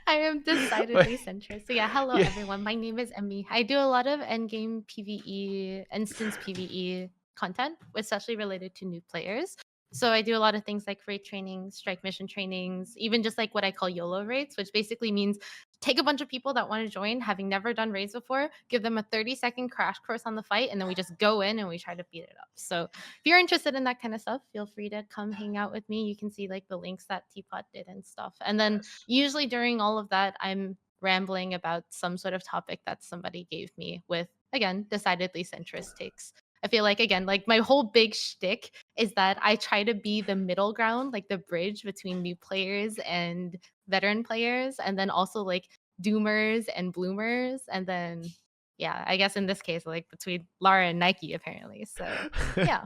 I am decidedly centrist. So hello everyone. My name is Emmy. I do a lot of endgame PvE, instance PvE content, especially related to new players. So I do a lot of things like raid training, strike mission trainings, even just like what I call YOLO raids, which basically means take a bunch of people that want to join, having never done raids before, give them a 30-second crash course on the fight, and then we just go in and we try to beat it up. So if you're interested in that kind of stuff, feel free to come hang out with me. You can see like the links that Teapot did and stuff. And then usually during all of that, I'm rambling about some sort of topic that somebody gave me with, again, decidedly centrist takes. I feel like, again, like my whole big shtick is that I try to be the middle ground, like the bridge between new players and veteran players, and then also like doomers and bloomers. And then, I guess in this case, like between Lara and Nike, apparently. So, yeah.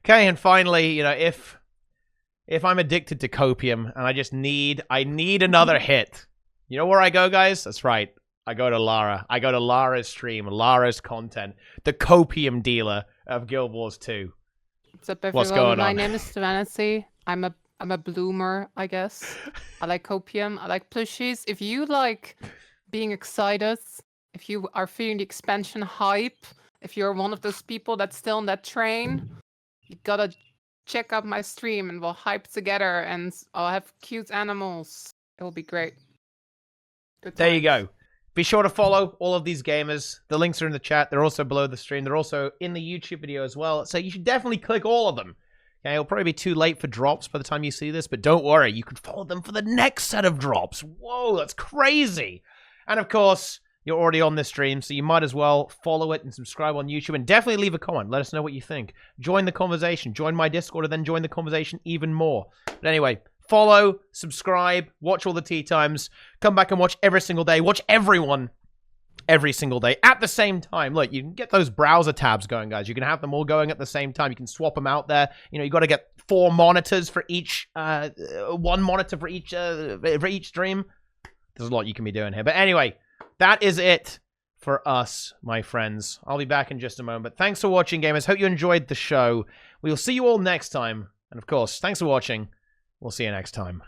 Okay, and finally, if I'm addicted to copium and I need another hit, you know where I go, guys? That's right. I go to Lara. I go to Lara's stream, Lara's content, the copium dealer of Guild Wars 2. What's up, everyone? What's going My on? name is Serenity. I'm a bloomer, I guess. I like copium. I like plushies. If you like being excited, if you are feeling the expansion hype, if you're one of those people that's still on that train, you gotta check out my stream and we'll hype together and I'll have cute animals. It will be great. Good There you times. go. Be sure to follow all of these gamers. The links are in the chat. They're also below the stream. They're also in the YouTube video as well. So you should definitely click all of them. Okay, it'll probably be too late for drops by the time you see this, but don't worry. You can follow them for the next set of drops. Whoa, that's crazy. And of course, you're already on this stream, so you might as well follow it and subscribe on YouTube. And definitely leave a comment. Let us know what you think. Join the conversation. Join my Discord and then join the conversation even more. But anyway, follow, subscribe, watch all the tea times, come back and watch every single day, watch everyone. every single day at the same time. Look, you can get those browser tabs going, guys. You can have them all going at the same time. You can swap them out there. You know, you got to get 4 monitors for each, 1 monitor for each stream. There's a lot you can be doing here. But anyway, that is it for us, my friends. I'll be back in just a moment. But thanks for watching, gamers. Hope you enjoyed the show. We will see you all next time. And of course, thanks for watching. We'll see you next time.